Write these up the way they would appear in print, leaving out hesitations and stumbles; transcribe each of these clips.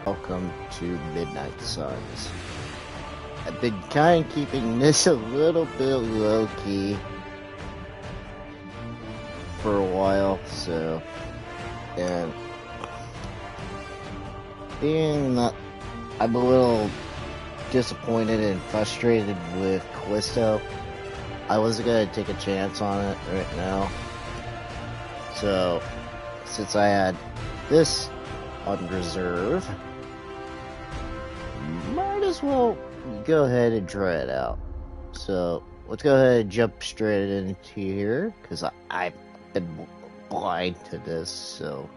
Welcome to Midnight Suns. I've been kind of keeping this a little bit low-key for a while, so, and being that I'm a little disappointed and frustrated with Callisto, I wasn't going to take a chance on it right now. So, since I had this on reserve, might as well go ahead and try it out. So, let's go ahead and jump straight into here, because I've been blind to this, so...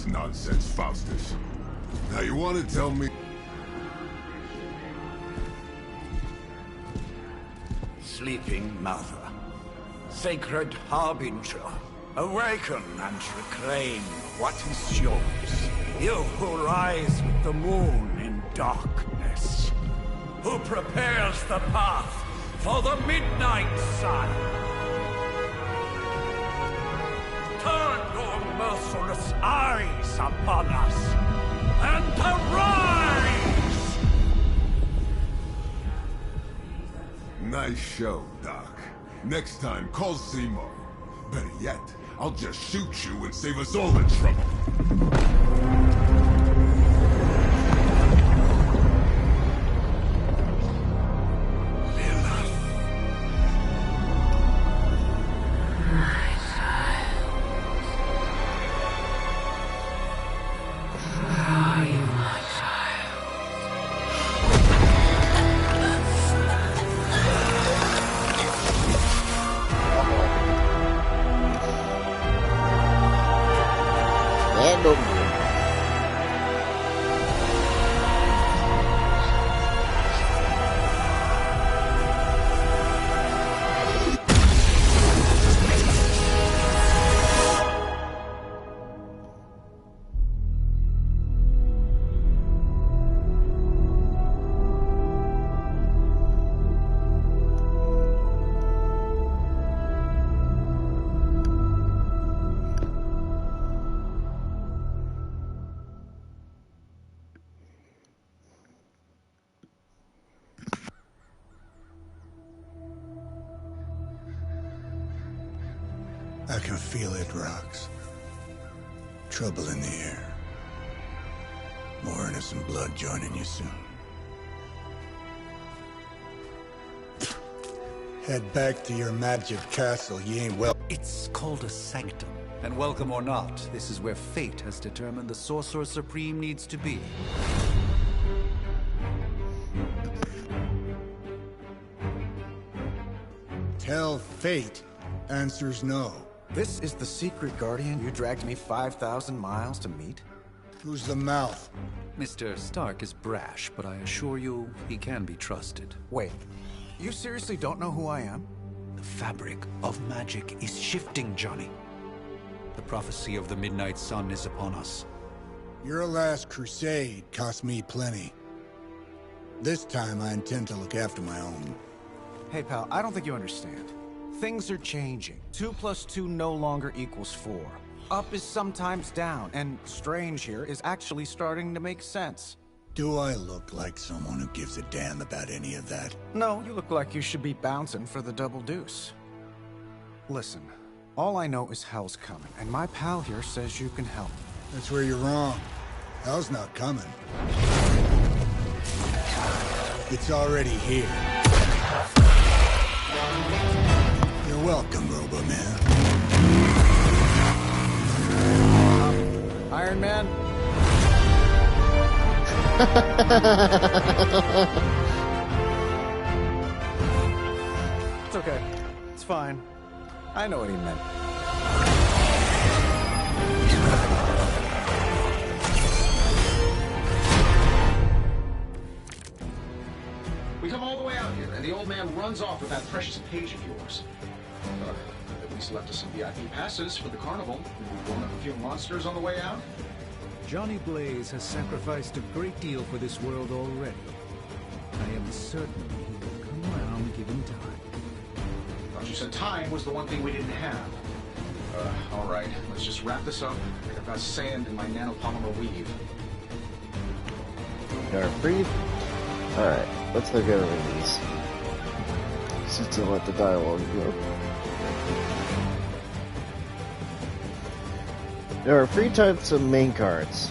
Nonsense, Faustus. Now you want to tell me... Sleeping Mother, Sacred Harbinger, awaken and reclaim what is yours. You who rise with the moon in darkness, who prepares the path for the Midnight Sun. Turn your merciless eyes upon us, and arise! Nice show, Doc. Next time, call Zemo. Better yet, I'll just shoot you and save us all the trouble. I can feel it, Rox. Trouble in the air. More innocent blood joining you soon. Head back to your magic castle. You ain't well. It's called a sanctum. And welcome or not, this is where fate has determined the Sorcerer Supreme needs to be. Tell fate. Answers no. This is the secret guardian you dragged me 5,000 miles to meet? Who's the mouth? Mr. Stark is brash, but I assure you, he can be trusted. Wait, you seriously don't know who I am? The fabric of magic is shifting, Johnny. The prophecy of the Midnight Sun is upon us. Your last crusade cost me plenty. This time I intend to look after my own. Hey pal, I don't think you understand. Things are changing. 2 + 2 no longer equals 4. Up is sometimes down, and Strange here is actually starting to make sense. Do I look like someone who gives a damn about any of that? No, you look like you should be bouncing for the double deuce. Listen, all I know is hell's coming, and my pal here says you can help. That's where you're wrong. Hell's not coming. It's already here. You're welcome, Robo-Man. Iron Man? It's okay. It's fine. I know what he meant. We come all the way out here, and the old man runs off with that precious page of yours. At least left us some VIP passes for the carnival. We've blown up a few monsters on the way out. Johnny Blaze has sacrificed a great deal for this world already. I am certain he will come around given time. Thought you said time was the one thing we didn't have. All right, let's just wrap this up. I've got sand in my nanopolymer weave. You're free. Alright, let's look over these. Since I let the dialogue go. There are 3 types of main cards,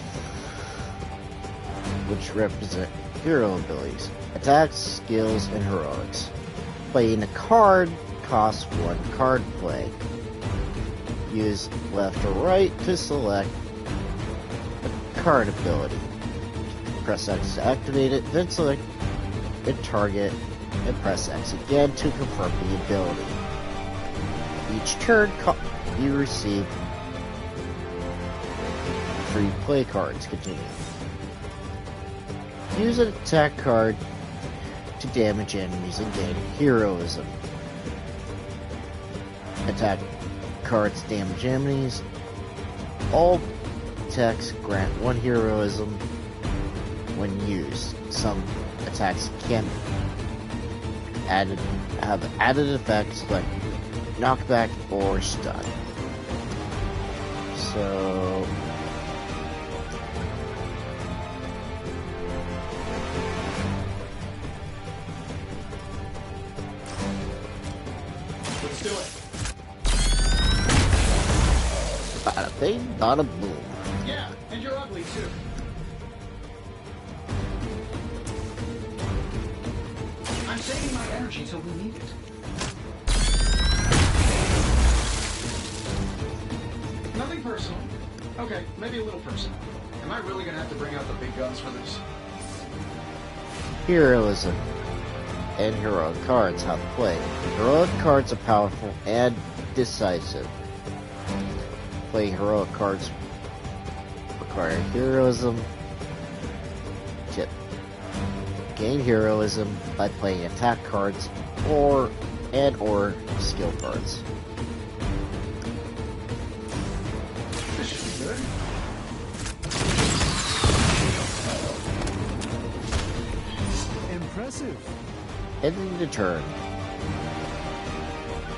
which represent hero abilities, attacks, skills, and heroics. Playing a card costs 1 card play. Use left or right to select a card ability. Press X to activate it, then select a target and press X again to confirm the ability. Each turn you receive 3 play cards. Continue. Use an attack card to damage enemies and gain heroism. Attack cards damage enemies. All attacks grant 1 heroism when used. Some attacks can have added effects like knockback or stun. So Let's do it. bada bing, bada boom. Yeah, and you're ugly too. I'm saving my energy till we need it. Nothing personal. Okay, maybe a little personal. Am I really gonna have to bring out the big guns for this? Heroism and heroic cards. How to play. Heroic cards are powerful and decisive. Playing heroic cards require heroism. Tip. Gain heroism by playing attack cards or skill cards. This should be good. Impressive. Ending the turn.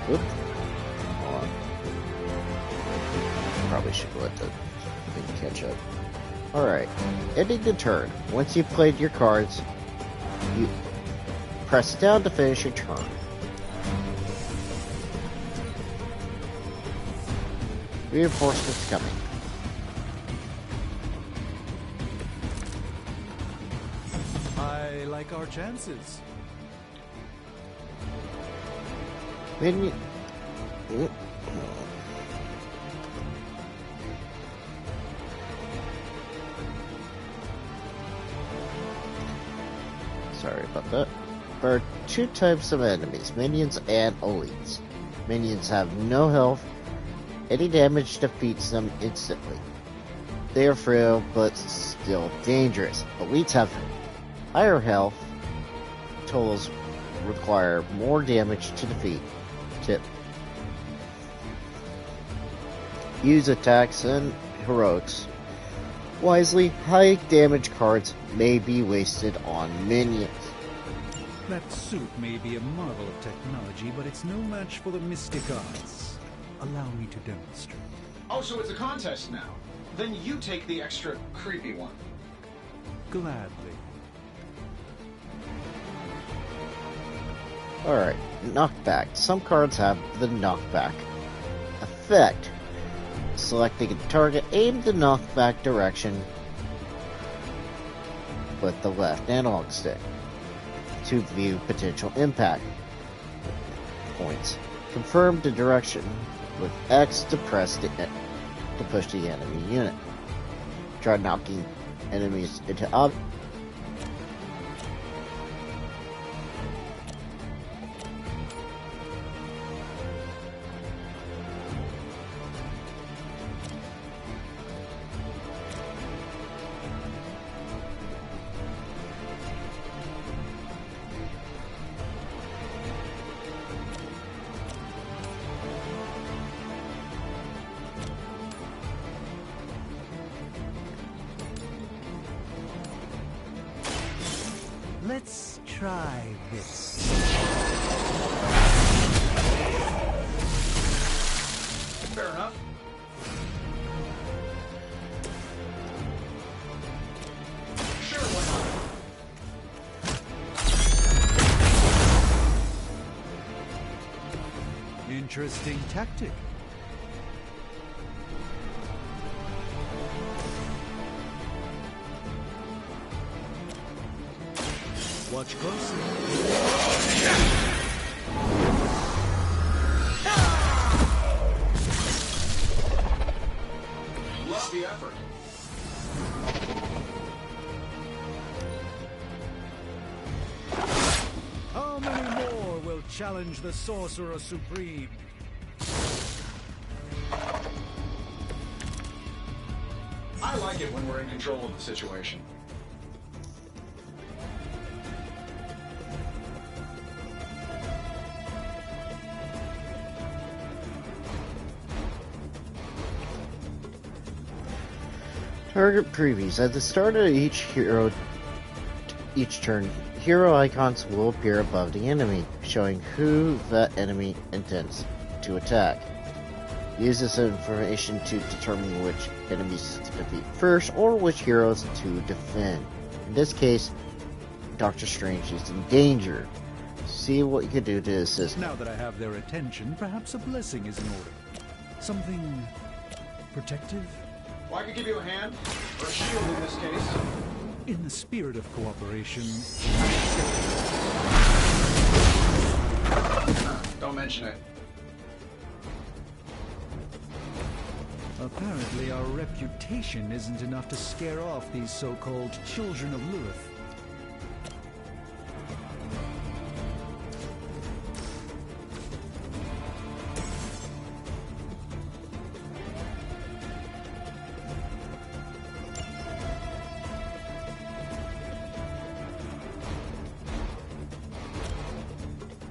Oop. Hold on. Probably should let the thing catch up. Alright. Ending the turn. Once you've played your cards, you press down to finish your turn. Reinforcements coming. I like our chances. Minion. Sorry about that. There are 2 types of enemies, minions and elites. Minions have no health. Any damage defeats them instantly. They are frail, but still dangerous. Elites have higher health. Totals require more damage to defeat. Tip. Use attacks and heroics wisely. High damage cards may be wasted on minions. That suit may be a marvel of technology, but it's no match for the mystic arts. Allow me to demonstrate. Oh, so it's a contest now. Then you take the extra creepy one. Gladly. Alright, knockback. Some cards have the knockback effect. Selecting a target, aim the knockback direction with the left analog stick to view potential impact points. Confirm the direction with X to push the enemy unit. Try knocking enemies into objects. try this. Fair enough. Sure, why not? Interesting tactic. Watch closely. Love the effort. How many more will challenge the Sorcerer Supreme? I like it when we're in control of the situation. Target previews. At the start of each turn, hero icons will appear above the enemy, showing who that enemy intends to attack. Use this information to determine which enemies to defeat first, or which heroes to defend. In this case, Doctor Strange is in danger. See what you can do to assist. Now that I have their attention, perhaps a blessing is in order. Something protective? Well, I could give you a hand, or a shield in this case. In the spirit of cooperation. Don't mention it. Apparently our reputation isn't enough to scare off these so-called children of Lilith.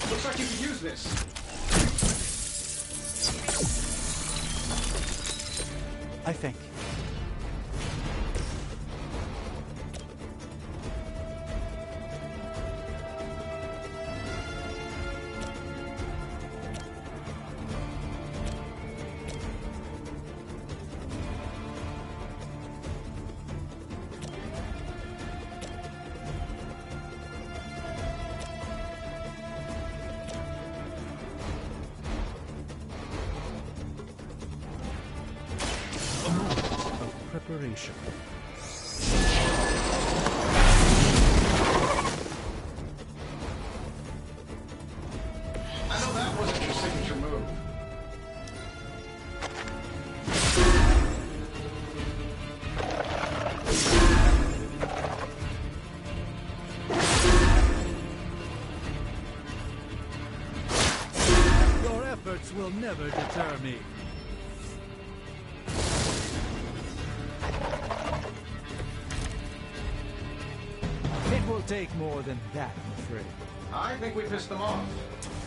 Looks like you could use this. I think. Preparation. I know that wasn't your signature move. Your efforts will never deter me. It will take more than that, I'm afraid. I think we pissed them off.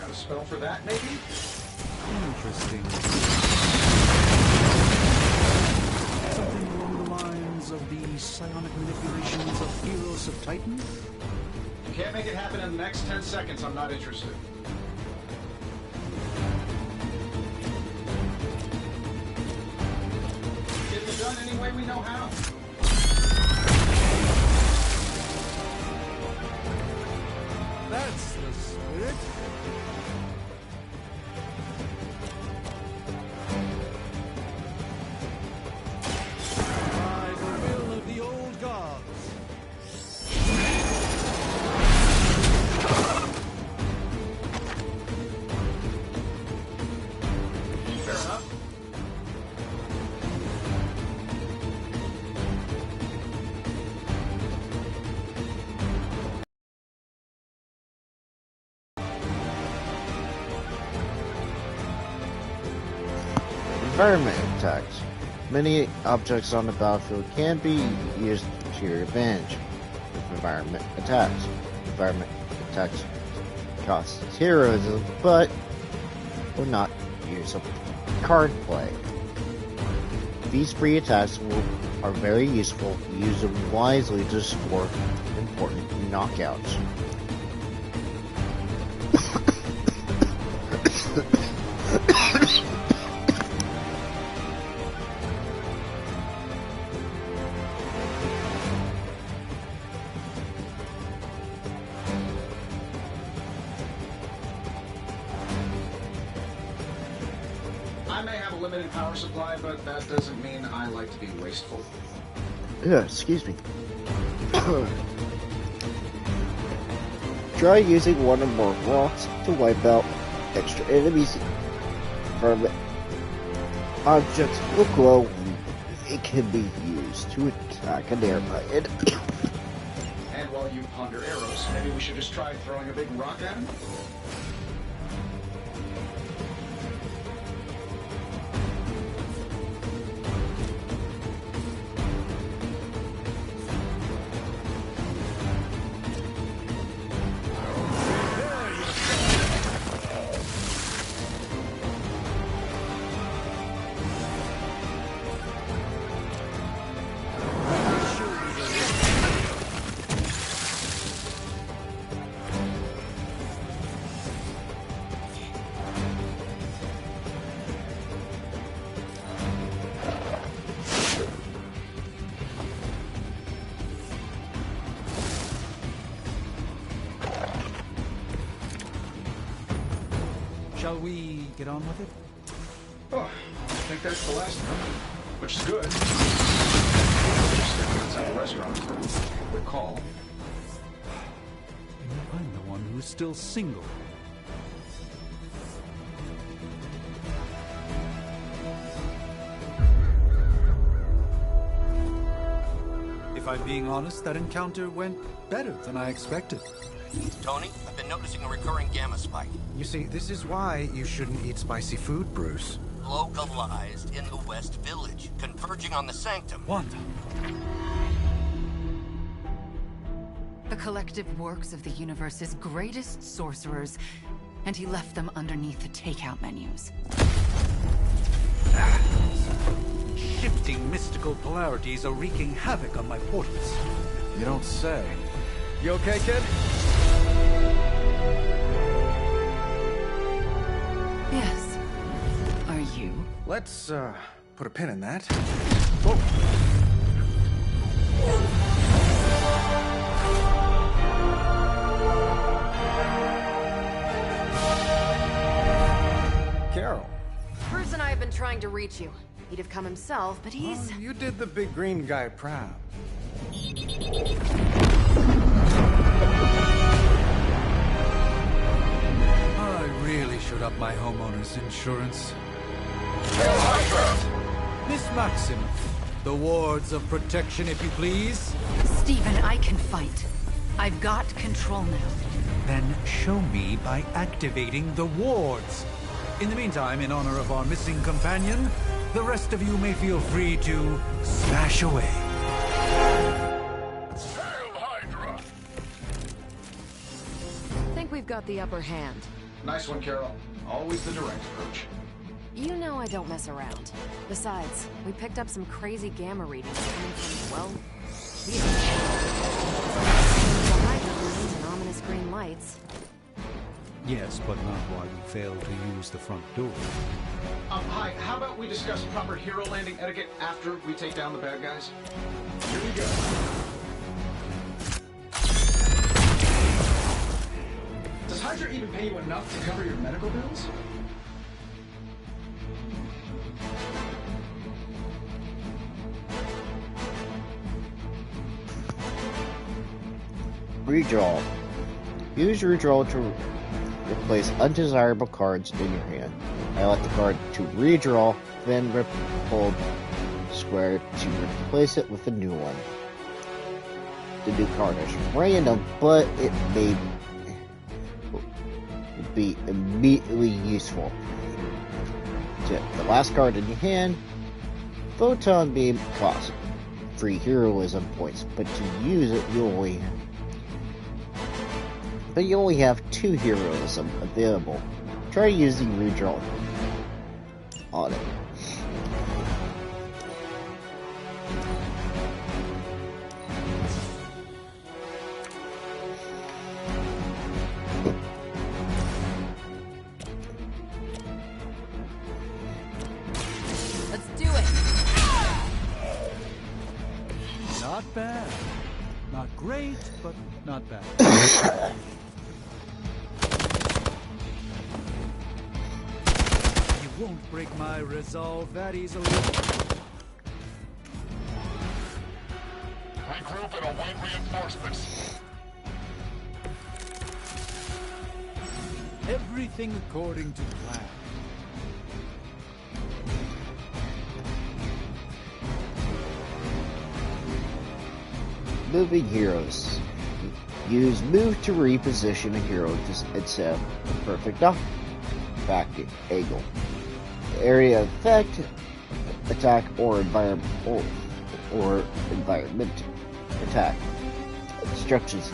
Got a spell for that, maybe? Interesting. Something along the lines of the psionic manipulations of Heroes of Titan? You can't make it happen in the next 10 seconds. I'm not interested. Getting it done any way we know how. That's the spirit. By the will of the old gods. Fair enough. Environment attacks. Many objects on the battlefield can be used to your advantage with environment attacks. Environment attacks cost heroism, but will not use a card play. These free attacks are very useful. Use them wisely to score important knockouts. I may have a limited power supply, but that doesn't mean I like to be wasteful. Yeah, excuse me. Try using one or more rocks to wipe out extra enemies. From objects will glow when it can be used to attack a nearby enemy. And while you ponder arrows, maybe we should just try throwing a big rock at him? Shall we get on with it? Oh, I think that's the last one, which is good. Just outside the restaurant. Quick call. I'm the one who's still single. If I'm being honest, that encounter went better than I expected. Tony, I've been noticing a recurring gamma spike. You see, this is why you shouldn't eat spicy food, Bruce. Localized in the West Village, converging on the Sanctum. Wanda. The collective works of the universe's greatest sorcerers, and he left them underneath the takeout menus. Shifting mystical polarities are wreaking havoc on my portals. You don't say. You okay, kid? Yes. Are you? Let's, put a pin in that. Whoa. Carol. Bruce and I have been trying to reach you. He'd have come himself, but he's... Oh, you did the big green guy proud. I really should up my homeowner's insurance. Miss Maximoff, the wards of protection, if you please. Stephen, I can fight. I've got control now. Then show me by activating the wards. In the meantime, in honor of our missing companion, the rest of you may feel free to smash away. Hail Hydra! think we've got the upper hand. Nice one, Carol. Always the direct approach. You know I don't mess around. Besides, we picked up some crazy gamma readings coming from, well, here. The Hydra remains in ominous green lights. Yes, but not while you fail to use the front door. Hi, how about we discuss proper hero landing etiquette after we take down the bad guys? Here we go. Does Hydra even pay you enough to cover your medical bills? Redraw. Use redraw to replace undesirable cards in your hand. Highlight the card to redraw, then hold square to replace it with a new one. The new card is random, but it may be immediately useful. Get the last card in your hand. Photon Beam costs 3 heroism points, but to use it you only have 2 heroism available. Try using redraw on it. bad. Not great, but not bad. You won't break my resolve that easily. Regroup and await reinforcements. Everything according to plan. Moving heroes. Use move to reposition a hero to set a perfect back angle. Area of effect, attack, or environment attack. Instructions.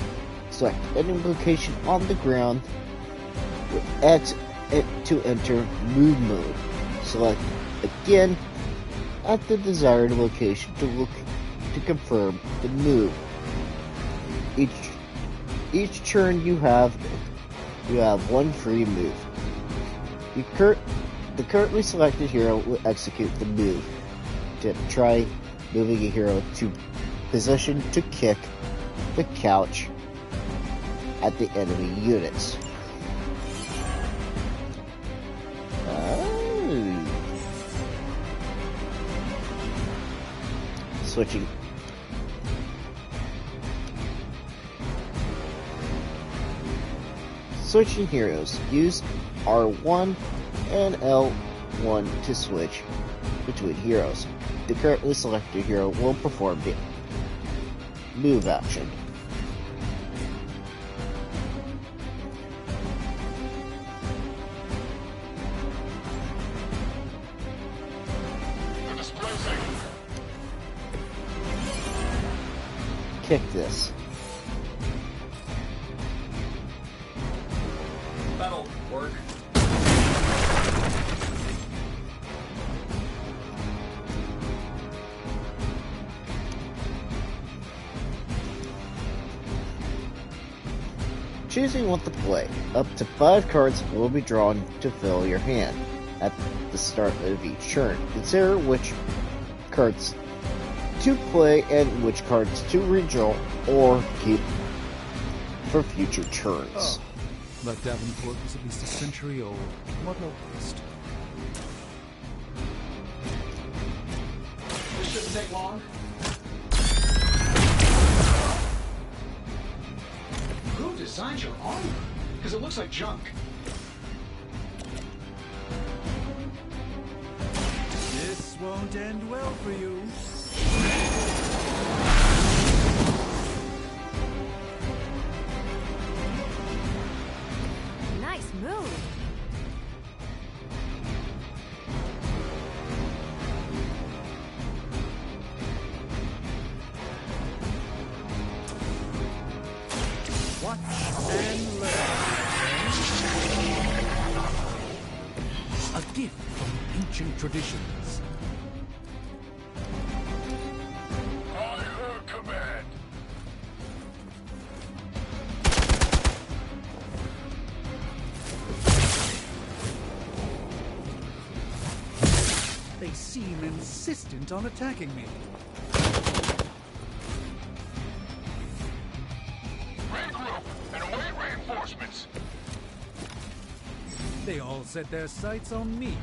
Select any location on the ground with X to enter move mode. Select again at the desired location to confirm the move. Each turn you have one free move. The currently selected hero will execute the move. To try moving a hero to position to kick the couch at the enemy units. Switching. Switching heroes. Use R1 and L1 to switch between heroes. The currently selected hero will perform the move action. Kick this. That'll work. Choosing what to play. Up to 5 cards will be drawn to fill your hand at the start of each turn. Consider which cards to play and which cards to redraw or keep for future turns. Oh, but Davenport was at least a century old. What a waste. This shouldn't take long. Who designed your armor? Because it looks like junk. This won't end well for you. Nice move. Watch and learn. A gift from ancient traditions. On her command. They seem insistent on attacking me. Regroup and await reinforcements. They all set their sights on me.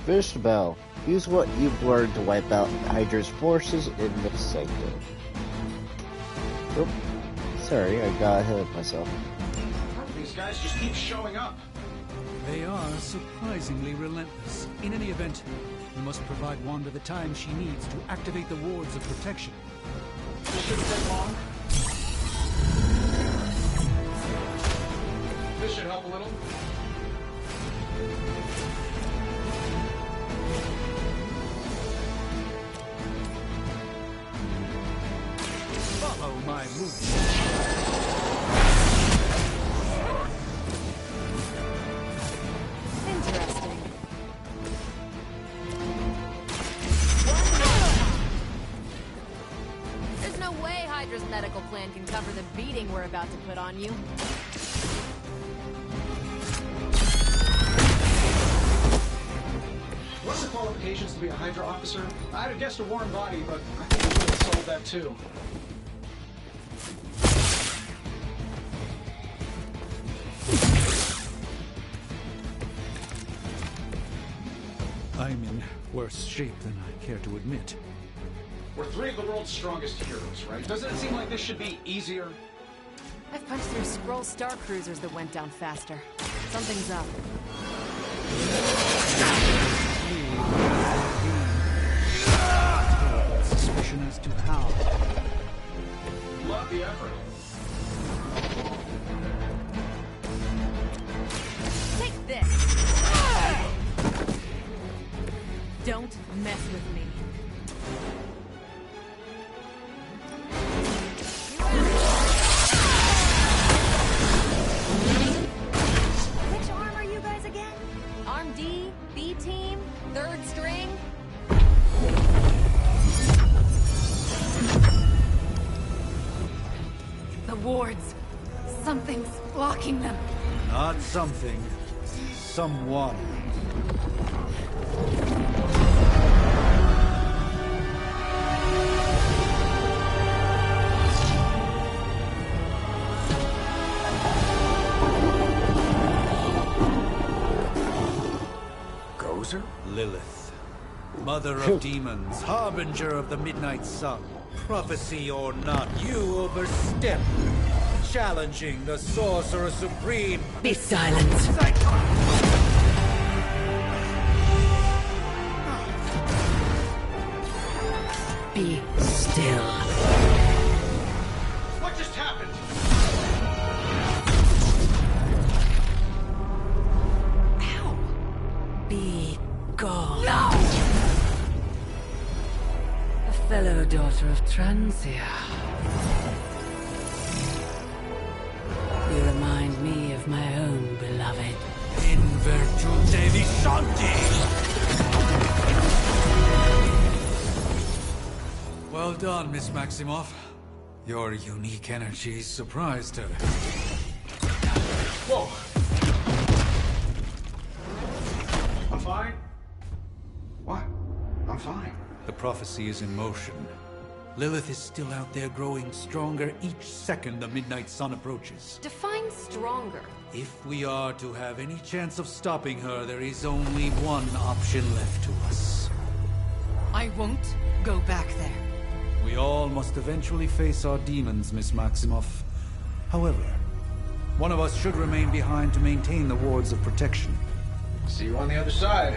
Finish the battle. Use what you've learned to wipe out Hydra's forces in the sector. Oop. Sorry, I got ahead of myself. These guys just keep showing up. They are surprisingly relentless. In any event, we must provide Wanda the time she needs to activate the wards of protection. This shouldn't take long. This should help a little. Follow my movement. Interesting. There's no way Hydra's medical plan can cover the beating we're about to put on you. What's the qualifications to be a Hydra officer? I'd have guessed a warm body, but I think we would have sold that too. I'm in worse shape than I care to admit. We're three of the world's strongest heroes, right? Doesn't it seem like this should be easier? I've punched through Skrull Star Cruisers that went down faster. Something's up. Suspicion as to how. Love the effort. Take this! Don't mess with me. Which arm are you guys again? Arm D, B team, third string? The wards. Something's blocking them. Not something. Someone. Gozer? Lilith. Mother of demons, harbinger of the midnight sun. Prophecy or not, you overstep. Challenging the Sorcerer Supreme. Be silent. Be still. What just happened? Ow. Be gone. No! A fellow daughter of Transia. You remind me of my own beloved. In virtute vishanti! Well done, Miss Maximoff. Your unique energies surprised her. Whoa! I'm fine. What? I'm fine. The prophecy is in motion. Lilith is still out there growing stronger each second the midnight sun approaches. Define stronger. If we are to have any chance of stopping her, there is only one option left to us. I won't go back there. We all must eventually face our demons, Miss Maximoff. However, one of us should remain behind to maintain the wards of protection. See you on the other side.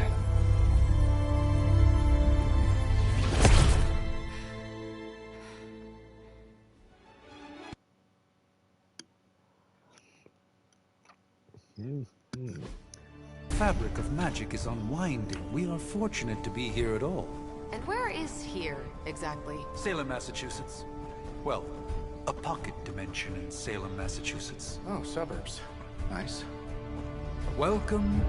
Fabric of magic is unwinding. We are fortunate to be here at all. And where is here, exactly? Salem, Massachusetts. Well, a pocket dimension in Salem, Massachusetts. Oh, suburbs. Nice. Welcome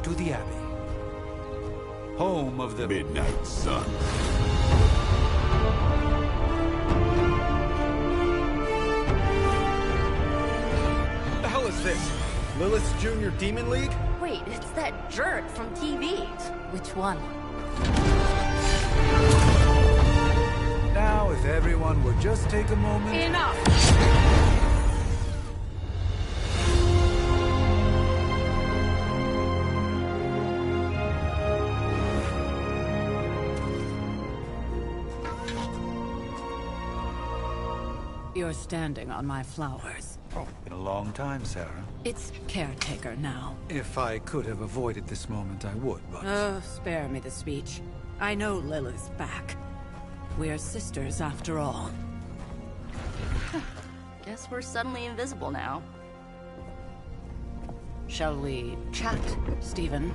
to the Abbey. Home of the Midnight Sun. What the hell is this? Lilith's Junior Demon League? Wait, it's that jerk from TV. Which one? Now, if everyone would just take a moment... Enough! You're standing on my flowers. Oh, been a long time, Sarah. It's caretaker now. If I could have avoided this moment, I would, but... Oh, spare me the speech. I know Lilith's back. We're sisters after all. Guess we're suddenly invisible now. Shall we chat, Stephen?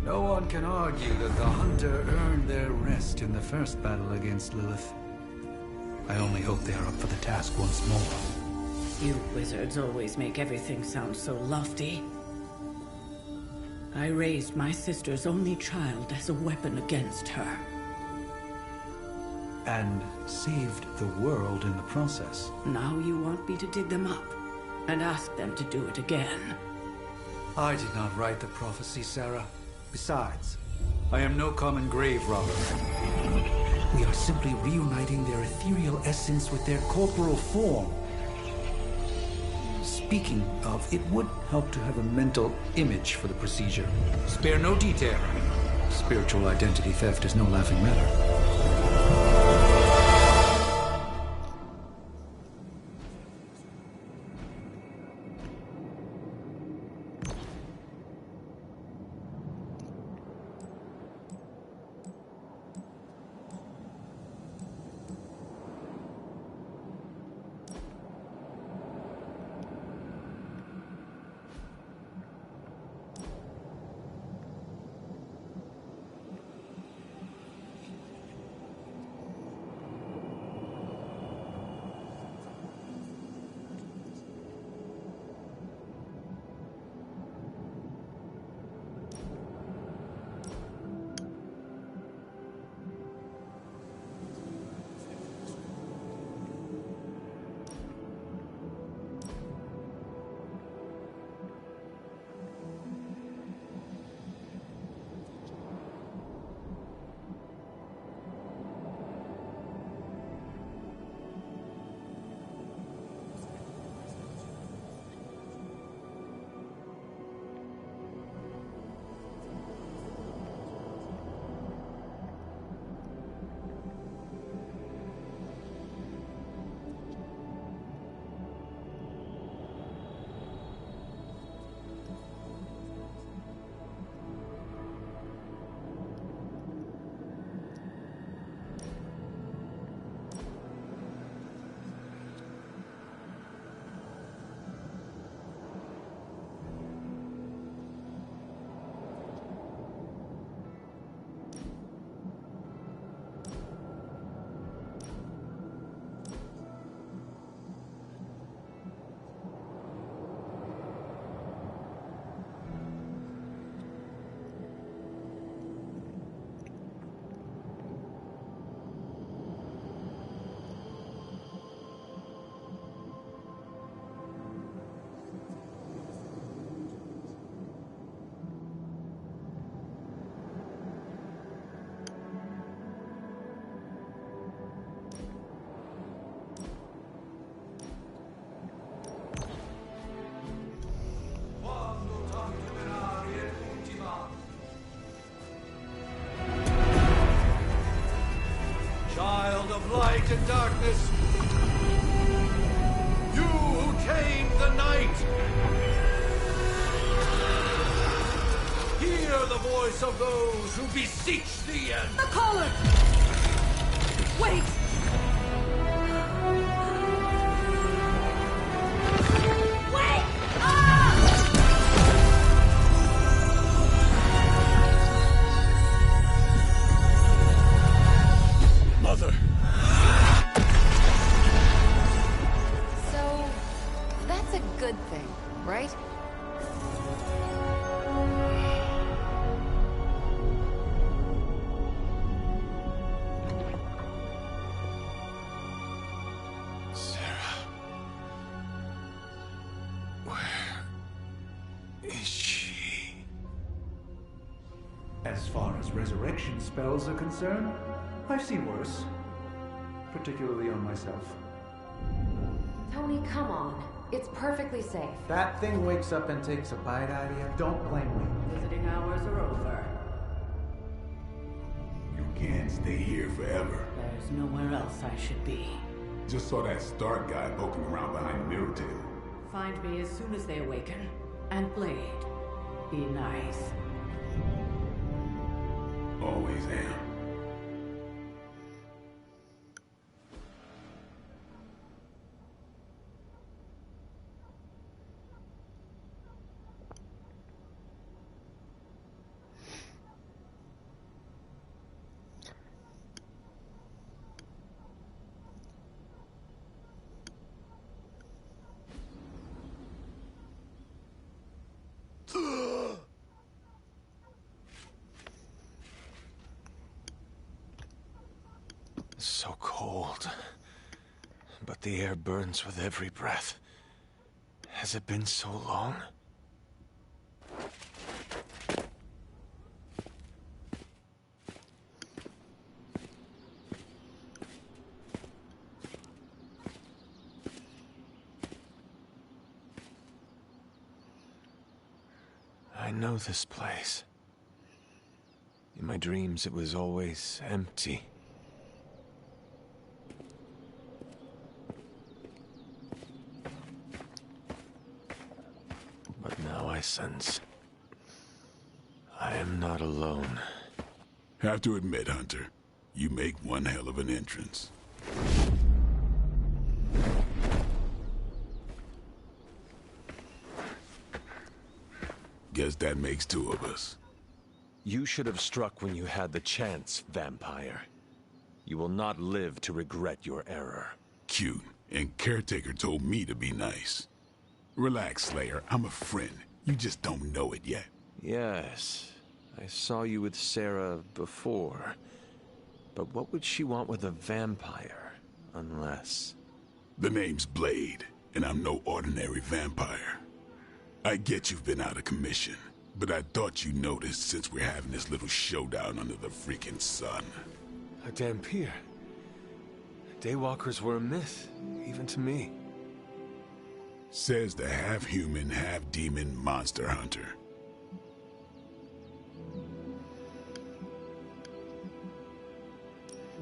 No one can argue that the Hunter earned their rest in the first battle against Lilith. I only hope they are up for the task once more. You wizards always make everything sound so lofty. I raised my sister's only child as a weapon against her. And saved the world in the process. Now you want me to dig them up and ask them to do it again. I did not write the prophecy, Sarah. Besides, I am no common grave robber. We are simply reuniting their ethereal essence with their corporal form. Speaking of, it would help to have a mental image for the procedure. Spare no detail. Spiritual identity theft is no laughing matter. Child of light and darkness, you who tamed the night, hear the voice of those who beseech thee and... The collar! Wait! Wait! Mother! So, that's a good thing, right? Sarah. Where is she? As far as resurrection spells are concerned, I've seen worse. Particularly on myself. Tony, come on. It's perfectly safe. That thing wakes up and takes a bite out of you. Don't blame me. Visiting hours are over. You can't stay here forever. There's nowhere else I should be. Just saw that Stark guy poking around behind Mirror Tail. Find me as soon as they awaken. And Blade, be nice. Always am. So cold. But the air burns with every breath. Has it been so long? I know this place. In my dreams, it was always empty. But now I sense I am not alone. Have to admit, Hunter, you make one hell of an entrance. Guess that makes two of us. You should have struck when you had the chance, vampire. You will not live to regret your error. Cute, and Caretaker told me to be nice. Relax, Slayer. I'm a friend. You just don't know it yet. Yes, I saw you with Sarah before. But what would she want with a vampire, unless... The name's Blade, and I'm no ordinary vampire. I get you've been out of commission, but I thought you noticed since we're having this little showdown under the freaking sun. A Dhampir. Daywalkers were a myth, even to me. Says the half-human, half-demon monster hunter.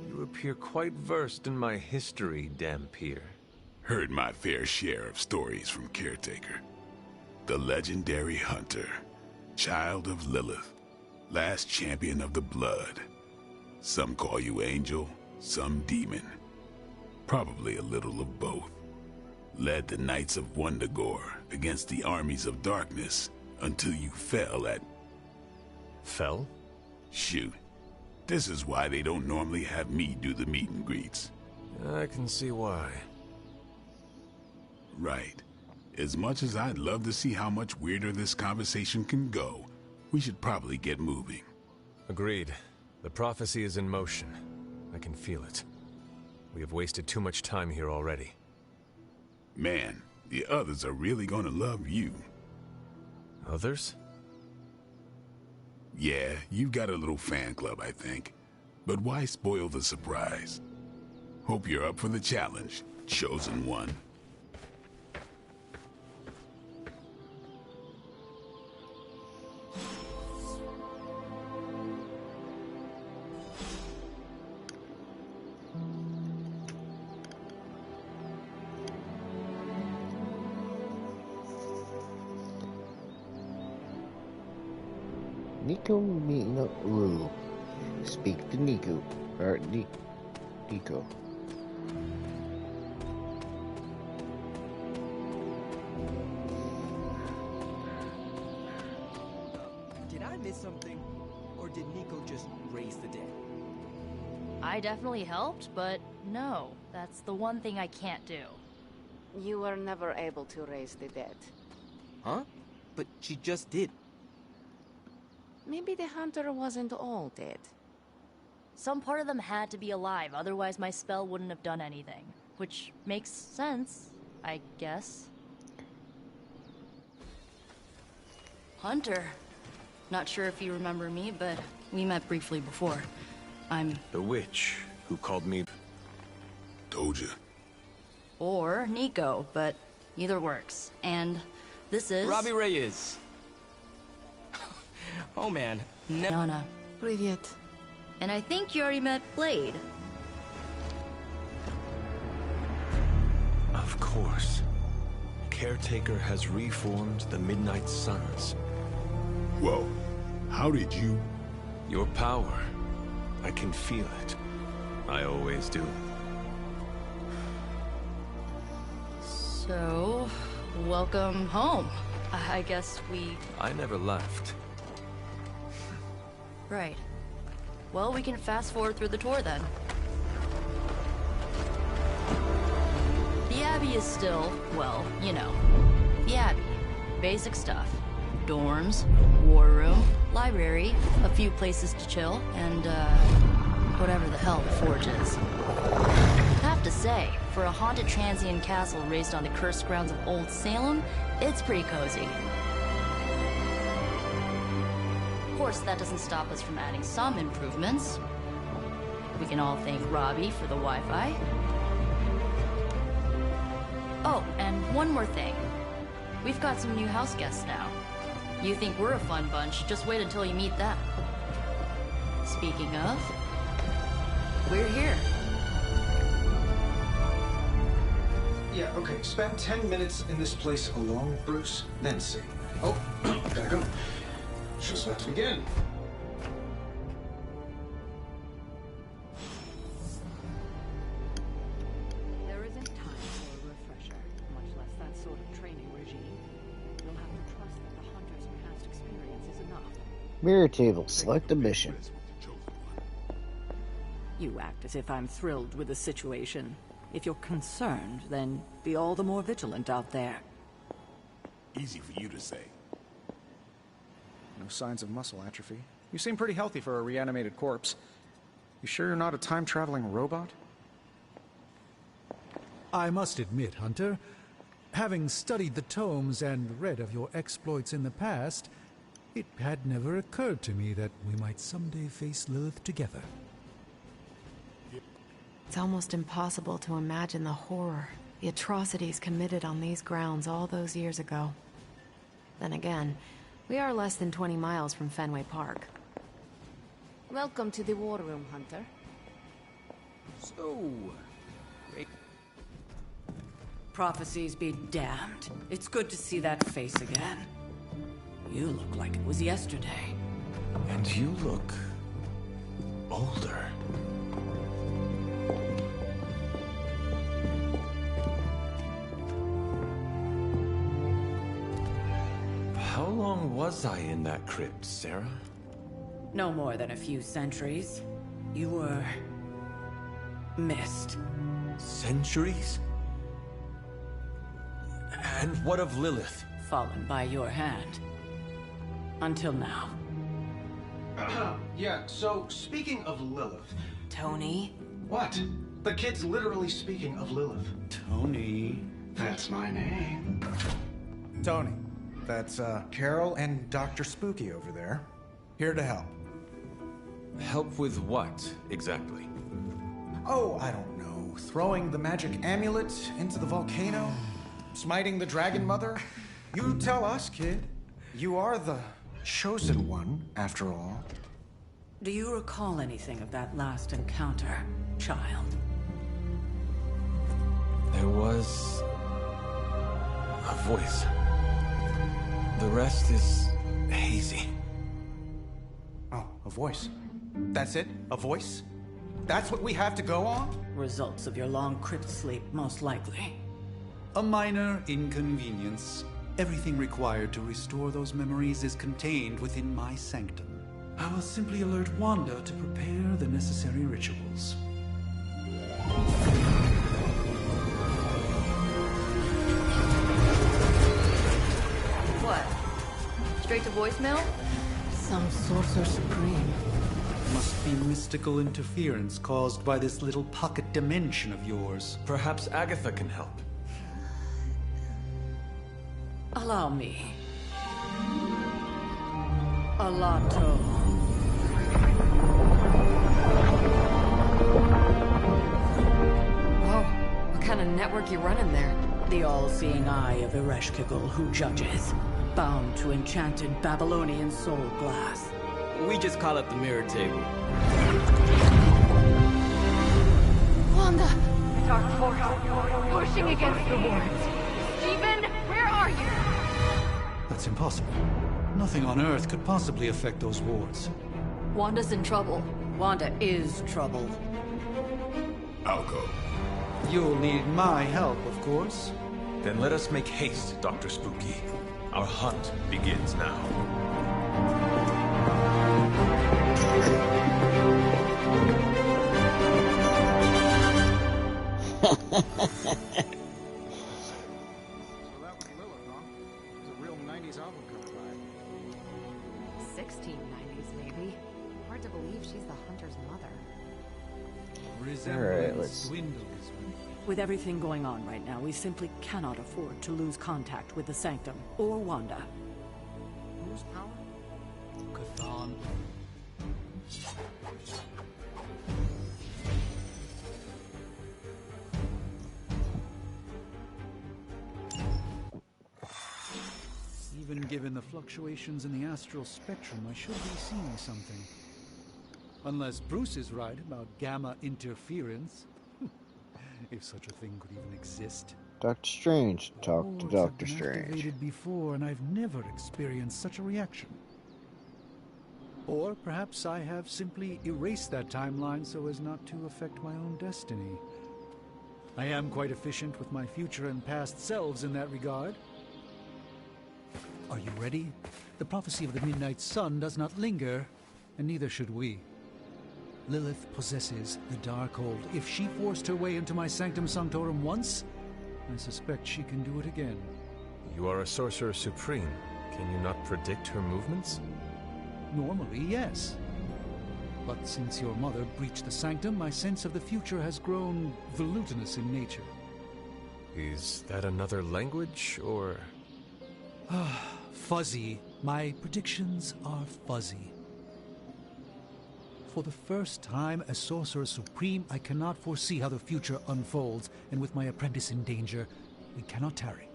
You appear quite versed in my history, Dhampir. Heard my fair share of stories from Caretaker. The legendary hunter, child of Lilith, last champion of the blood. Some call you angel, some demon. Probably a little of both. Led the Knights of Wundagore against the armies of darkness until you fell at... Fell? Shoot. This is why they don't normally have me do the meet and greets. I can see why. Right. As much as I'd love to see how much weirder this conversation can go, we should probably get moving. Agreed. The prophecy is in motion. I can feel it. We have wasted too much time here already. Man, the others are really gonna love you. Others? Yeah, you've got a little fan club, I think. But why spoil the surprise? Hope you're up for the challenge, chosen one. Nico Mina Ulu. Speak to Nico. Or Nico. Did I miss something? Or did Nico just raise the dead? I definitely helped, but no. That's the one thing I can't do. You were never able to raise the dead. Huh? But she just did. Maybe the hunter wasn't all dead. Some part of them had to be alive, otherwise my spell wouldn't have done anything. Which makes sense, I guess. Hunter. Not sure if you remember me, but we met briefly before. I'm... The witch who called me... Told ya. Or Nico, but either works. And this is... Robbie Reyes. Oh man. Nana. Привет. And I think you already met Blade. Of course. Caretaker has reformed the Midnight Suns. Whoa. How did you... Your power. I can feel it. I always do. So... welcome home. I guess we... I never left. Right. Well, we can fast forward through the tour then. The Abbey is still, well, you know, the Abbey. Basic stuff. Dorms, war room, library, a few places to chill, and, whatever the hell the Forge is. Have to say, for a haunted transient castle raised on the cursed grounds of Old Salem, it's pretty cozy. Of course, that doesn't stop us from adding some improvements. We can all thank Robbie for the Wi-Fi. Oh, and one more thing. We've got some new house guests now. You think we're a fun bunch, just wait until you meet them. Speaking of, we're here. Yeah, okay. Spend 10 minutes in this place alone, Bruce, then see. Oh, gotta go. Show's about to begin. There isn't time for a refresher, much less that sort of training regime. You'll have to trust that the Hunter's past experience is enough. Mirror table, select a mission. You act as if I'm thrilled with the situation. If you're concerned, then be all the more vigilant out there. Easy for you to say. No signs of muscle atrophy. You seem pretty healthy for a reanimated corpse. You sure you're not a time-traveling robot? I must admit, Hunter, having studied the tomes and read of your exploits in the past, it had never occurred to me that we might someday face Lilith together. It's almost impossible to imagine the horror, the atrocities committed on these grounds all those years ago. Then again, we are less than 20 miles from Fenway Park. Welcome to the War Room, Hunter. So... Prophecies be damned. It's good to see that face again. You look like it was yesterday. And you look... older. How long was I in that crypt, Sarah? No more than a few centuries. You were... missed. Centuries? And what of Lilith? Fallen by your hand. Until now. Yeah, so speaking of Lilith... Tony? What? The kid's literally speaking of Lilith. Tony... That's my name. Tony. That's, Carol and Dr. Spooky over there. Here to help. Help with what, exactly? Oh, I don't know. Throwing the magic amulet into the volcano? Smiting the Dragon Mother? You tell us, kid. You are the chosen one, after all. Do you recall anything of that last encounter, child? There was... a voice. The rest is hazy. Oh, a voice. That's it? A voice? That's what we have to go on? Results of your long crypt sleep, most likely. A minor inconvenience. Everything required to restore those memories is contained within my sanctum. I will simply alert Wanda to prepare the necessary rituals. What? Straight to voicemail? Some sorcerer supreme. Must be mystical interference caused by this little pocket dimension of yours. Perhaps Agatha can help. Allow me. Alato. Whoa, what kind of network you running there? The all-seeing eye of Ereshkigal who judges. Bound to enchanted Babylonian soul glass. We just call it the mirror table. Wanda! Dark force, pushing against the wards. Stephen, where are you? That's impossible. Nothing on Earth could possibly affect those wards. Wanda's in trouble. Wanda is trouble. I'll go. You'll need my help, of course. Then let us make haste, Dr. Spooky. Our hunt begins now. So that was Lilith, huh? It's a real 90s album cover vibe. 1690s, maybe. Hard to believe she's the Hunter's mother. Resemblance dwindles. With everything going on right now, we simply cannot afford to lose contact with the Sanctum or Wanda. Whose power? Chthon. Even given the fluctuations in the astral spectrum, I should be seeing something. Unless Bruce is right about gamma interference. If such a thing could even exist. Dr. Strange. Talk to Dr. Strange. Activated before, and I've never experienced such a reaction. Or perhaps I have simply erased that timeline so as not to affect my own destiny. I am quite efficient with my future and past selves in that regard. Are you ready? The prophecy of the Midnight Sun does not linger, and neither should we. Lilith possesses the Darkhold. If she forced her way into my Sanctum Sanctorum once, I suspect she can do it again. You are a Sorcerer Supreme. Can you not predict her movements? Normally, yes. But since your mother breached the Sanctum, my sense of the future has grown volutinous in nature. Is that another language, or...? Fuzzy. My predictions are fuzzy. For the first time as Sorcerer Supreme, I cannot foresee how the future unfolds, and with my apprentice in danger, we cannot tarry.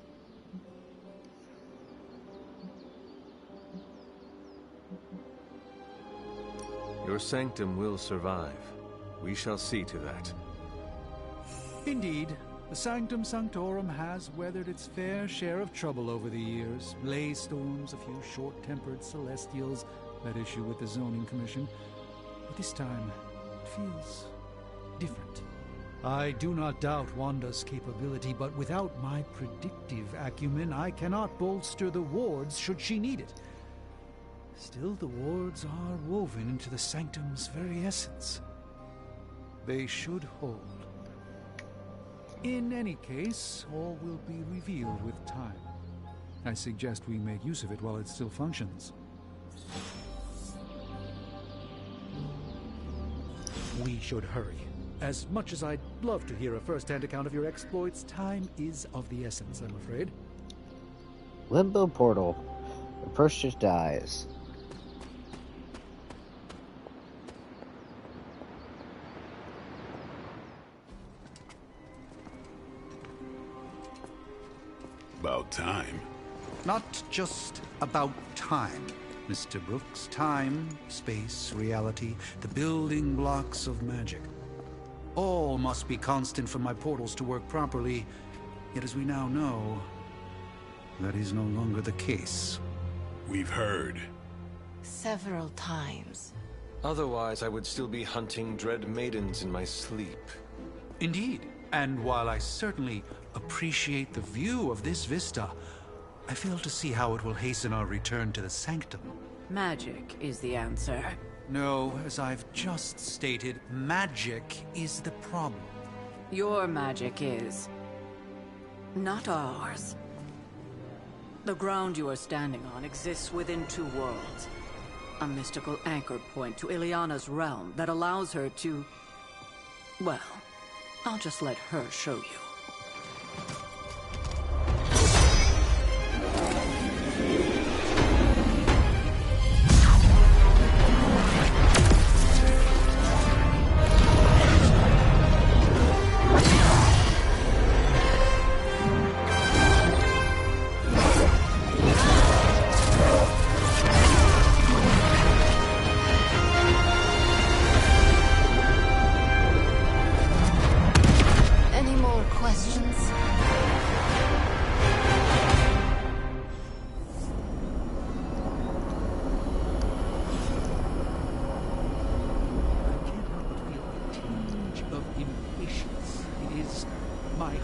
Your sanctum will survive. We shall see to that. Indeed. The Sanctum Sanctorum has weathered its fair share of trouble over the years. Blaze storms, a few short-tempered celestials at issue with the Zoning Commission. But this time, it feels different. I do not doubt Wanda's capability, but without my predictive acumen, I cannot bolster the wards should she need it. Still, the wards are woven into the Sanctum's very essence. They should hold. In any case, all will be revealed with time. I suggest we make use of it while it still functions. We should hurry. As much as I'd love to hear a first-hand account of your exploits, time is of the essence, I'm afraid. Limbo portal. The person dies. About time. Not just about time, Mr. Brooks. Time, space, reality, the building blocks of magic. All must be constant for my portals to work properly, yet as we now know, that is no longer the case. We've heard. Several times. Otherwise, I would still be hunting dread maidens in my sleep. Indeed. And while I certainly appreciate the view of this vista, I fail to see how it will hasten our return to the Sanctum. Magic is the answer. No, as I've just stated, magic is the problem. Your magic is... not ours. The ground you are standing on exists within two worlds. A mystical anchor point to Ileana's realm that allows her to... well, I'll just let her show you.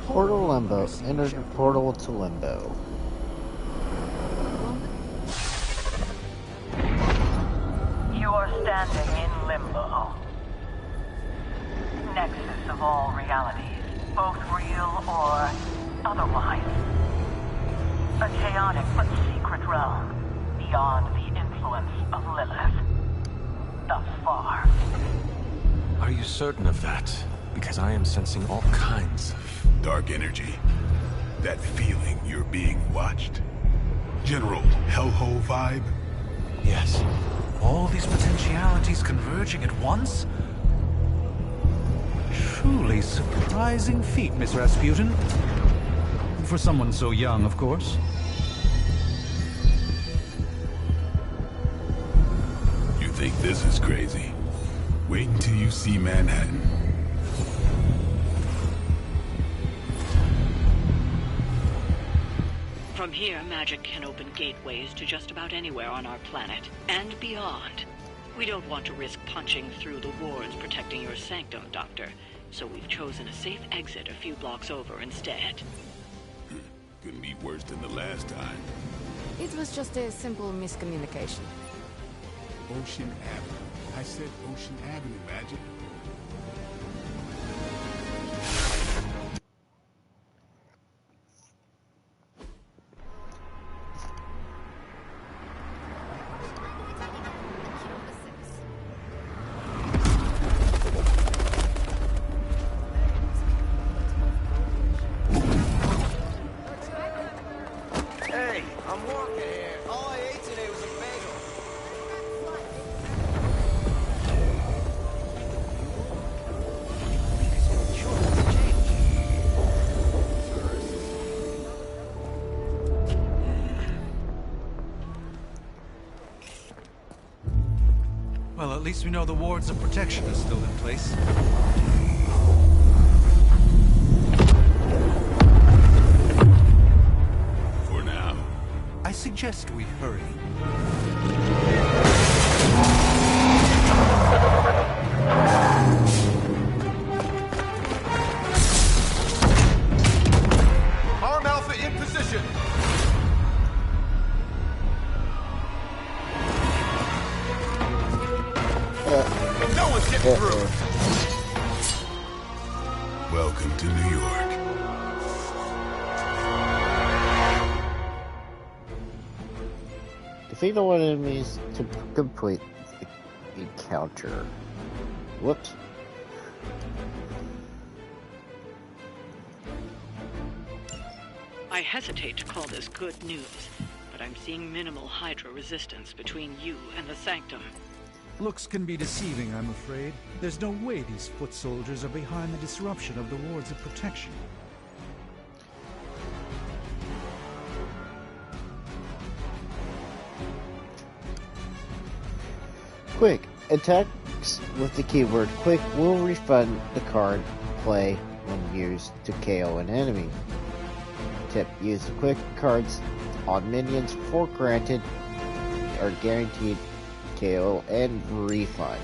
Portal Limbo. Enter the portal to Limbo. You are standing in Limbo. Nexus of all realities, both real or otherwise. A chaotic but secret realm, beyond the influence of Lilith. Thus far. Are you certain of that? Because I am sensing all kinds of... dark energy. That feeling you're being watched. General hellhole vibe? Yes. All these potentialities converging at once? Truly surprising feat, Miss Rasputin. For someone so young, of course. This is crazy. Wait until you see Manhattan. From here, magic can open gateways to just about anywhere on our planet, and beyond. We don't want to risk punching through the wards protecting your sanctum, Doctor, so we've chosen a safe exit a few blocks over instead. Couldn't be worse than the last time. It was just a simple miscommunication. Ocean Avenue. I said Ocean Avenue, Magic. Hey, I'm walking here. All I ate today was a bagel. Well, at least we know the wards of protection are still in place. For now. I suggest we hurry. Arm Alpha in position. No one's getting through. Welcome to New York. Defeat all enemies to complete the encounter. Whoops. I hesitate to call this good news, but I'm seeing minimal Hydra resistance between you and the Sanctum. Looks can be deceiving, I'm afraid. There's no way these foot soldiers are behind the disruption of the wards of protection. Quick, attacks with the keyword quick will refund the card play when used to KO an enemy. Tip, use the quick cards on minions for granted or guaranteed KO and refund.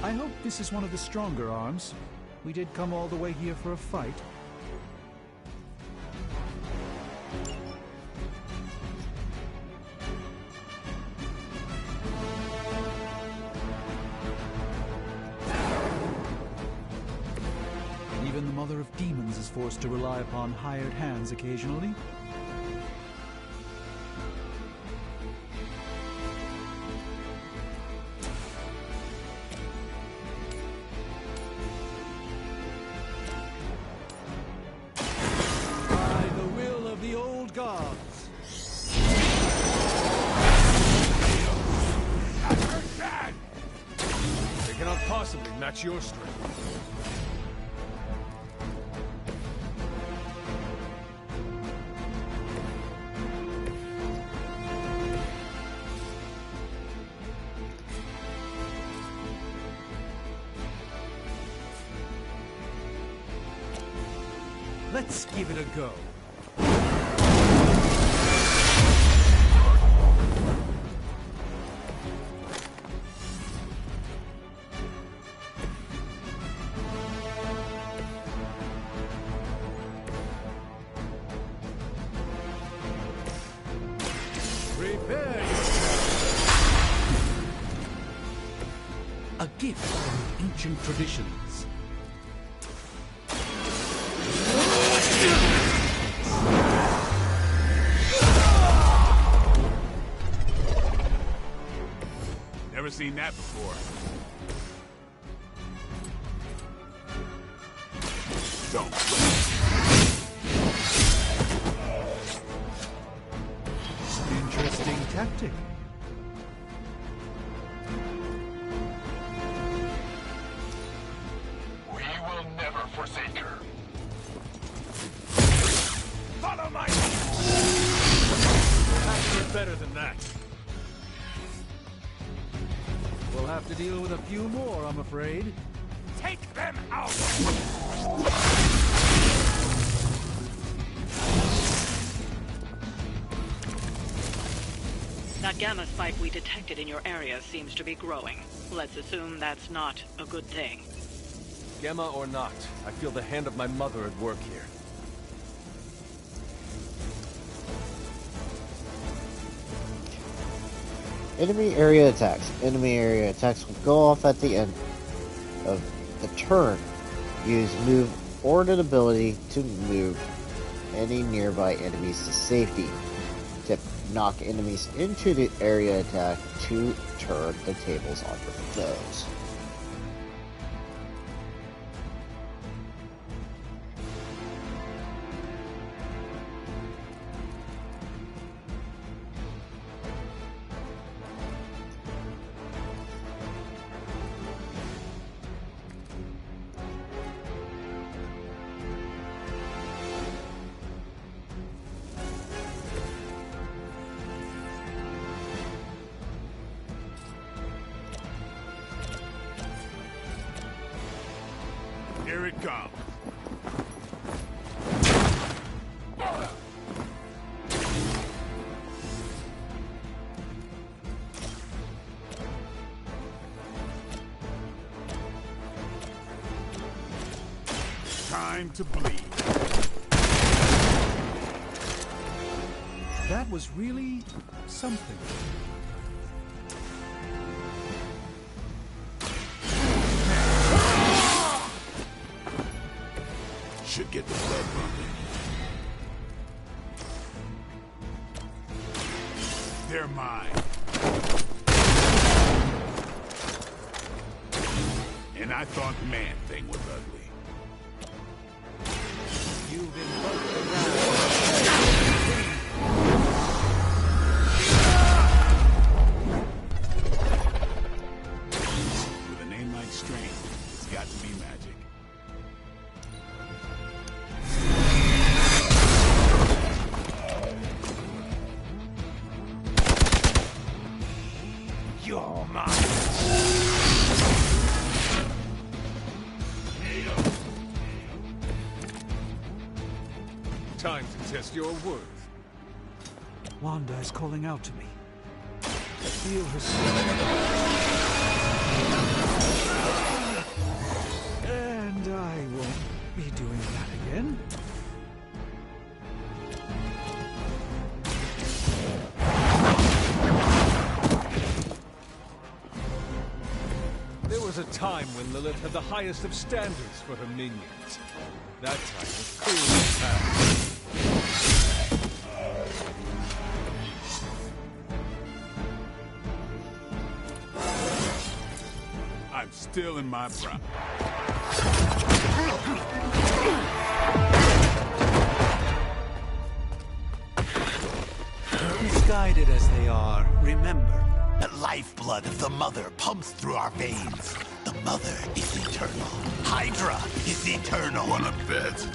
I hope this is one of the stronger arms. We did come all the way here for a fight. Even the Mother of Demons is forced to rely upon hired hands occasionally. By the will of the old gods. They cannot possibly match your strength. Let's give it a go. Prepare yourself. A gift from ancient traditions. Never seen that before. Don't. Interesting tactic. We will never forsake her. Follow my... You're better than that. We'll have to deal with a few more, I'm afraid. Take them out! That gamma spike we detected in your area seems to be growing. Let's assume that's not a good thing. Gamma or not, I feel the hand of my mother at work here. Enemy area attacks. Enemy area attacks will go off at the end of the turn. Use move or an ability to move any nearby enemies to safety. Tip, knock enemies into the area attack to turn the tables on your foes. Here it comes. Time to bleed. That was really something. Should get the blood pumping. They're mine. And I thought Man-Thing was ugly. You've invoked the wrath. With a name like Strange, it's got to be magic. You're mine. Time to test your worth. Wanda is calling out to me. I feel her spirit. And I won't be doing that again. There was a time when Lilith had the highest of standards for her minions. That time was clearly past. I'm still in my prime. Misguided as they are, remember. The lifeblood of the Mother pumps through our veins. The Mother is eternal. Hydra is eternal. Wanna bet?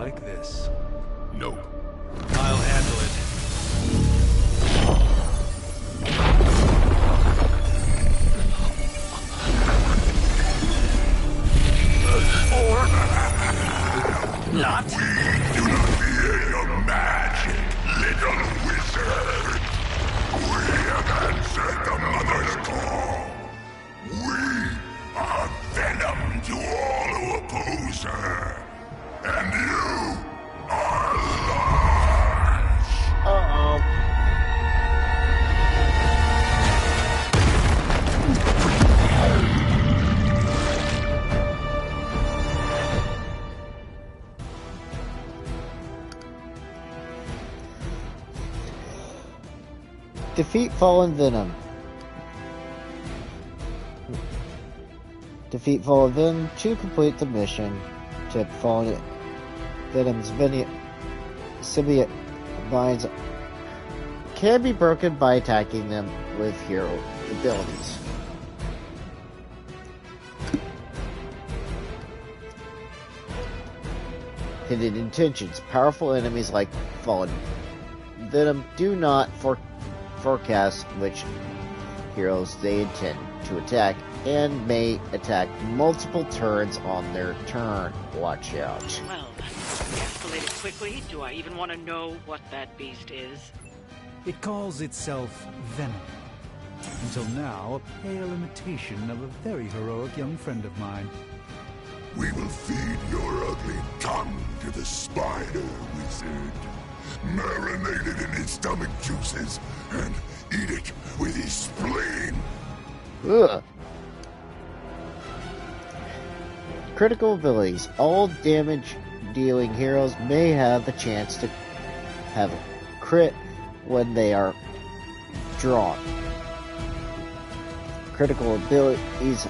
like this? Nope. I'll handle it. Not. We do not fear your magic, little wizard. We have answered the Mother's call. We are venom to all who oppose her. And you are lost. Uh-oh. Defeat Fallen Venom. Defeat Fallen Venom to complete the mission. To Fallen Venom's symbiote binds can be broken by attacking them with hero abilities. Hidden intentions. Powerful enemies like Fallen Venom do not forecast which heroes they intend to attack and may attack multiple turns on their turn. Watch out. Well, that escalated quickly. Do I even want to know what that beast is? It calls itself Venom. Until now, a pale imitation of a very heroic young friend of mine. We will feed your ugly tongue to the spider wizard. Marinate it in his stomach juices and eat it with his spleen. Ugh. Critical abilities. All damage-dealing heroes may have the chance to have a crit when they are drawn. Critical abilities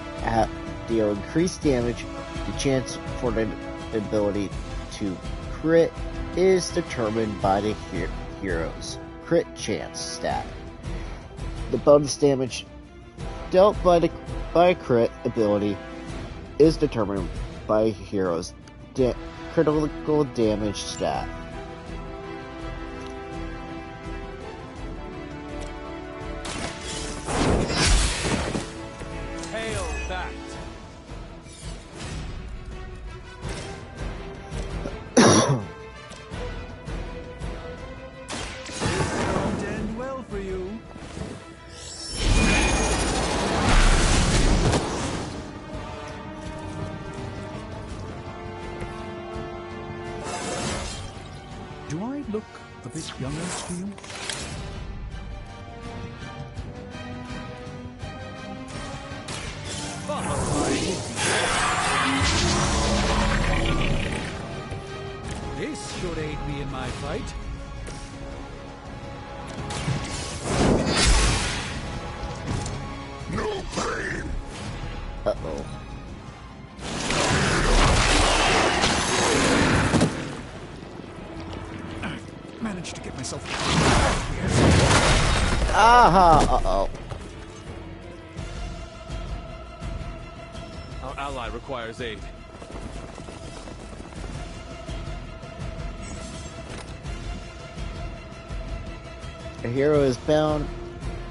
deal increased damage. The chance for the ability to crit is determined by the hero's crit chance stat. The bonus damage dealt by a crit ability is determined by a hero's critical damage stat. Hail that! Don't end well for you. Do I look a bit younger to you? This should aid me in my fight. No pain. Uh-oh. Managed to get myself. Aha! Uh-oh. Our ally requires aid. A hero is bound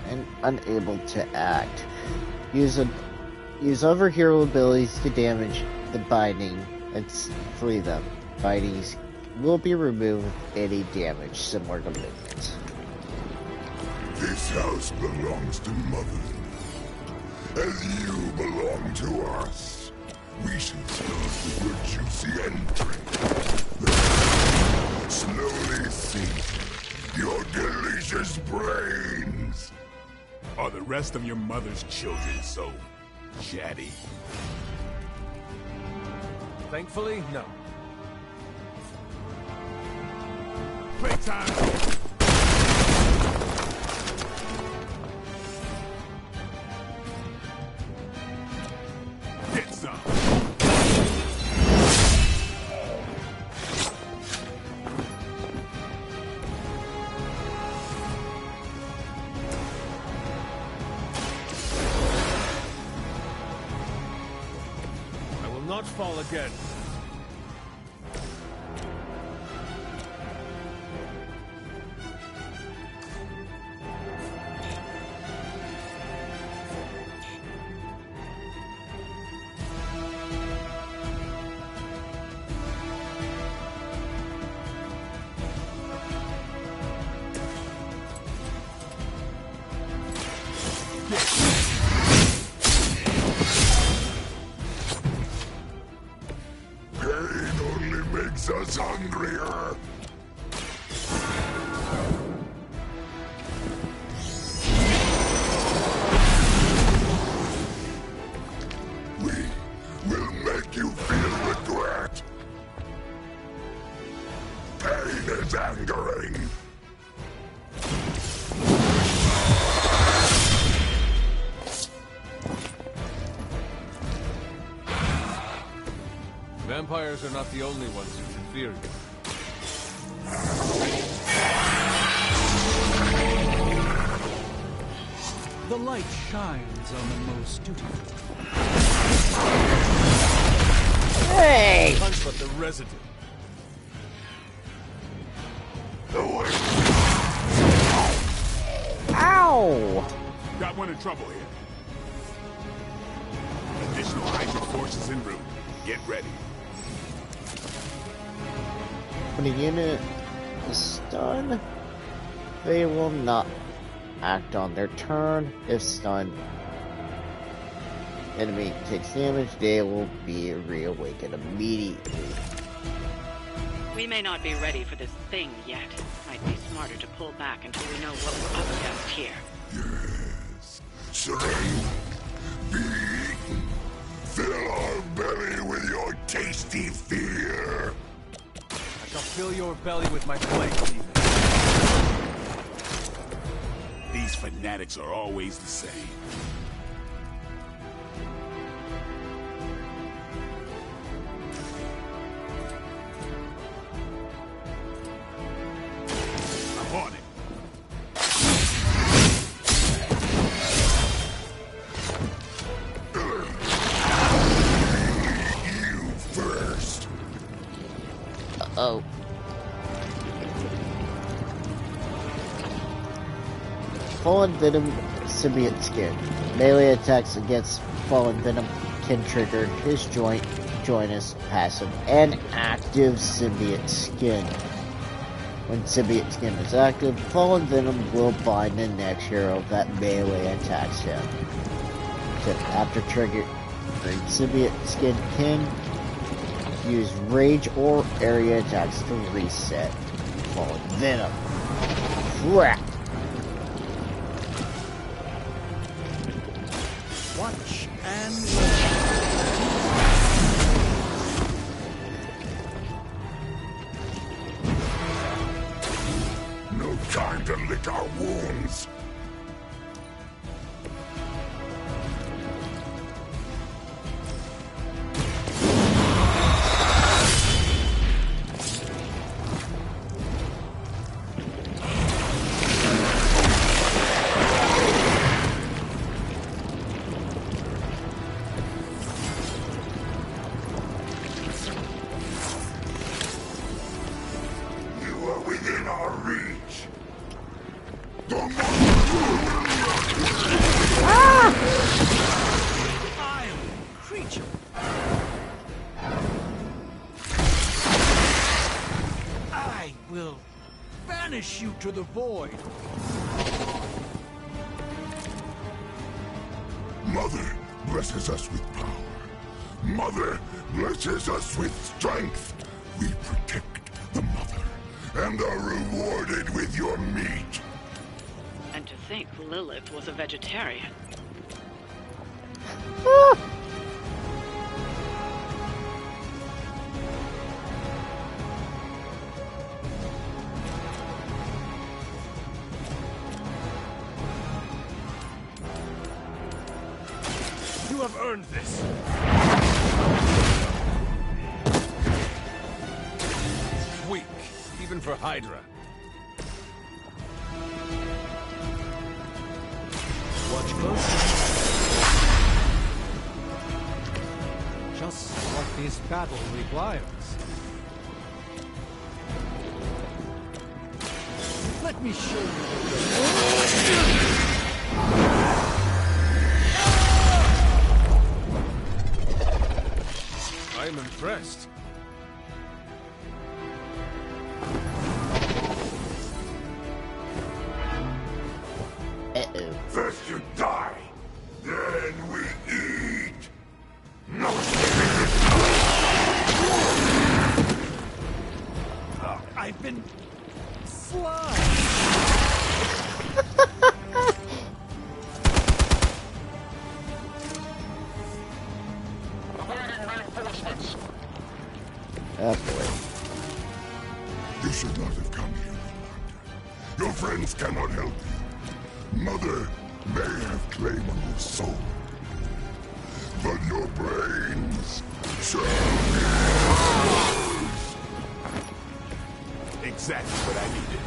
and unable to act. Use other hero abilities to damage the binding and free them. Bindings will be removed with any damage similar to minions. This house belongs to Mother, as you belong to us. We should start with your juicy entry. Then slowly sink your delicious brains. Are the rest of your mother's children so chatty? Thankfully, no. Playtime! Get some! I will not fall again. us hungrier. We will make you feel regret. Pain is angering. Vampires are not the only ones who can fear you. The light shines on the most dutiful. Hey! Punch but the residue. Ow! Got one in trouble here. Additional Hydra forces en route. Get ready. When a unit is stunned, they will not act on their turn. If stunned enemy takes damage, they will be reawakened immediately. We may not be ready for this thing yet. Might be smarter to pull back until we know what we're up against here. Yes. Slay. Be. Fill our belly with your tasty fear. I shall fill your belly with my flames, even. These fanatics are always the same. I'm on it. You first. Uh-oh. Fallen Venom Symbiote Skin. Melee attacks against Fallen Venom can trigger his joinus passive and active Symbiote Skin. When Symbiote Skin is active, Fallen Venom will bind the next hero that melee attacks him. After triggering Symbiote Skin can use rage or area attacks to reset Fallen Venom. Crap! Watch and No time to lick our wounds. You are within our reach. vile creature. I will banish you to the void. Mother blesses us with power. Mother blesses us with strength. We protect the mother and are rewarded with your meat. And to think Lilith was a vegetarian. You have earned this. Weak, even for Hydra. Watch closely. Just what this battle requires. Let me show you. I am impressed. Uh-oh. First you die, then we eat. No. I've been slime. Oh boy. You should not have come here, little hunter. Your friends cannot help you. Mother may have claim on your soul, but your brains shall be yours. Exactly what I needed.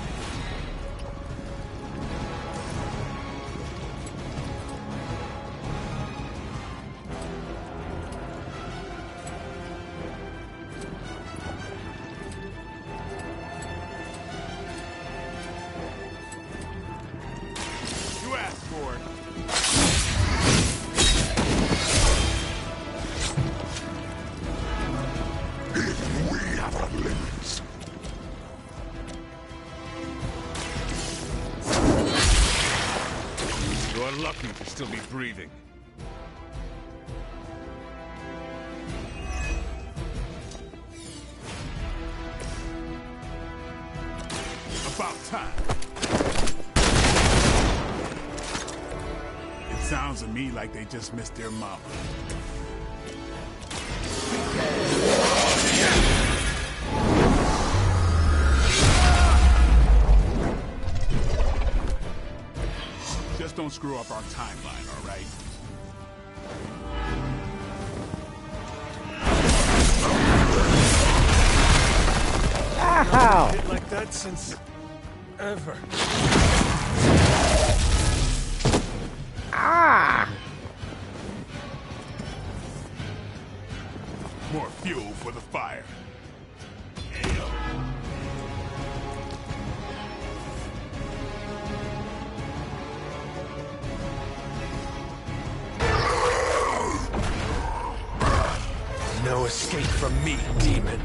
Lucky to still be breathing. About time. It sounds to me like they just missed their mama. Just don't screw up our timeline, all right? Ow! Hit like that since ever. Ah! More fuel for the fire. No escape from me, demon.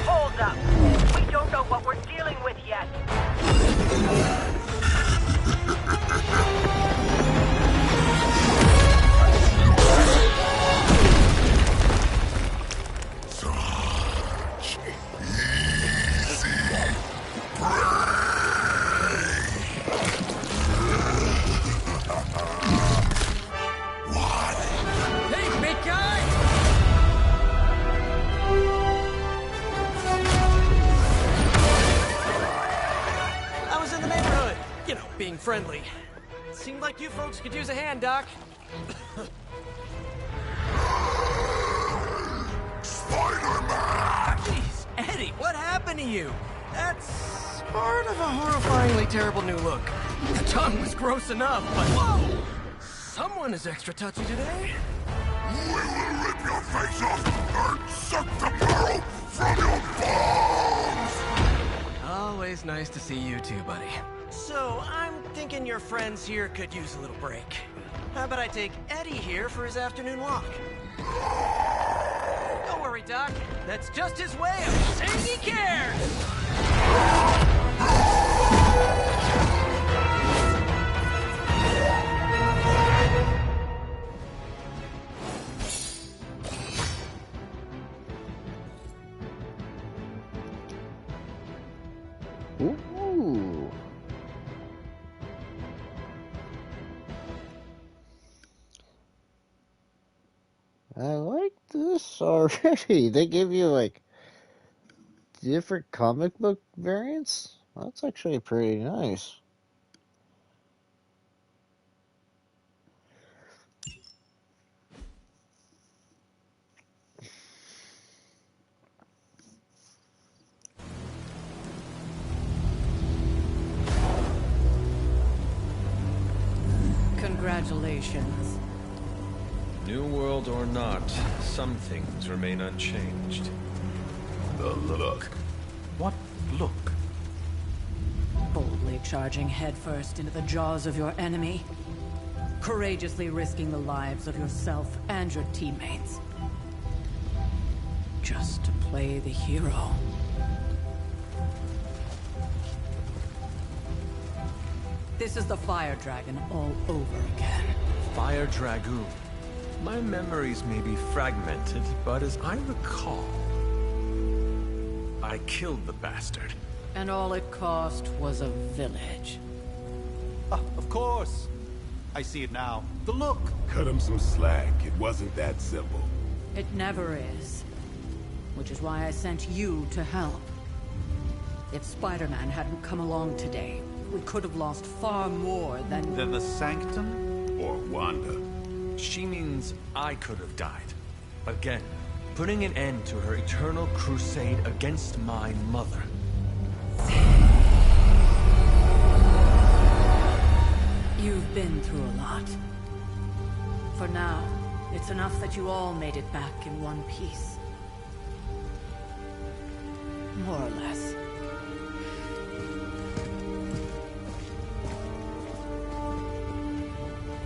Hold up. We don't know what we're dealing with yet. Such easy prey. What? Hey, big guy! I was in the neighborhood. You know, being friendly. Seemed like you folks could use a hand, Doc. Spider-Man! Jeez, Eddie, what happened to you? That's part of a horrifyingly terrible new look. The tongue was gross enough, but whoa! Someone is extra touchy today. We will rip your face off and suck the marrow from your bones! Always nice to see you too, buddy. So, I'm thinking your friends here could use a little break. How about I take Eddie here for his afternoon walk? Don't worry, Doc. That's just his way of saying he cares! Ooh. I like this already. They give you like different comic book variants. That's actually pretty nice. Congratulations. New world or not, some things remain unchanged. The look. What look? Boldly charging headfirst into the jaws of your enemy. Courageously risking the lives of yourself and your teammates. Just to play the hero. This is the Fire Dragon all over again. Fire Dragoon. My memories may be fragmented, but as I recall, I I killed the bastard. And all it cost was a village. Of course. I see it now. The look. Cut him some slack. It wasn't that simple. It never is. Which is why I sent you to help. If Spider-Man hadn't come along today, we could have lost far more than... Than the Sanctum? Or Wanda. She means I could have died. Again, putting an end to her eternal crusade against my mother. You've been through a lot. For now, it's enough that you all made it back in one piece. More or less.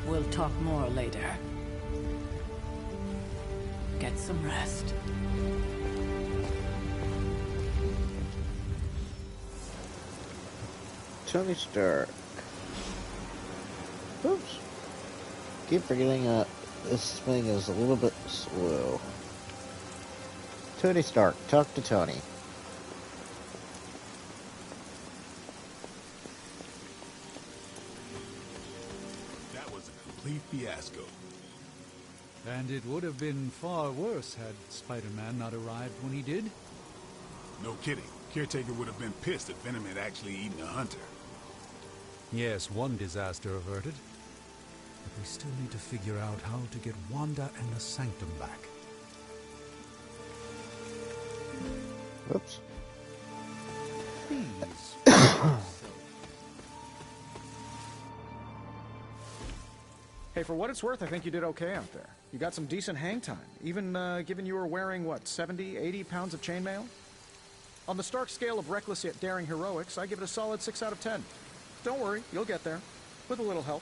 We'll talk more later. Get some rest. Tony Stark. Oops. Keep forgetting this thing is a little bit slow. Tony Stark, talk to Tony. That was a complete fiasco. And it would have been far worse had Spider-Man not arrived when he did. No kidding. Caretaker would have been pissed if Venom had actually eaten a hunter. Yes, one disaster averted. But we still need to figure out how to get Wanda and the Sanctum back. Whoops. Please. Hey, for what it's worth, I think you did okay out there. You got some decent hang time, even given you were wearing, what, 70, 80 pounds of chainmail? On the Stark scale of reckless yet daring heroics, I give it a solid 6 out of 10. Don't worry, you'll get there. With a little help.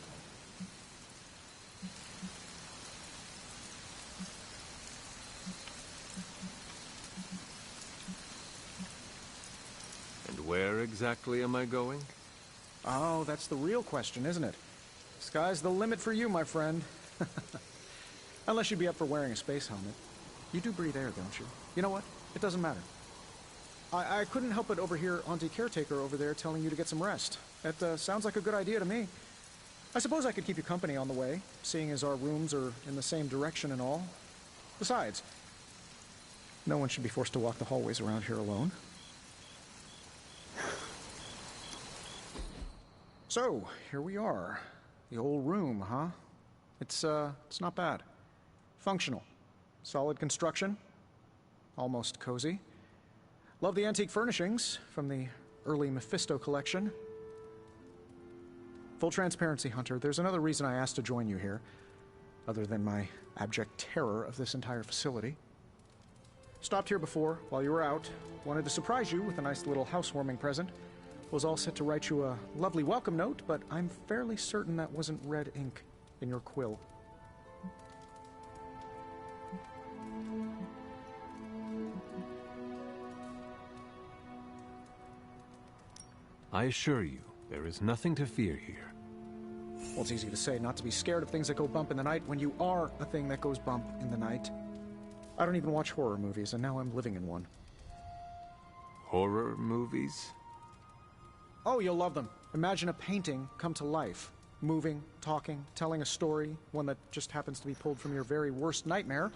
And where exactly am I going? Oh, that's the real question, isn't it? Sky's the limit for you, my friend. Unless you'd be up for wearing a space helmet. You do breathe air, don't you? You know what? It doesn't matter. I couldn't help but overhear Auntie Caretaker over there telling you to get some rest. That sounds like a good idea to me. I suppose I could keep you company on the way, seeing as our rooms are in the same direction and all. Besides, no one should be forced to walk the hallways around here alone. So, here we are. The old room, huh? It's not bad. Functional. Solid construction. Almost cozy. Love the antique furnishings from the early Mephisto collection. Full transparency, Hunter, there's another reason I asked to join you here, other than my abject terror of this entire facility. Stopped here before, while you were out. Wanted to surprise you with a nice little housewarming present. Was all set to write you a lovely welcome note, but I'm fairly certain that wasn't red ink in your quill. I assure you, there is nothing to fear here. Well, it's easy to say not to be scared of things that go bump in the night when you are a thing that goes bump in the night. I don't even watch horror movies, and now I'm living in one. Horror movies? Oh, you'll love them. Imagine a painting come to life. Moving, talking, telling a story, one that just happens to be pulled from your very worst nightmare.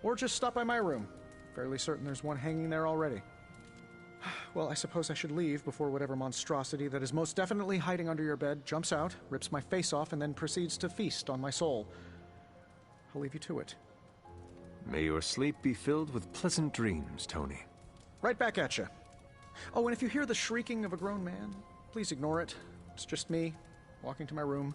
Or just stop by my room. Fairly certain there's one hanging there already. Well, I suppose I should leave before whatever monstrosity that is most definitely hiding under your bed jumps out, rips my face off, and then proceeds to feast on my soul. I'll leave you to it. May your sleep be filled with pleasant dreams, Tony. Right back at you. Oh, and if you hear the shrieking of a grown man, please ignore it. It's just me, walking to my room.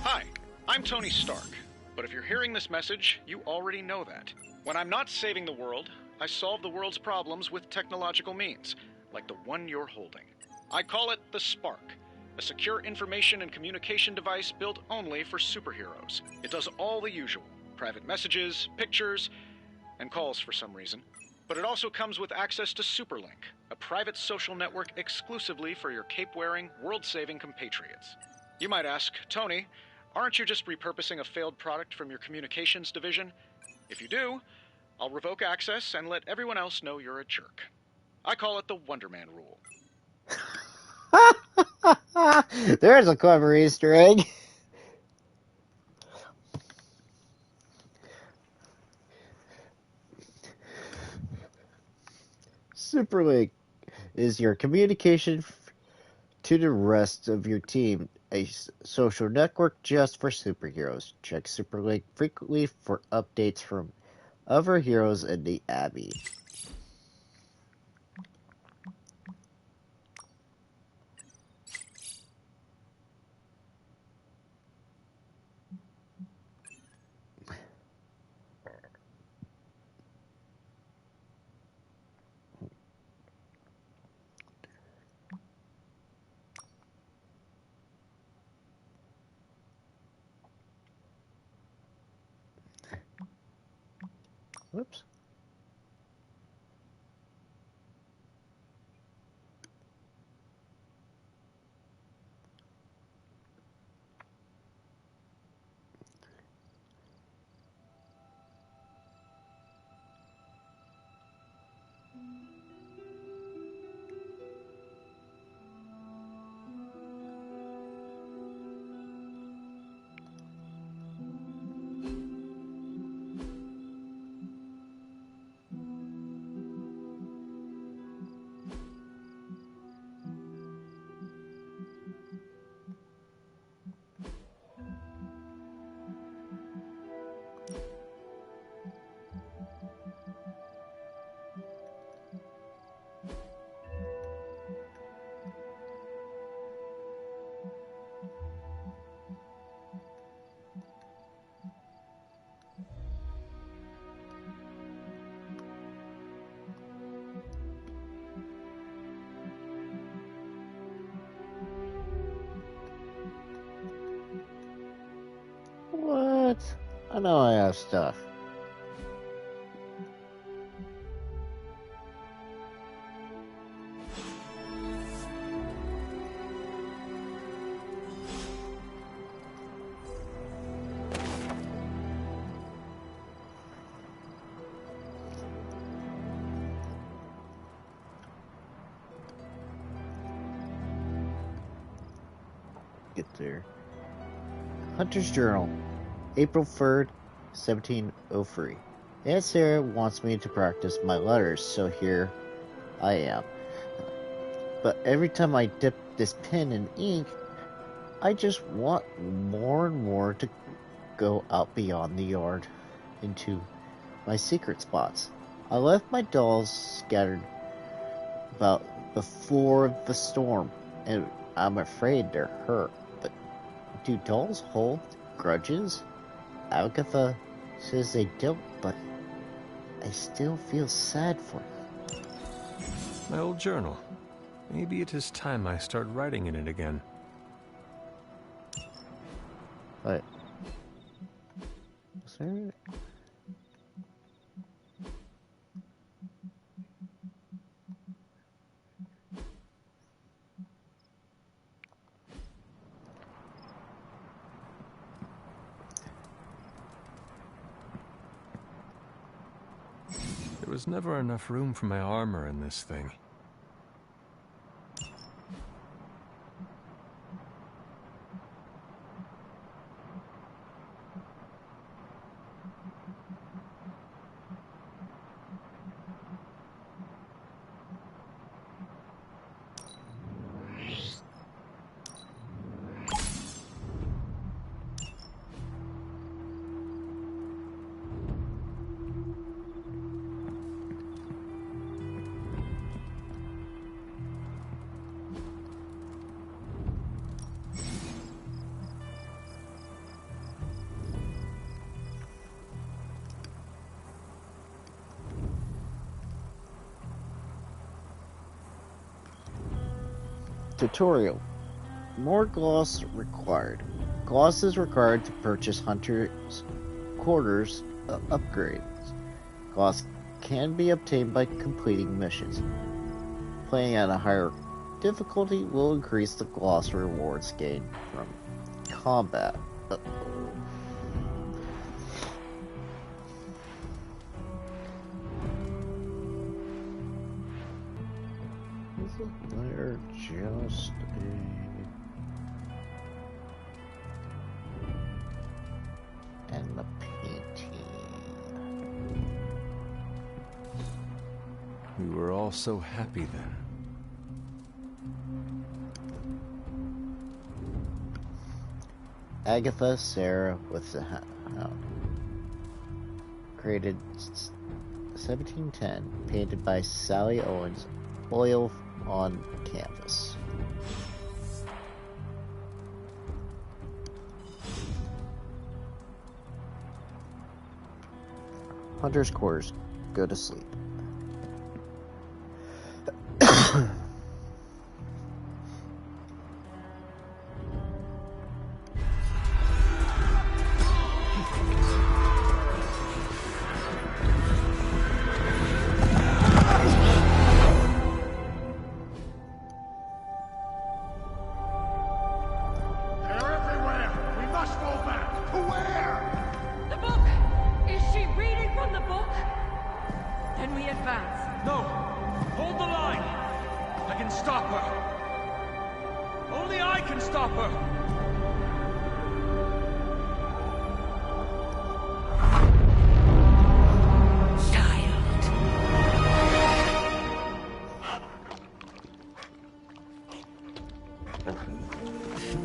Hi, I'm Tony Stark. But if you're hearing this message, you already know that. When I'm not saving the world, I solve the world's problems with technological means, like the one you're holding. I call it the Spark, a secure information and communication device built only for superheroes. It does all the usual, private messages, pictures, and calls for some reason. But it also comes with access to Superlink, a private social network exclusively for your cape-wearing, world-saving compatriots. You might ask, Tony, Aren't you just repurposing a failed product from your communications division? If you do, I'll revoke access and let everyone else know you're a jerk. I call it the Wonder Man rule. There's a clever Easter egg. Superlink is your communication to the rest of your team, a social network just for superheroes. Check Superlink frequently for updates from other heroes in the Abbey. Whoops. What? I know I have stuff. Get there. Hunter's Journal, April 3rd, 1703. Aunt Sarah wants me to practice my letters, so here I am. But every time I dip this pen in ink, I just want more and more to go out beyond the yard into my secret spots. I left my dolls scattered about before the storm, and I'm afraid they're hurt. But do dolls hold grudges? Agatha says they don't, but I still feel sad for them. My old journal. Maybe it is time I start writing in it again. What? Is there... There was never enough room for my armor in this thing. Tutorial. More gloss required. Gloss is required to purchase Hunter's Quarters upgrades. Gloss can be obtained by completing missions. Playing at a higher difficulty will increase the gloss rewards gained from combat. They're just and the painting. We were all so happy then. Agatha Sarah with the created 1710, painted by Sally Owens, oil on canvas. Hunter's quarters, go to sleep.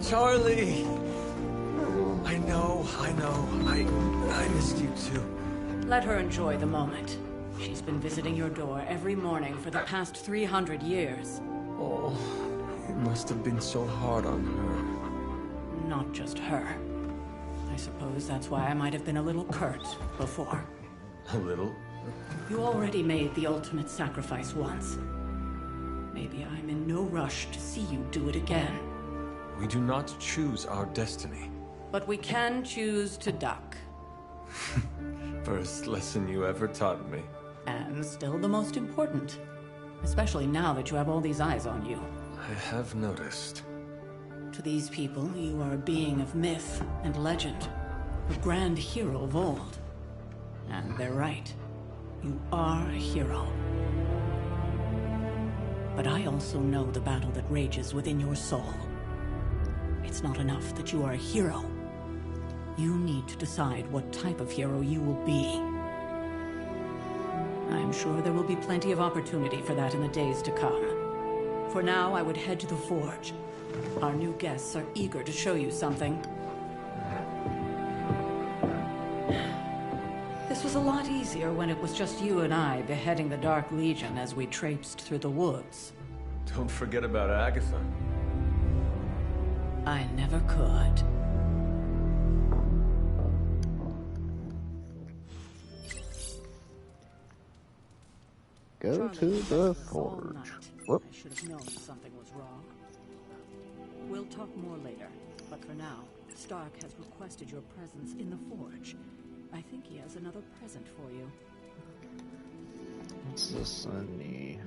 Charlie! I know. I missed you too. Let her enjoy the moment. She's been visiting your door every morning for the past 300 years. Oh, it must have been so hard on her. Not just her. I suppose that's why I might have been a little curt before. A little? You already made the ultimate sacrifice once. Maybe I'm in no rush to see you do it again. We do not choose our destiny. But we can choose to duck. First lesson you ever taught me. And still the most important. Especially now that you have all these eyes on you. I have noticed. To these people, you are a being of myth and legend. A grand hero of old. And they're right. You are a hero. But I also know the battle that rages within your soul. It's not enough that you are a hero. You need to decide what type of hero you will be. I'm sure there will be plenty of opportunity for that in the days to come. For now, I would head to the forge. Our new guests are eager to show you something. This was a lot easier when it was just you and I beheading the Dark Legion as we traipsed through the woods. Don't forget about Agatha. I never could. Go Charlie, to the forge. Whoop. I should have known something was wrong. We'll talk more later, but for now, Stark has requested your presence in the forge. I think he has another present for you. What's this I need?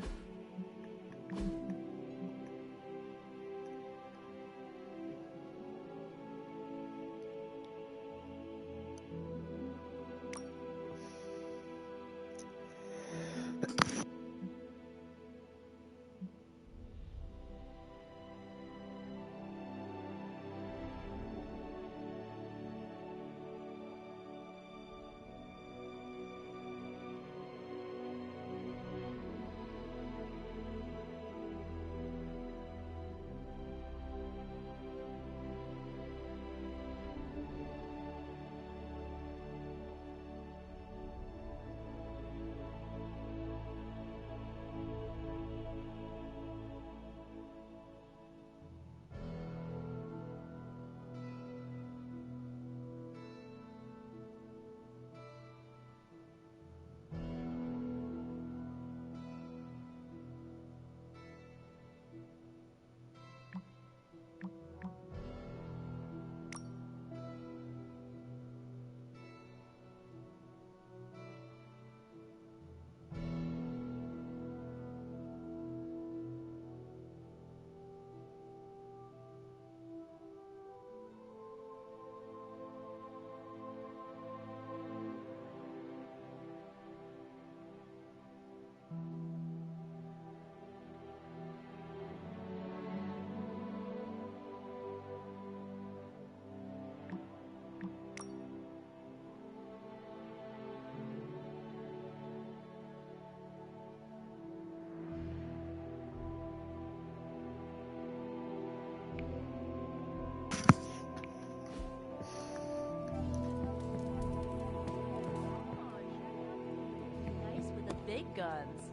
big guns.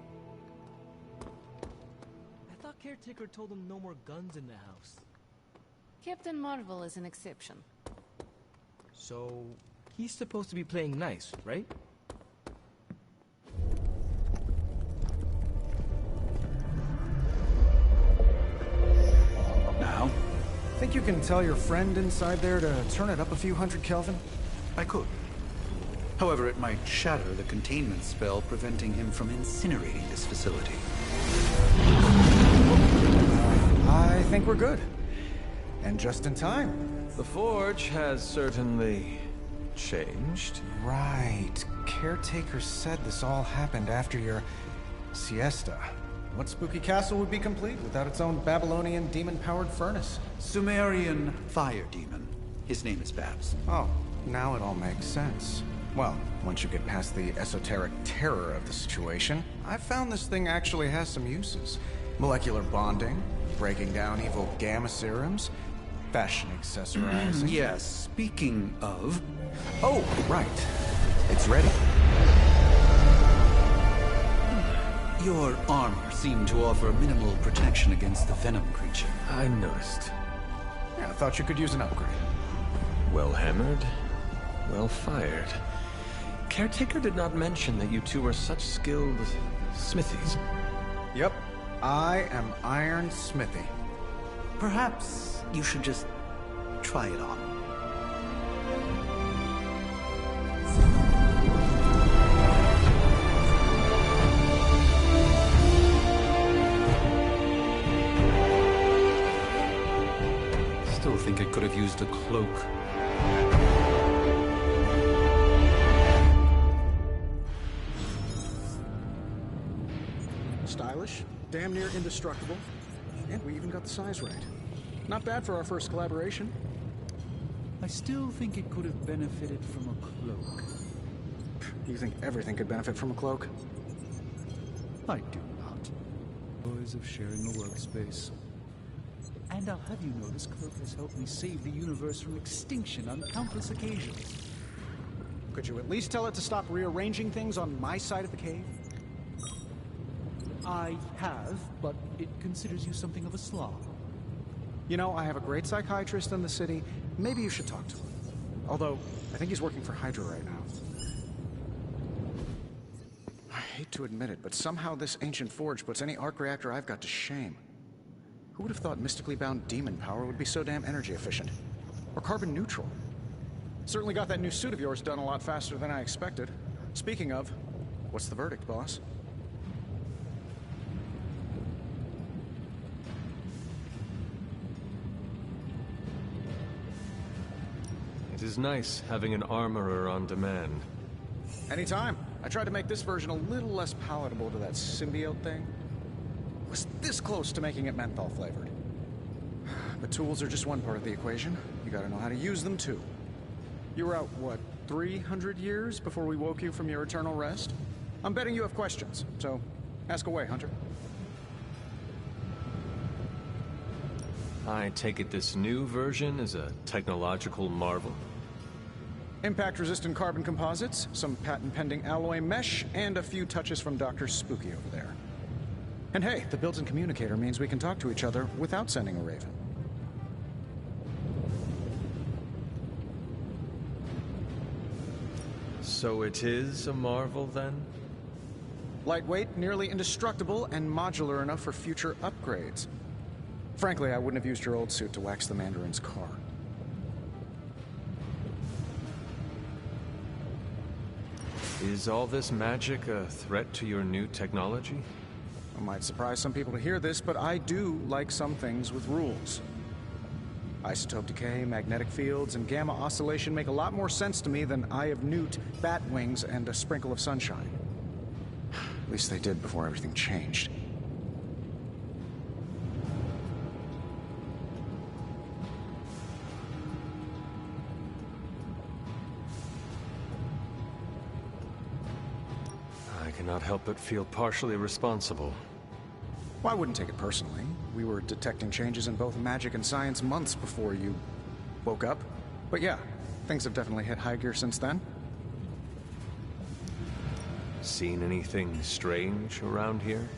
I thought Caretaker told him no more guns in the house. Captain Marvel is an exception. So, he's supposed to be playing nice, right? Now? Think you can tell your friend inside there to turn it up a few hundred Kelvin? I could. However, it might shatter the containment spell preventing him from incinerating this facility. I think we're good. And just in time. The Forge has certainly changed. Right. Caretaker said this all happened after your siesta. What spooky castle would be complete without its own Babylonian demon-powered furnace? Sumerian fire demon. His name is Babs. Oh, now it all makes sense. Well, once you get past the esoteric terror of the situation, I've found this thing actually has some uses. Molecular bonding, breaking down evil gamma serums, fashion accessorizing. Yes, speaking of... Oh, right. It's ready. Your armor seemed to offer minimal protection against the venom creature. I noticed. Yeah, I thought you could use an upgrade. Well hammered, well fired. Caretaker did not mention that you two are such skilled smithies. Yep, I am Iron Smithy. Perhaps you should just try it on. Still think it could have used a cloak. Stylish, damn near indestructible, and we even got the size right. Not bad for our first collaboration. I still think it could have benefited from a cloak. You think everything could benefit from a cloak? I do not. Joys of sharing a workspace. And I'll have you know this cloak has helped me save the universe from extinction on countless occasions. Could you at least tell it to stop rearranging things on my side of the cave? I have, but it considers you something of a slob. You know, I have a great psychiatrist in the city. Maybe you should talk to him. Although, I think he's working for Hydra right now. I hate to admit it, but somehow this ancient forge puts any arc reactor I've got to shame. Who would have thought mystically bound demon power would be so damn energy efficient? Or carbon neutral? Certainly got that new suit of yours done a lot faster than I expected. Speaking of, what's the verdict, boss? It is nice having an armorer on demand. Anytime. I tried to make this version a little less palatable to that symbiote thing. Was this close to making it menthol flavored. But tools are just one part of the equation. You gotta know how to use them too. You were out, what, 300 years before we woke you from your eternal rest? I'm betting you have questions, so ask away, Hunter. I take it this new version is a technological marvel. Impact-resistant carbon composites, some patent-pending alloy mesh, and a few touches from Dr. Spooky over there. And hey, the built-in communicator means we can talk to each other without sending a raven. So it is a marvel, then? Lightweight, nearly indestructible, and modular enough for future upgrades. Frankly, I wouldn't have used your old suit to wax the Mandarin's car. Is all this magic a threat to your new technology? It might surprise some people to hear this, but I do like some things with rules. Isotope decay, magnetic fields, and gamma oscillation make a lot more sense to me than Eye of Newt, bat wings, and a sprinkle of sunshine. At least they did before everything changed. I cannot help but feel partially responsible. Well, I wouldn't take it personally. We were detecting changes in both magic and science months before you woke up. But yeah, things have definitely hit high gear since then. Seen anything strange around here?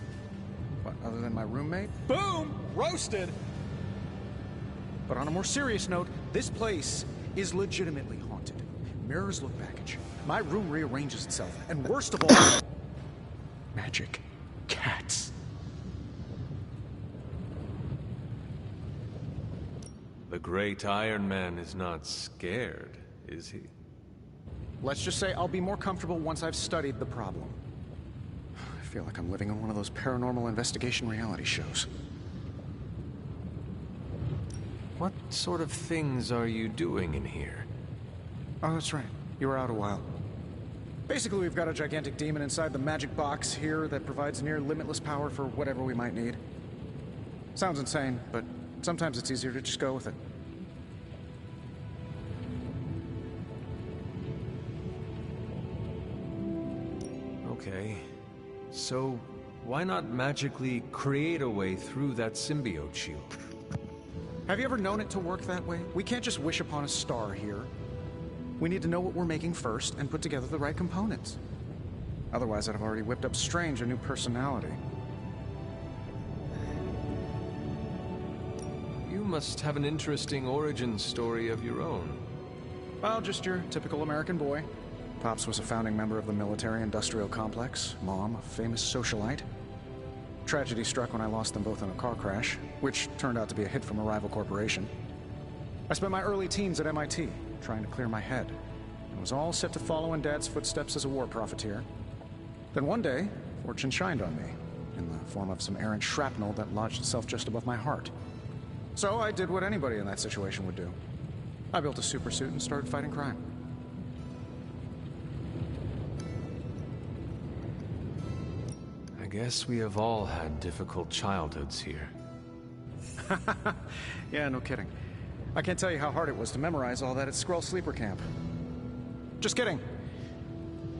What, other than my roommate? Boom! Roasted! But on a more serious note, this place is legitimately haunted. Mirrors look back at you. My room rearranges itself. And worst of all... magic cats. The great Iron Man is not scared, is he? Let's just say I'll be more comfortable once I've studied the problem. I feel like I'm living on one of those paranormal investigation reality shows. What sort of things are you doing in here? Oh, that's right. You were out a while. Basically, we've got a gigantic demon inside the magic box here that provides near limitless power for whatever we might need. Sounds insane, but sometimes it's easier to just go with it. Okay. So, why not magically create a way through that symbiote shield? Have you ever known it to work that way? We can't just wish upon a star here. We need to know what we're making first and put together the right components. Otherwise, I'd have already whipped up Strange a new personality. You must have an interesting origin story of your own. Well, just your typical American boy. Pops was a founding member of the military-industrial complex. Mom, a famous socialite. Tragedy struck when I lost them both in a car crash, which turned out to be a hit from a rival corporation. I spent my early teens at MIT, trying to clear my head, and was all set to follow in Dad's footsteps as a war profiteer. Then one day, fortune shined on me, in the form of some errant shrapnel that lodged itself just above my heart. So I did what anybody in that situation would do. I built a supersuit and started fighting crime. I guess we have all had difficult childhoods here. Yeah, no kidding. I can't tell you how hard it was to memorize all that at Skrull Sleeper Camp. Just kidding.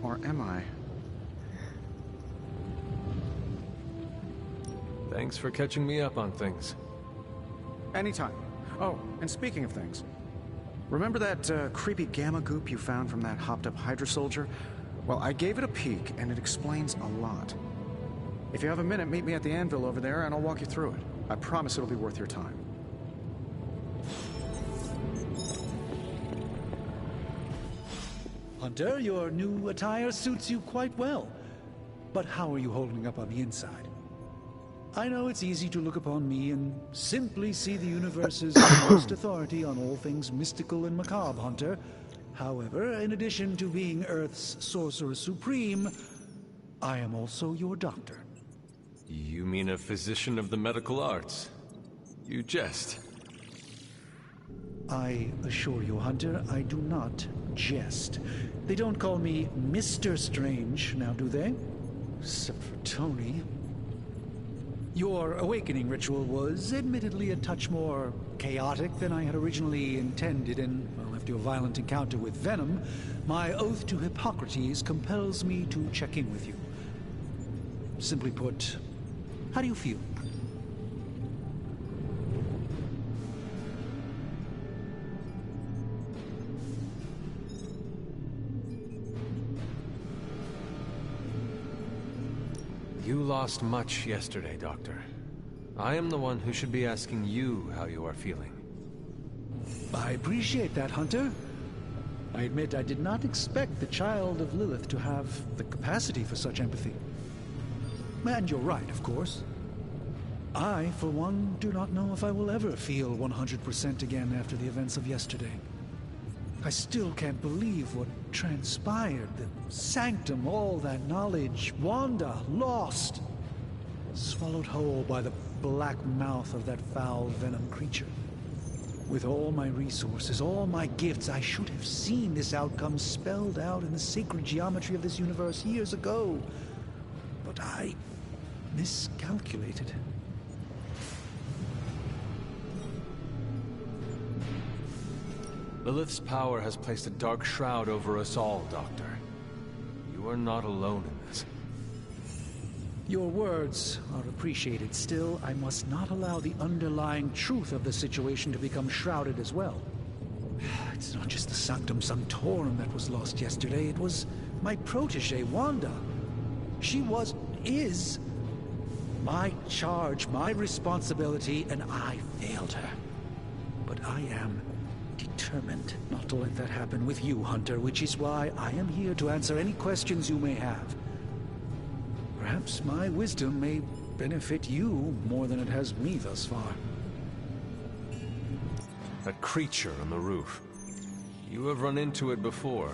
Or am I? Thanks for catching me up on things. Anytime. Oh, and speaking of things, remember that creepy gamma goop you found from that hopped-up Hydra soldier? Well, I gave it a peek, and it explains a lot. If you have a minute, meet me at the anvil over there, and I'll walk you through it. I promise it'll be worth your time. Hunter, your new attire suits you quite well. But how are you holding up on the inside? I know it's easy to look upon me and simply see the universe's most authority on all things mystical and macabre, Hunter. However, in addition to being Earth's Sorcerer Supreme, I am also your doctor. You mean a physician of the medical arts? You jest. I assure you, Hunter, I do not jest. They don't call me Mr. Strange, now do they? Except for Tony. Your awakening ritual was admittedly a touch more chaotic than I had originally intended, and, well, after a violent encounter with Venom, my oath to Hippocrates compels me to check in with you. Simply put, how do you feel? You lost much yesterday, Doctor. I am the one who should be asking you how you are feeling. I appreciate that, Hunter. I admit I did not expect the child of Lilith to have the capacity for such empathy. And you're right, of course. I, for one, do not know if I will ever feel 100% again after the events of yesterday. I still can't believe what transpired. The sanctum, all that knowledge, Wanda, lost. Swallowed whole by the black mouth of that foul venom creature. With all my resources, all my gifts, I should have seen this outcome spelled out in the sacred geometry of this universe years ago. But I miscalculated. Lilith's power has placed a dark shroud over us all, Doctor. You are not alone in this. Your words are appreciated. Still, I must not allow the underlying truth of the situation to become shrouded as well. It's not just the Sanctum Sanctorum that was lost yesterday. It was my protege, Wanda. is my charge, my responsibility, and I failed her. But I am determined not to let that happen with you, Hunter, which is why I am here to answer any questions you may have. Perhaps my wisdom may benefit you more than it has me thus far. That creature on the roof. You have run into it before.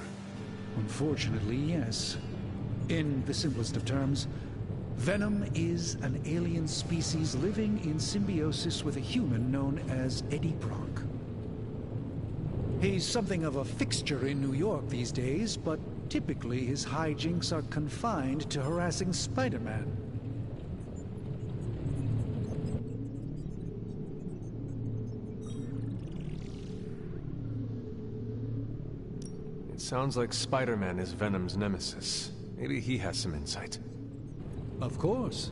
Unfortunately, yes. In the simplest of terms, Venom is an alien species living in symbiosis with a human known as Eddie Brock. He's something of a fixture in New York these days, but typically his hijinks are confined to harassing Spider-Man. It sounds like Spider-Man is Venom's nemesis. Maybe he has some insight. Of course.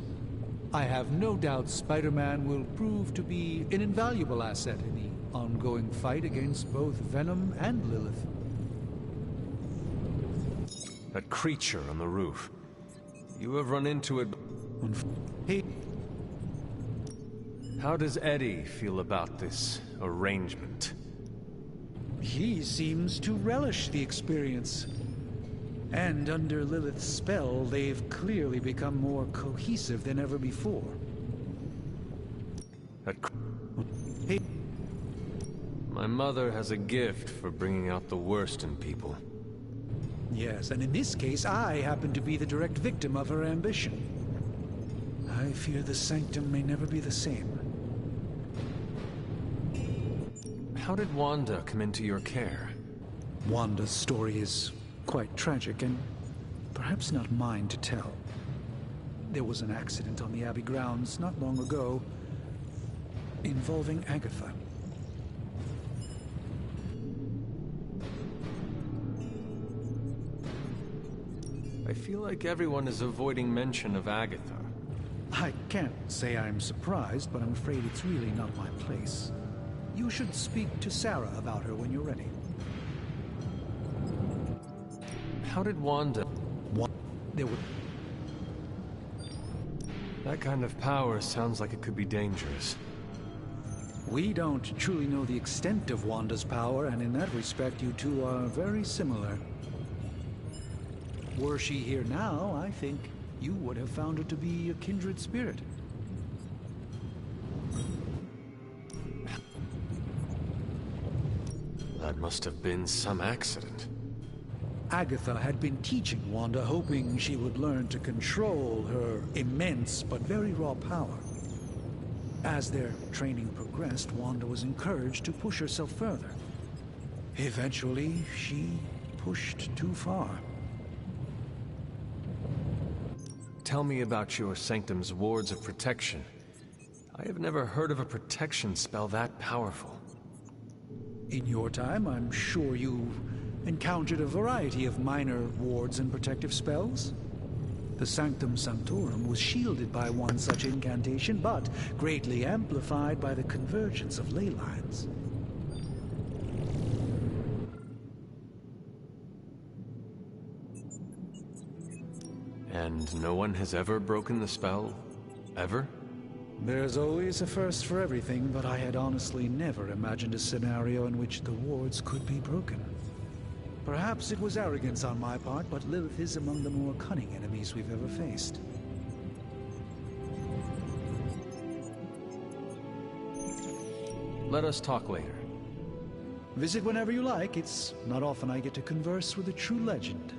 I have no doubt Spider-Man will prove to be an invaluable asset in the ongoing fight against both Venom and Lilith. That creature on the roof. You have run into it. He... How does Eddie feel about this arrangement? He seems to relish the experience. And under Lilith's spell, they've clearly become more cohesive than ever before. My mother has a gift for bringing out the worst in people. Yes, and in this case, I happen to be the direct victim of her ambition. I fear the Sanctum may never be the same. How did Wanda come into your care? Wanda's story is quite tragic, and perhaps not mine to tell. There was an accident on the Abbey grounds not long ago involving Agatha. I feel like everyone is avoiding mention of Agatha. I can't say I'm surprised, but I'm afraid it's really not my place. You should speak to Sarah about her when you're ready. How did Wanda... There were... That kind of power sounds like it could be dangerous. We don't truly know the extent of Wanda's power, and in that respect, you two are very similar. Were she here now, I think you would have found her to be a kindred spirit. That must have been some accident. Agatha had been teaching Wanda, hoping she would learn to control her immense but very raw power. As their training progressed, Wanda was encouraged to push herself further. Eventually, she pushed too far. Tell me about your Sanctum's wards of protection. I have never heard of a protection spell that powerful. In your time, I'm sure you encountered a variety of minor wards and protective spells. The Sanctum Sanctorum was shielded by one such incantation, but greatly amplified by the convergence of ley lines. And no one has ever broken the spell? Ever? There's always a first for everything, but I had honestly never imagined a scenario in which the wards could be broken. Perhaps it was arrogance on my part, but Lilith is among the more cunning enemies we've ever faced. Let us talk later. Visit whenever you like. It's not often I get to converse with a true legend.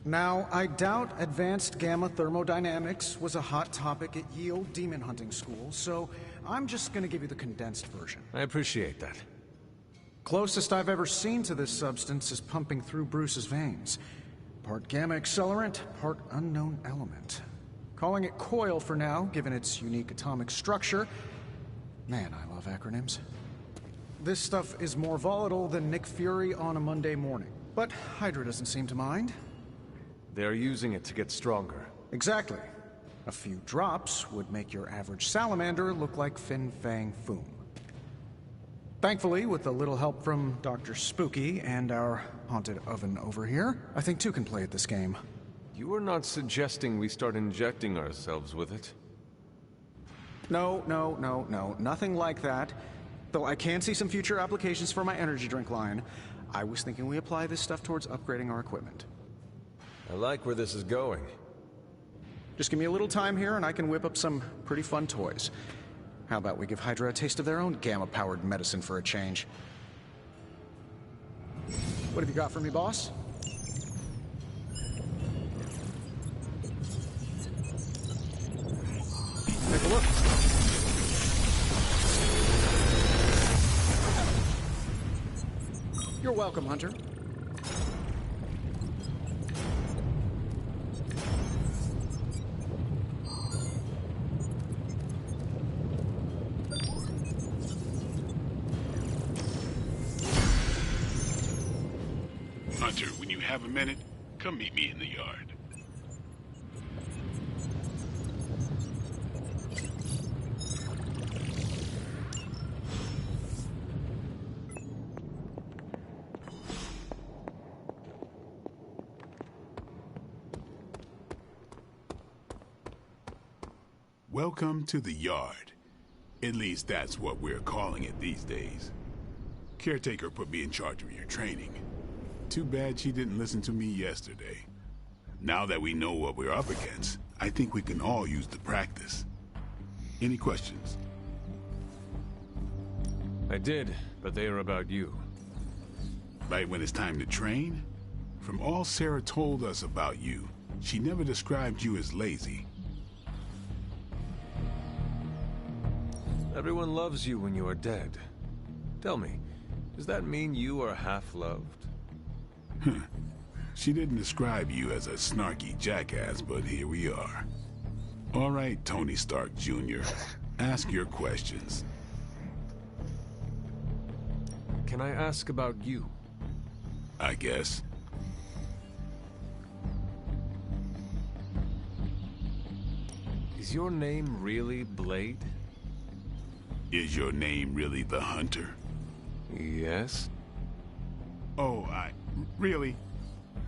Now, I doubt advanced gamma thermodynamics was a hot topic at Yield Demon Hunting School, so I'm just gonna give you the condensed version. I appreciate that. Closest I've ever seen to this substance is pumping through Bruce's veins. Part gamma accelerant, part unknown element. Calling it Coil for now, given its unique atomic structure. Man, I love acronyms. This stuff is more volatile than Nick Fury on a Monday morning. But Hydra doesn't seem to mind. They're using it to get stronger. Exactly. A few drops would make your average salamander look like Fin Fang Foom. Thankfully, with a little help from Dr. Spooky and our haunted oven over here, I think two can play at this game. You are not suggesting we start injecting ourselves with it? No, nothing like that. Though I can see some future applications for my energy drink line. I was thinking we apply this stuff towards upgrading our equipment. I like where this is going. Just give me a little time here and I can whip up some pretty fun toys. How about we give Hydra a taste of their own gamma-powered medicine for a change? What have you got for me, boss? Take a look. You're welcome, Hunter. Hunter, when you have a minute, come meet me in the yard. Welcome to the yard. At least that's what we're calling it these days. Caretaker put me in charge of your training. Too bad she didn't listen to me yesterday. Now that we know what we're up against, I think we can all use the practice. Any questions? I did, but they are about you. Right when it's time to train? From all Sarah told us about you, she never described you as lazy. Everyone loves you when you are dead. Tell me, does that mean you are half-loved? She didn't describe you as a snarky jackass, but here we are. All right, Tony Stark Jr., ask your questions. Can I ask about you? I guess. Is your name really Blade? Is your name really the Hunter? Yes. Oh, really?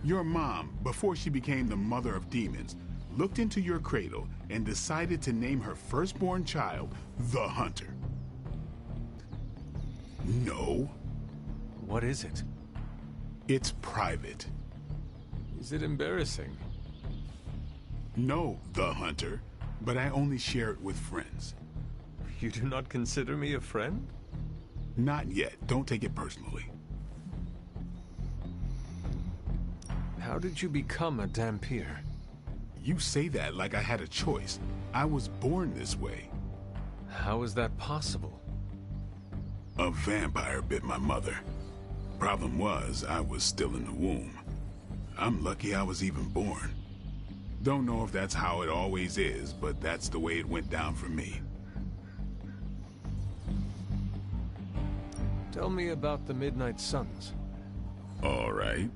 Your mom, before she became the mother of demons, looked into your cradle and decided to name her firstborn child the Hunter. No. What is it? It's private. Is it embarrassing? No, the Hunter, but I only share it with friends. You do not consider me a friend? Not yet. Don't take it personally. How did you become a Dhampir? You say that like I had a choice. I was born this way. How is that possible? A vampire bit my mother. Problem was, I was still in the womb. I'm lucky I was even born. Don't know if that's how it always is, but that's the way it went down for me. Tell me about the Midnight Suns. All right.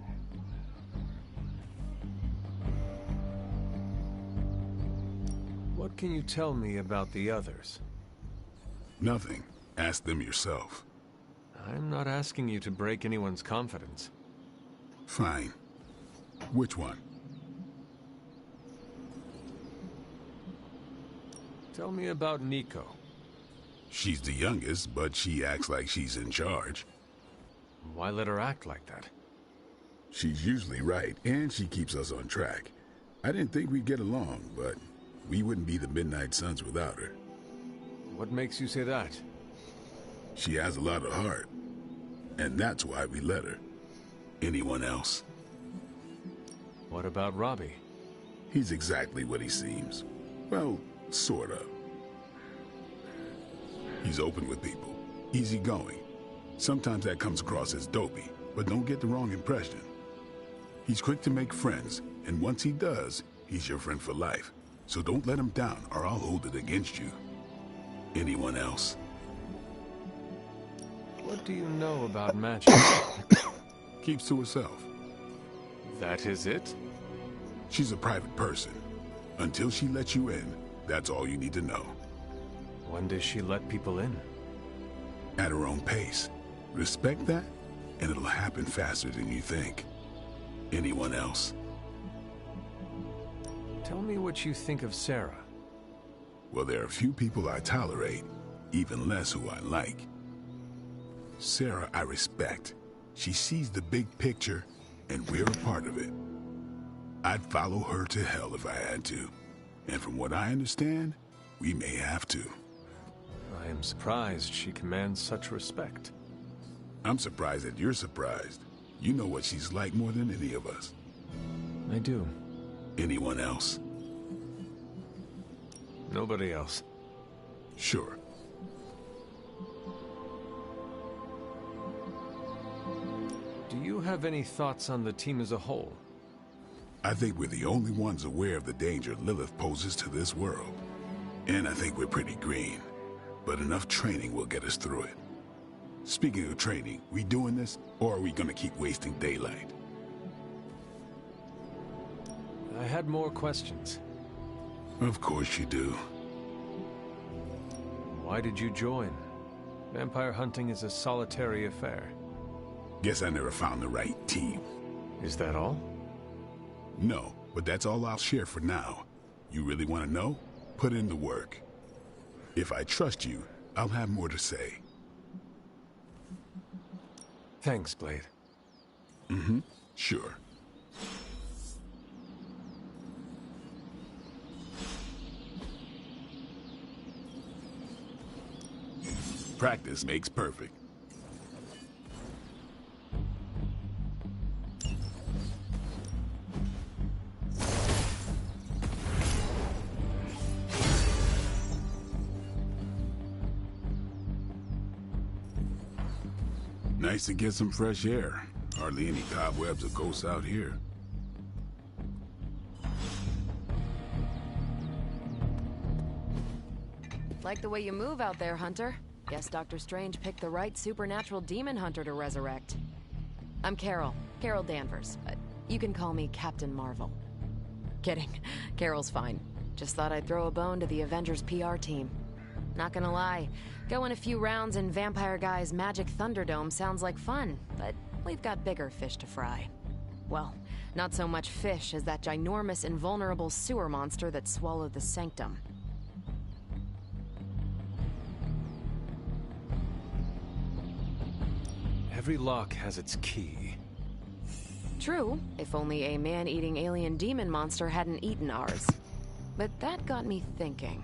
What can you tell me about the others? Nothing. Ask them yourself. I'm not asking you to break anyone's confidence. Fine. Which one? Tell me about Nico. She's the youngest, but she acts like she's in charge. Why let her act like that? She's usually right, and she keeps us on track. I didn't think we'd get along, but we wouldn't be the Midnight Suns without her. What makes you say that? She has a lot of heart, and that's why we let her. Anyone else? What about Robbie? He's exactly what he seems. Well, sort of. He's open with people, easygoing. Sometimes that comes across as dopey, but don't get the wrong impression. He's quick to make friends, and once he does, he's your friend for life. So don't let him down, or I'll hold it against you. Anyone else? What do you know about magic? Keeps to herself. That is it? She's a private person. Until she lets you in, that's all you need to know. When does she let people in? At her own pace. Respect that, and it'll happen faster than you think. Anyone else? Tell me what you think of Sarah. Well, there are few people I tolerate, even less who I like. Sarah I respect. She sees the big picture, and we're a part of it. I'd follow her to hell if I had to. And from what I understand, we may have to. I am surprised she commands such respect. I'm surprised that you're surprised. You know what she's like more than any of us. I do. Anyone else? Nobody else. Sure. Do you have any thoughts on the team as a whole? I think we're the only ones aware of the danger Lilith poses to this world. And I think we're pretty green. But enough training will get us through it. Speaking of training, we doing this, or are we gonna keep wasting daylight? I had more questions. Of course you do. Why did you join? Vampire hunting is a solitary affair. Guess I never found the right team. Is that all? No, but that's all I'll share for now. You really want to know? Put in the work. If I trust you, I'll have more to say. Thanks, Blade. Mm-hmm. Sure. Practice makes perfect. Nice to get some fresh air. Hardly any cobwebs or ghosts out here. Like the way you move out there, Hunter. Guess Dr. Strange picked the right supernatural demon hunter to resurrect. I'm Carol. Carol Danvers. You can call me Captain Marvel. Kidding. Carol's fine. Just thought I'd throw a bone to the Avengers PR team. Not gonna lie, going a few rounds in Vampire Guy's Magic Thunderdome sounds like fun, but we've got bigger fish to fry. Well, not so much fish as that ginormous invulnerable sewer monster that swallowed the Sanctum. Every lock has its key. True, if only a man-eating alien demon monster hadn't eaten ours. But that got me thinking.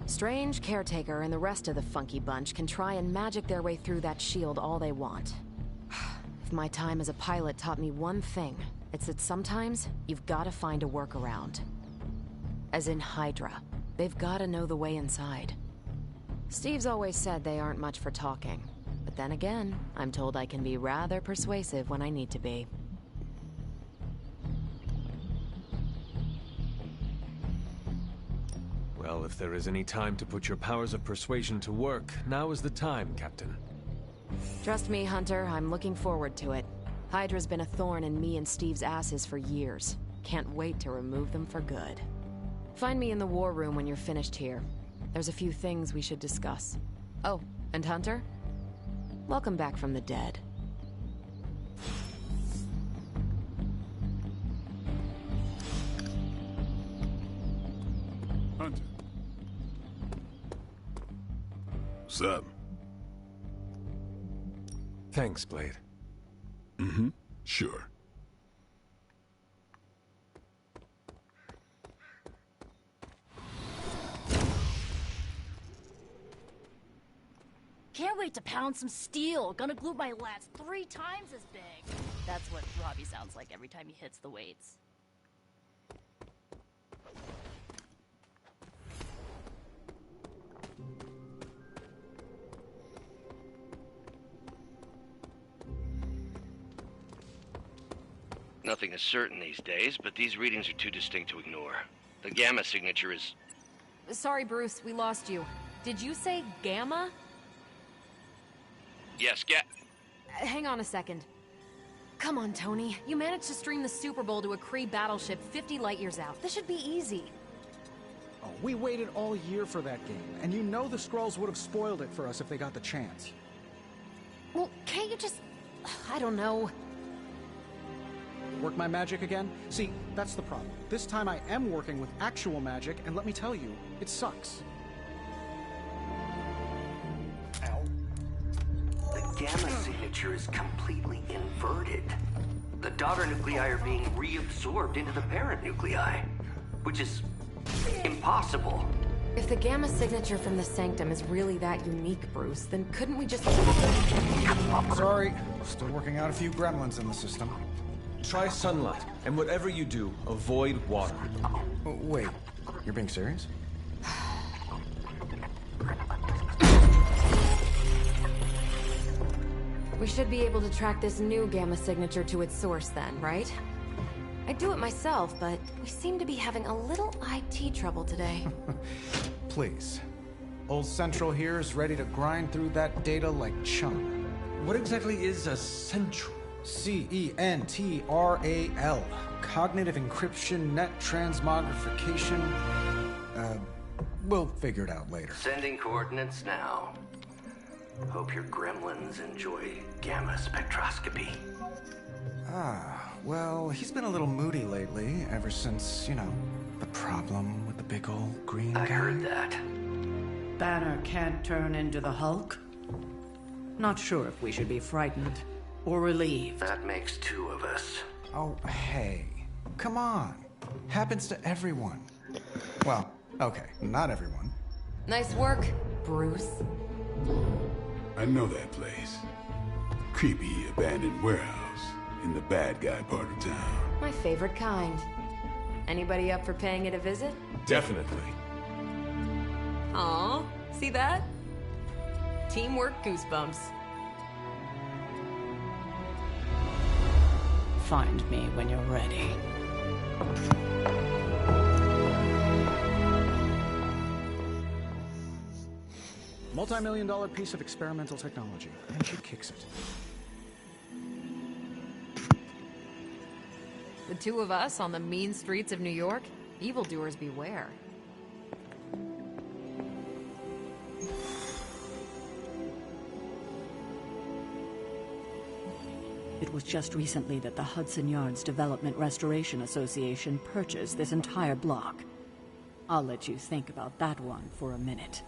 Strange, Caretaker, and the rest of the funky bunch can try and magic their way through that shield all they want. If my time as a pilot taught me one thing, it's that sometimes you've got to find a workaround. As in Hydra. They've got to know the way inside. Steve's always said they aren't much for talking. But then again, I'm told I can be rather persuasive when I need to be. Well, if there is any time to put your powers of persuasion to work, now is the time, Captain. Trust me, Hunter, I'm looking forward to it. Hydra's been a thorn in me and Steve's asses for years. Can't wait to remove them for good. Find me in the war room when you're finished here. There's a few things we should discuss. Oh, and Hunter? Welcome back from the dead. Hunter. What's up? Thanks, Blade. Mm-hmm. Sure. Can't wait to pound some steel. Gonna glue my lats 3 times as big. That's what Robbie sounds like every time he hits the weights. Nothing is certain these days, but these readings are too distinct to ignore. The Gamma signature is... Sorry, Bruce, we lost you. Did you say Gamma? Yes, Hang on a second. Come on, Tony. You managed to stream the Super Bowl to a Kree battleship 50 light years out. This should be easy. Oh, we waited all year for that game, and you know the Skrulls would have spoiled it for us if they got the chance. Well, can't you just... I don't know. Work my magic again? See, that's the problem. This time I am working with actual magic, and let me tell you, it sucks. Ow. The Gamma signature is completely inverted. The daughter nuclei are being reabsorbed into the parent nuclei, which is impossible. If the Gamma signature from the Sanctum is really that unique, Bruce, then couldn't we just... Sorry, still working out a few gremlins in the system. Try sunlight, and whatever you do, avoid water. Wait, you're being serious? We should be able to track this new Gamma signature to its source then, right? I'd do it myself, but we seem to be having a little IT trouble today. Please. Old Central here is ready to grind through that data like chum. What exactly is a Central? CENTRAL. Cognitive Encryption Net Transmogrification. We'll figure it out later. Sending coordinates now. Hope your gremlins enjoy gamma spectroscopy. Well, he's been a little moody lately, ever since, you know, the problem with the big old green guy. I heard that. Banner can't turn into the Hulk? Not sure if we should be frightened or relieved. That makes two of us. Oh, hey. Come on. Happens to everyone. Well, okay, not everyone. Nice work, Bruce. I know that place. Creepy abandoned warehouse in the bad guy part of town. My favorite kind. Anybody up for paying it a visit? Definitely. Aw, see that? Teamwork goosebumps. Find me when you're ready. Multi-million-dollar piece of experimental technology, and she kicks it. The two of us on the mean streets of New York? Evildoers beware. It was just recently that the Hudson Yards Development Restoration Association purchased this entire block. I'll let you think about that one for a minute.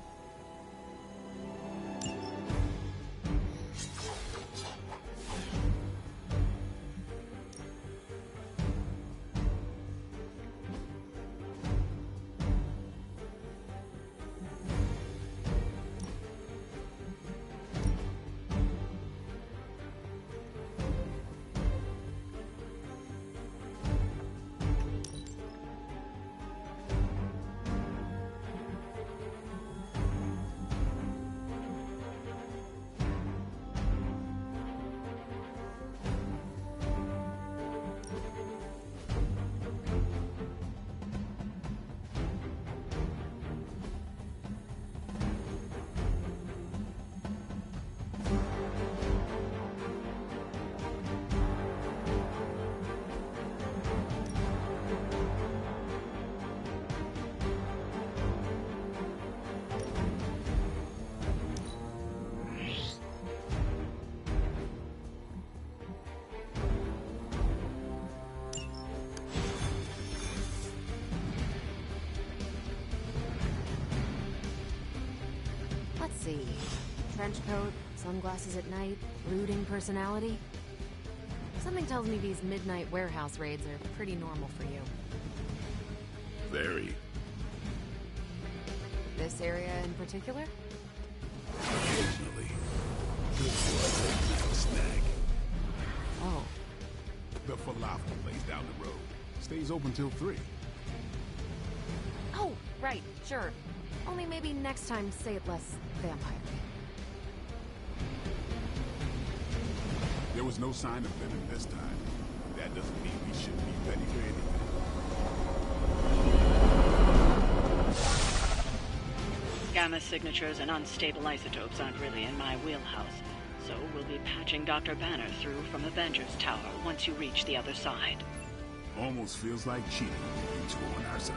Let's see. Trench coat, sunglasses at night, brooding personality. Something tells me these midnight warehouse raids are pretty normal for you. Very. This area in particular? Occasionally. Good for a late snack. Oh. The falafel place down the road. Stays open till 3. Oh, right, sure. Only maybe next time say it less vampire. There was no sign of living this time. That That doesn't mean we shouldn't be ready for anything. Gamma signatures and unstable isotopes aren't really in my wheelhouse, so we'll be patching Dr. Banner through from Avengers Tower once you reach the other side. Almost feels like cheating with you two on our side.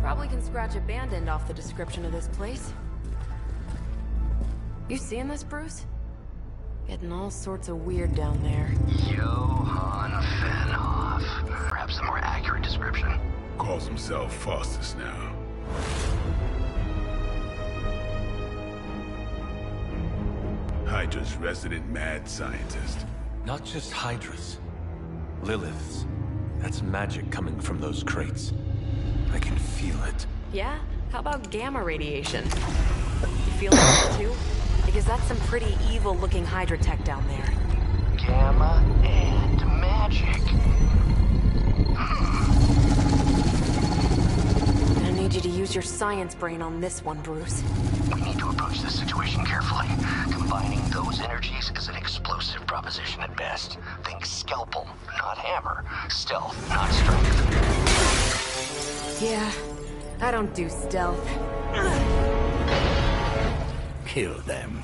Probably can scratch abandoned off the description of this place. You seeing this, Bruce? Getting all sorts of weird down there. Johann Fenhoff. Perhaps a more accurate description. Calls himself Faustus now. Hydra's resident mad scientist. Not just Hydra's. Lilith's. That's magic coming from those crates. I can feel it. Yeah? How about gamma radiation? You feel that too? Because that's some pretty evil-looking Hydra tech down there. Gamma and magic. I need you to use your science brain on this one, Bruce. We need to approach this situation carefully. Combining those energies is an explosive proposition at best. Think scalpel, not hammer. Stealth, not strength. Yeah, I don't do stealth. Kill them.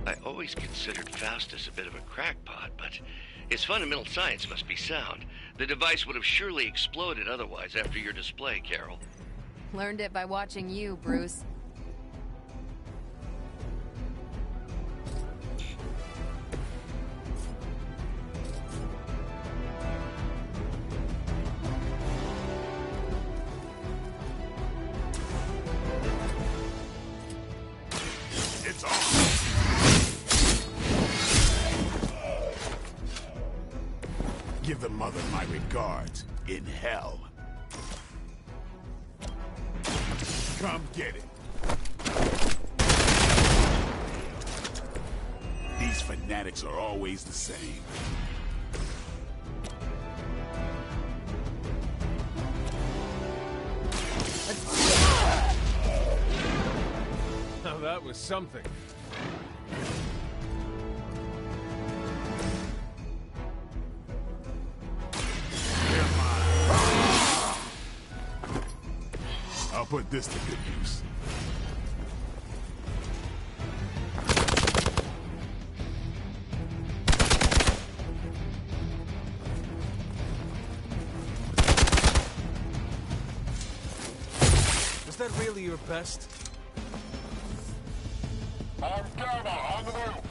I always considered Faustus a bit of a crackpot, but his fundamental science must be sound. The device would have surely exploded otherwise after your display, Carol. Learned it by watching you, Bruce. It's on! Give the mother my regards in hell. Come get it. These fanatics are always the same. Now that was something. I'll put this to good use. Is that really your best? I'm Gamma, on the move!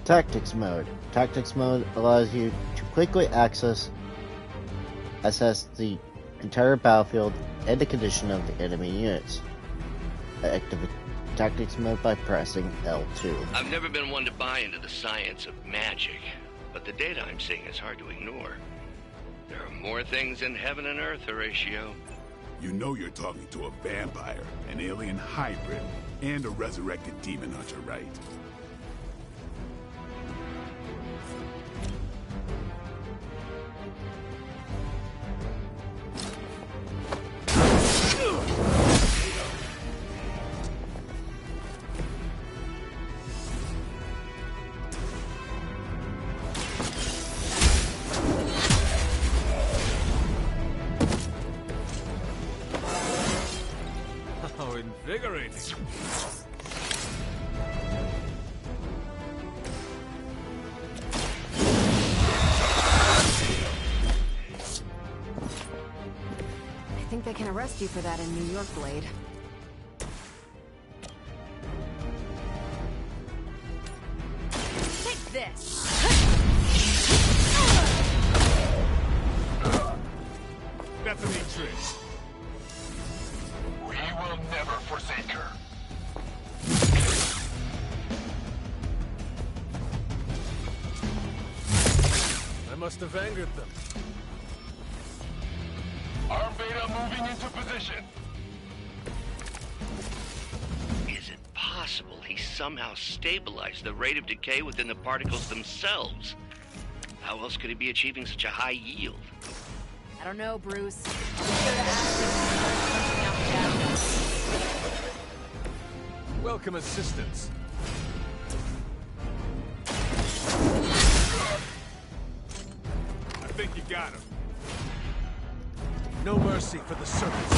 Tactics mode. Tactics mode allows you to quickly assess the entire battlefield and the condition of the enemy units. Activate tactics mode by pressing L2. I've never been one to buy into the science of magic, but the data I'm seeing is hard to ignore. There are more things in heaven and earth, Horatio. You know you're talking to a vampire, an alien hybrid, and a resurrected demon hunter, right? Oh, invigorating. I think they can arrest you for that in New York, Blade. Take this! must have angered them. Arm Beta moving into position. Is it possible he somehow stabilized the rate of decay within the particles themselves? How else could he be achieving such a high yield? I don't know, Bruce. I'll be sure to ask him when he's punching out the Welcome assistance. I think you got him. No mercy for the serpents.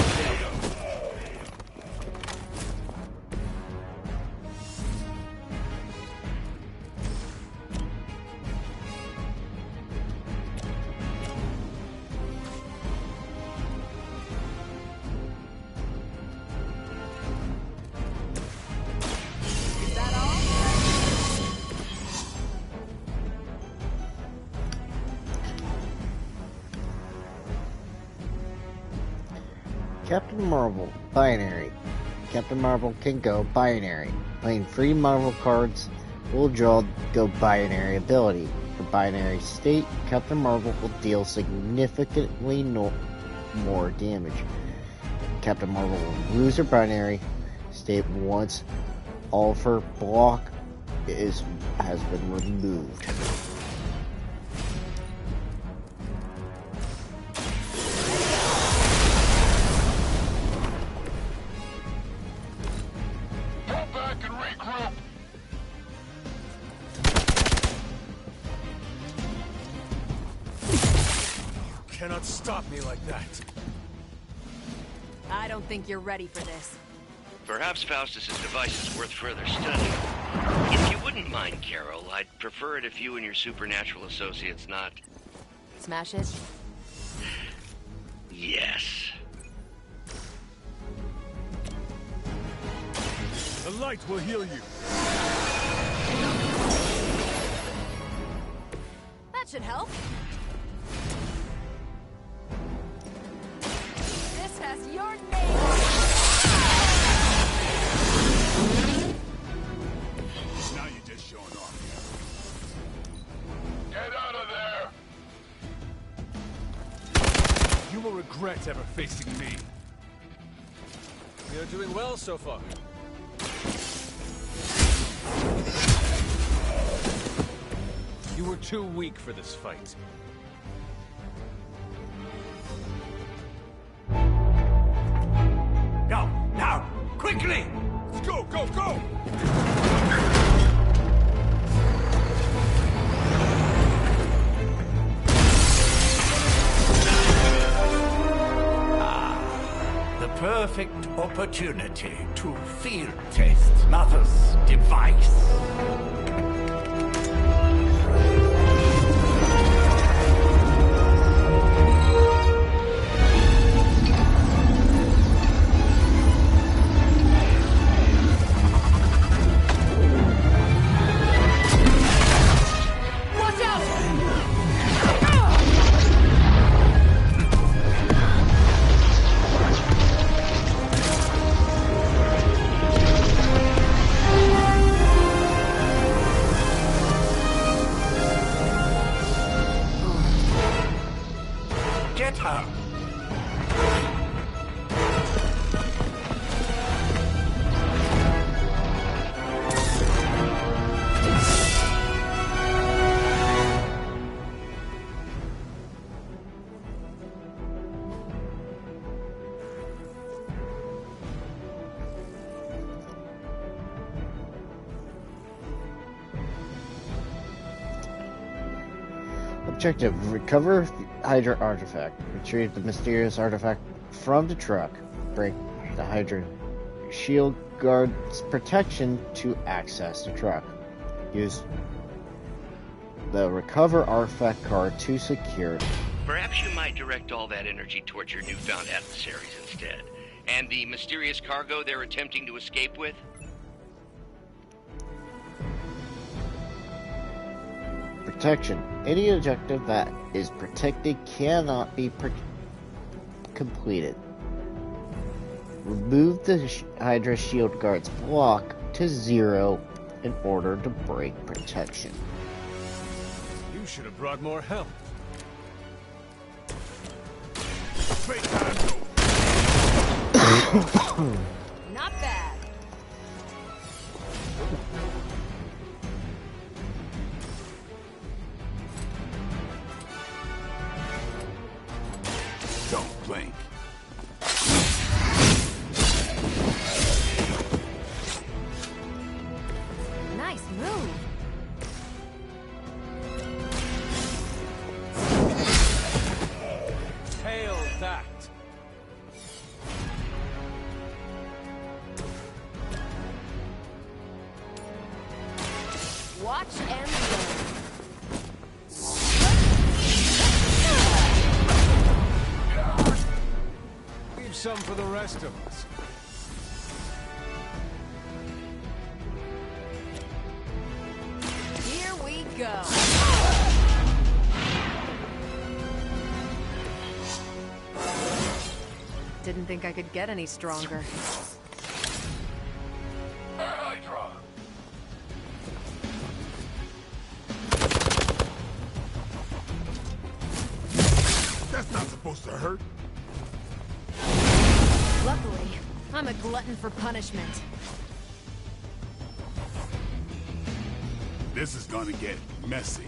Captain Marvel, binary. Captain Marvel can go binary. Playing free Marvel cards will draw Go Binary ability. For binary state, Captain Marvel will deal significantly more damage. Captain Marvel will lose her binary state once all of her block has been removed. Cannot stop me like that. I don't think you're ready for this. Perhaps Faustus's device is worth further study. If you wouldn't mind, Carol, I'd prefer it if you and your supernatural associates not... Smash it? Yes. The light will heal you. That should help. This has your name on it. Now you're just showing off. Get out of there! You will regret ever facing me. You're doing well so far. You were too weak for this fight. Go, now, quickly! Let's go, go, go! The perfect opportunity to field test Mother's device. Get her! Objective: recover Hydra artifact. Retrieve the mysterious artifact from the truck. Break the Hydra shield guard's protection to access the truck. Use the recover artifact card to secure. Perhaps you might direct all that energy towards your newfound adversaries instead. And the mysterious cargo they're attempting to escape with? Protection. Any objective that is protected cannot be completed. Remove the Hydra shield guard's block to 0 in order to break protection. You should have brought more help. Not bad. Don't blink. Nice move. Hail that. Watch and learn. Leave some for the rest of us. Here we go. Didn't think I could get any stronger. Hydra! That's not supposed to hurt. Luckily, I'm a glutton for punishment. This is gonna get messy.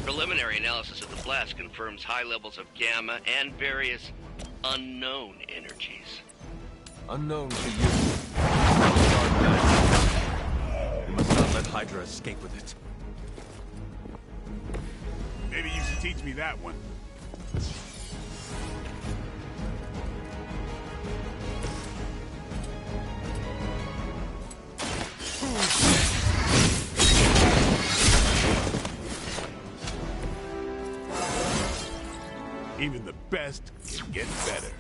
Preliminary analysis of the blast confirms high levels of gamma and various unknown energies. Unknown to you. We must not let Hydra escape with it. Maybe you should teach me that one. Even the best can get better.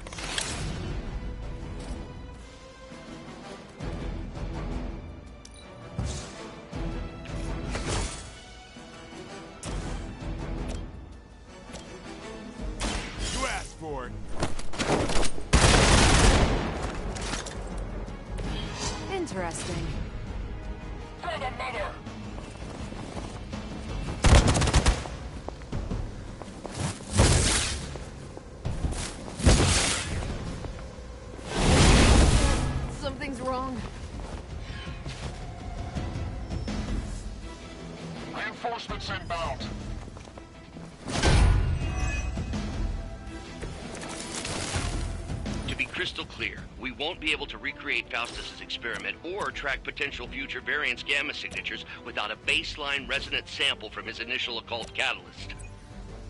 You asked for it. Interesting. Something's wrong. Reinforcements inbound. To be crystal clear, we won't be able to recreate Faustus's experiment or track potential future variants' gamma signatures without a baseline resonant sample from his initial occult catalyst.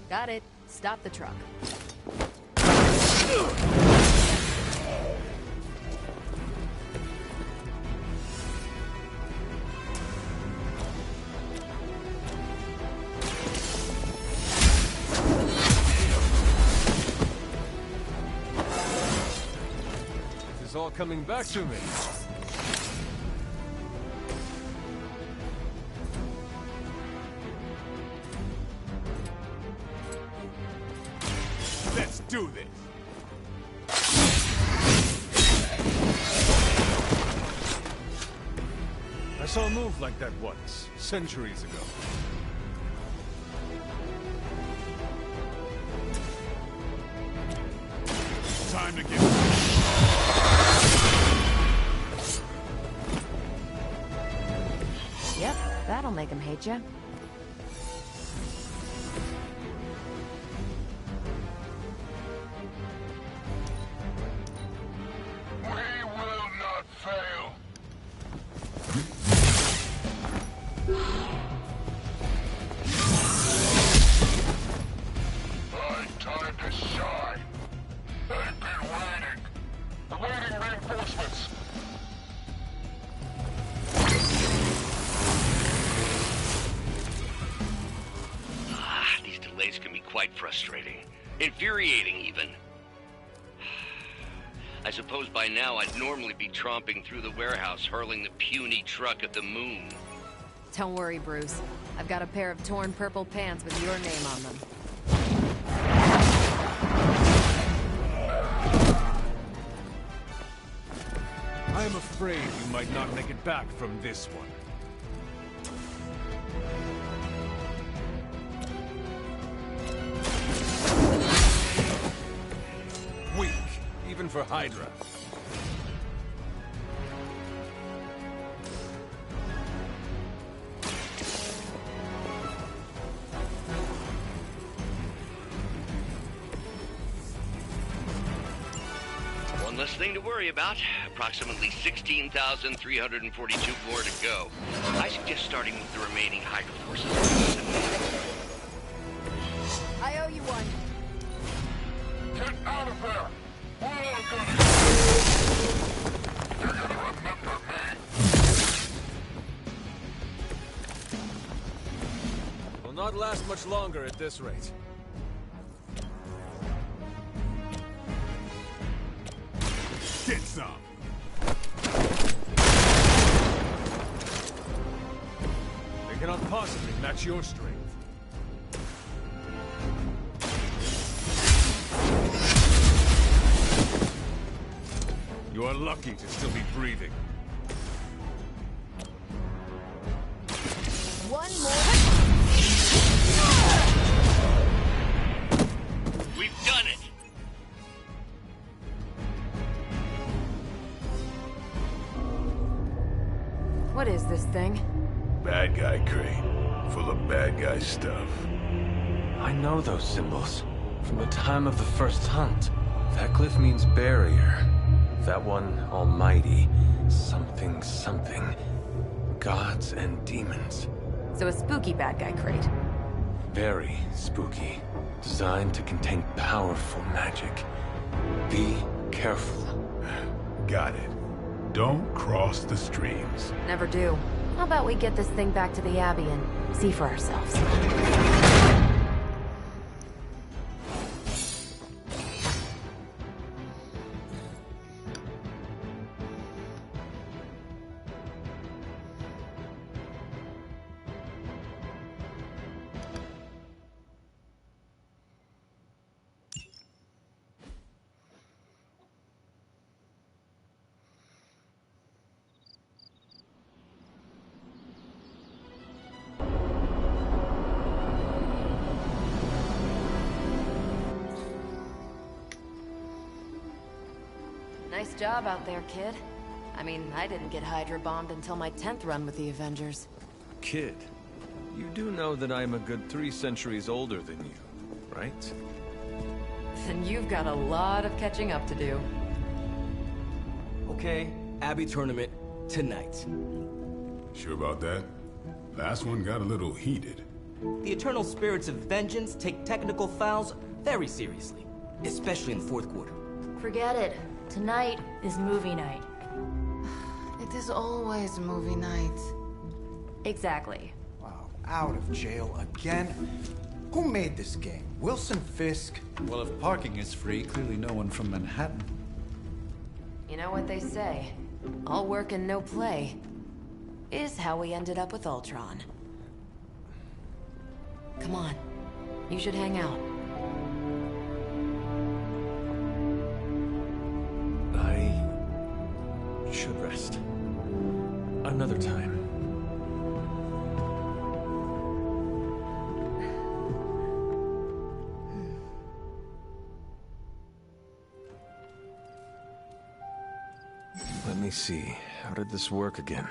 Got it. Stop the truck. It's all coming back to me. Let's do this. I saw a move like that once, centuries ago. Time to get... Yep, that'll make him hate you. We will not fail. My time to shine. I've been waiting. Awaiting reinforcements. These delays can be quite frustrating. Infuriating, even. I suppose by now I'd normally be tromping through the warehouse, hurling the puny truck at the moon. Don't worry, Bruce. I've got a pair of torn purple pants with your name on them. I'm afraid you might not make it back from this one. Weak, even for Hydra. One less thing to worry about. Approximately 16,342 more to go. I suggest starting with the remaining Hydra forces. I owe you one. Get out of there! All gonna... You're gonna remember me! Will not last much longer at this rate. Get some! They cannot possibly match your strength. You are lucky to still be breathing. One more. We've done it! What is this thing? Bad guy crate. Full of bad guy stuff. I know those symbols. From the time of the first hunt. That glyph means barrier. That one, almighty. Something, something. Gods and demons. So a spooky bad guy crate. Very spooky. Designed to contain powerful magic. Be careful. Got it. Don't cross the streams. Never do. How about we get this thing back to the Abbey and see for ourselves? Nice job out there, kid. I mean, I didn't get Hydra bombed until my 10th run with the Avengers. Kid, you do know that I'm a good 3 centuries older than you, right? Then you've got a lot of catching up to do. Okay, Abbey tournament tonight. Sure about that? Last one got a little heated. The Eternal Spirits of Vengeance take technical fouls very seriously, especially in the 4th quarter. Forget it. Tonight is movie night. It is always movie night. Exactly. Wow, out of jail again? Who made this game? Wilson Fisk? Well, if parking is free, clearly no one from Manhattan. You know what they say? All work and no play is how we ended up with Ultron. Come on. You should hang out. I should rest. Another time. Let me see. How did this work again?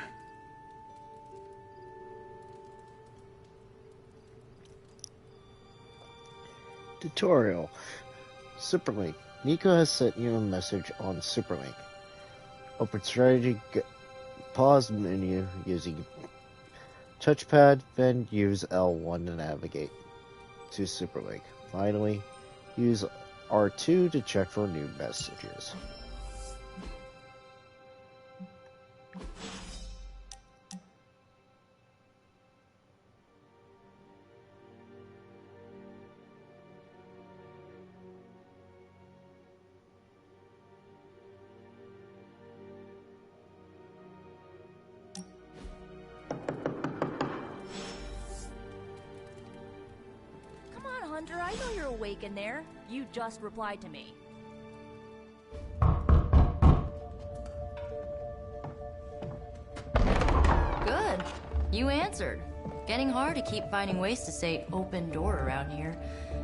Tutorial. Superlink. Nico has sent you a message on Superlink. Open strategy, pause menu using touchpad, then use L1 to navigate to Superlink. Finally, use R2 to check for new messages. Hunter, I know you're awake in there. You just replied to me. You answered. Getting hard to keep finding ways to say open door around here.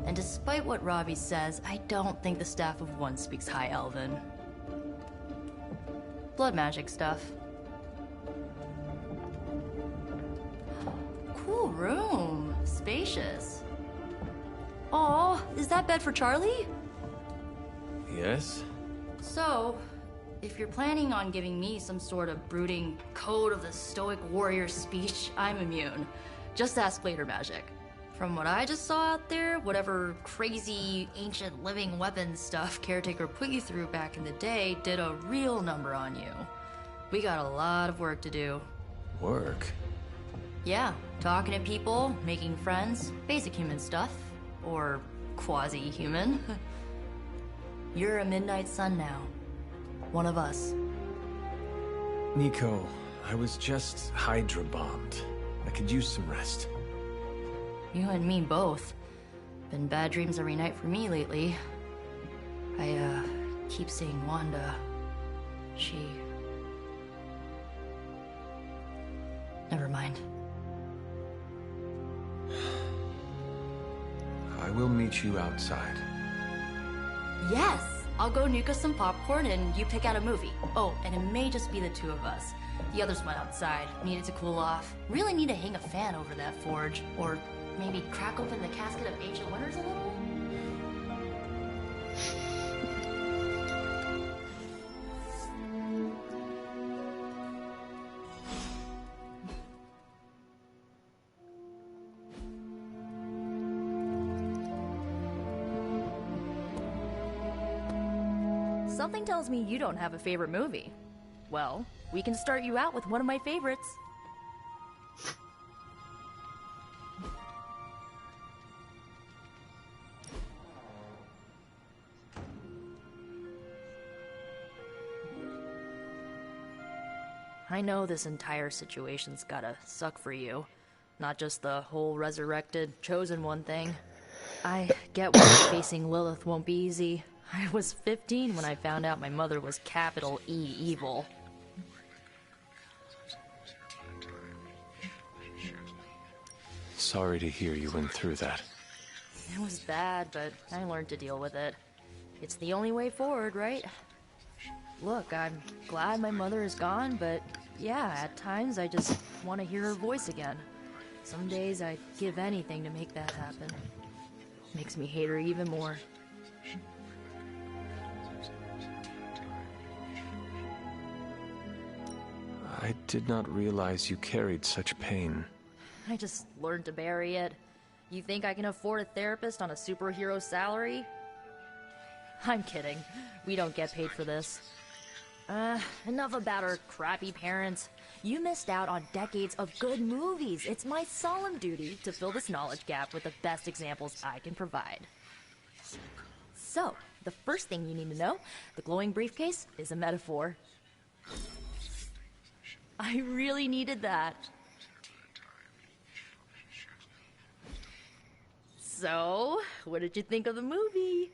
And despite what Robbie says, I don't think the Staff of One speaks High Elven. Blood magic stuff. Cool room. Spacious. Aw, is that bed for Charlie? Yes? So, if you're planning on giving me some sort of brooding code of the stoic warrior speech, I'm immune. Just ask later magic. From what I just saw out there, whatever crazy ancient living weapons stuff Caretaker put you through back in the day did a real number on you. We got a lot of work to do. Work? Yeah, talking to people, making friends, basic human stuff. Or quasi-human. You're a Midnight Sun now. One of us. Nico, I was just Hydra bombed. I could use some rest. You and me both. Been bad dreams every night for me lately. I, keep seeing Wanda. She... Never mind. I will meet you outside. Yes! I'll go nuke us some popcorn and you pick out a movie. Oh, and it may just be the two of us. The others went outside, needed to cool off. Really need to hang a fan over that forge. Or maybe crack open the casket of ancient wonders a little? Something tells me you don't have a favorite movie. Well, we can start you out with one of my favorites. I know this entire situation's gotta suck for you. Not just the whole resurrected, chosen one thing. I get why facing Lilith won't be easy. I was 15 when I found out my mother was capital E evil. Sorry to hear you went through that. It was bad, but I learned to deal with it. It's the only way forward, right? Look, I'm glad my mother is gone, but yeah, at times I just want to hear her voice again. Some days I'd give anything to make that happen. Makes me hate her even more. I did not realize you carried such pain. I just learned to bury it. You think I can afford a therapist on a superhero salary? I'm kidding. We don't get paid for this. Enough about our crappy parents. You missed out on decades of good movies. It's my solemn duty to fill this knowledge gap with the best examples I can provide. So, the first thing you need to know, the glowing briefcase is a metaphor. I really needed that. So, what did you think of the movie?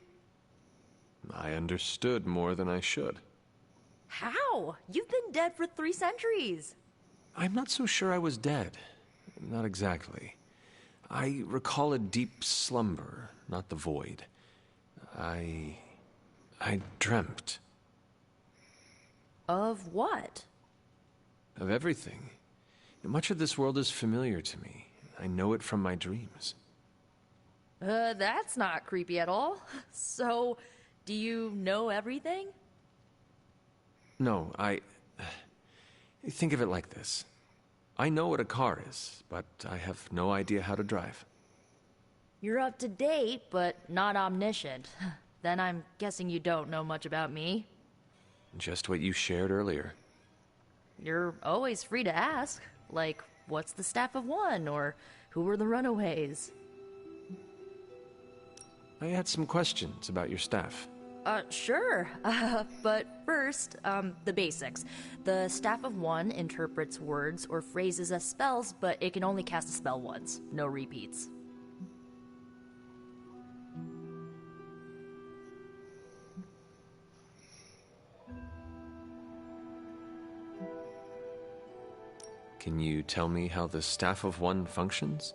I understood more than I should. How? You've been dead for 3 centuries. I'm not so sure I was dead. Not exactly. I recall a deep slumber, not the void. I dreamt. Of what? Of everything. Much of this world is familiar to me. I know it from my dreams. That's not creepy at all. So, do you know everything? No, think of it like this. I know what a car is, but I have no idea how to drive. You're up to date, but not omniscient. Then I'm guessing you don't know much about me. Just what you shared earlier. You're always free to ask. Like, what's the Staff of One? Or who were the Runaways? I had some questions about your staff. Sure. But first, the basics. The Staff of One interprets words or phrases as spells, but it can only cast a spell once. No repeats. Can you tell me how the Staff of One functions?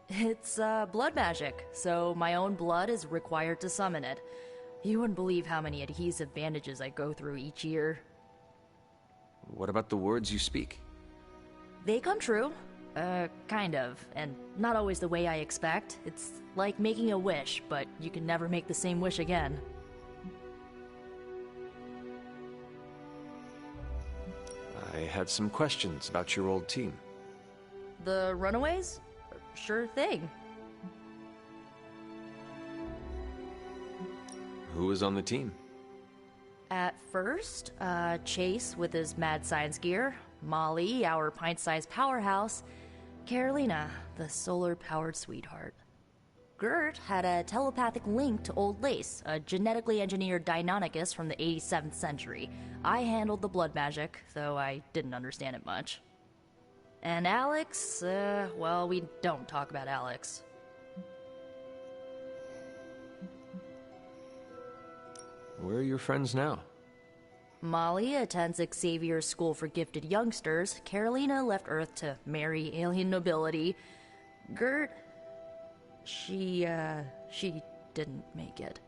It's blood magic, so my own blood is required to summon it. You wouldn't believe how many adhesive bandages I go through each year. What about the words you speak? They come true. Kind of. And not always the way I expect. It's like making a wish, but you can never make the same wish again. I had some questions about your old team. The Runaways? Sure thing. Who was on the team? At first, Chase with his mad science gear, Molly, our pint-sized powerhouse, Carolina, the solar-powered sweetheart. Gert had a telepathic link to Old Lace, a genetically engineered Deinonychus from the 87th century. I handled the blood magic, though I didn't understand it much. And Alex, well, we don't talk about Alex. Where are your friends now? Molly attends Xavier's School for Gifted Youngsters. Carolina left Earth to marry alien nobility. Gert... She didn't make it.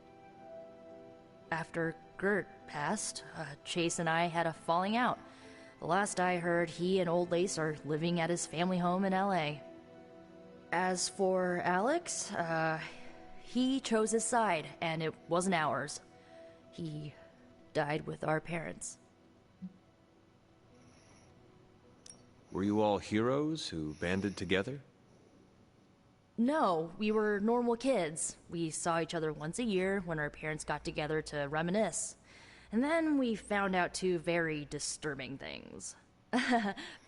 After Gert passed, Chase and I had a falling out. The last I heard, he and Old Lace are living at his family home in L.A. As for Alex, he chose his side, and it wasn't ours. He died with our parents. Were you all heroes who banded together? No, we were normal kids. We saw each other once a year when our parents got together to reminisce. And then we found out two very disturbing things.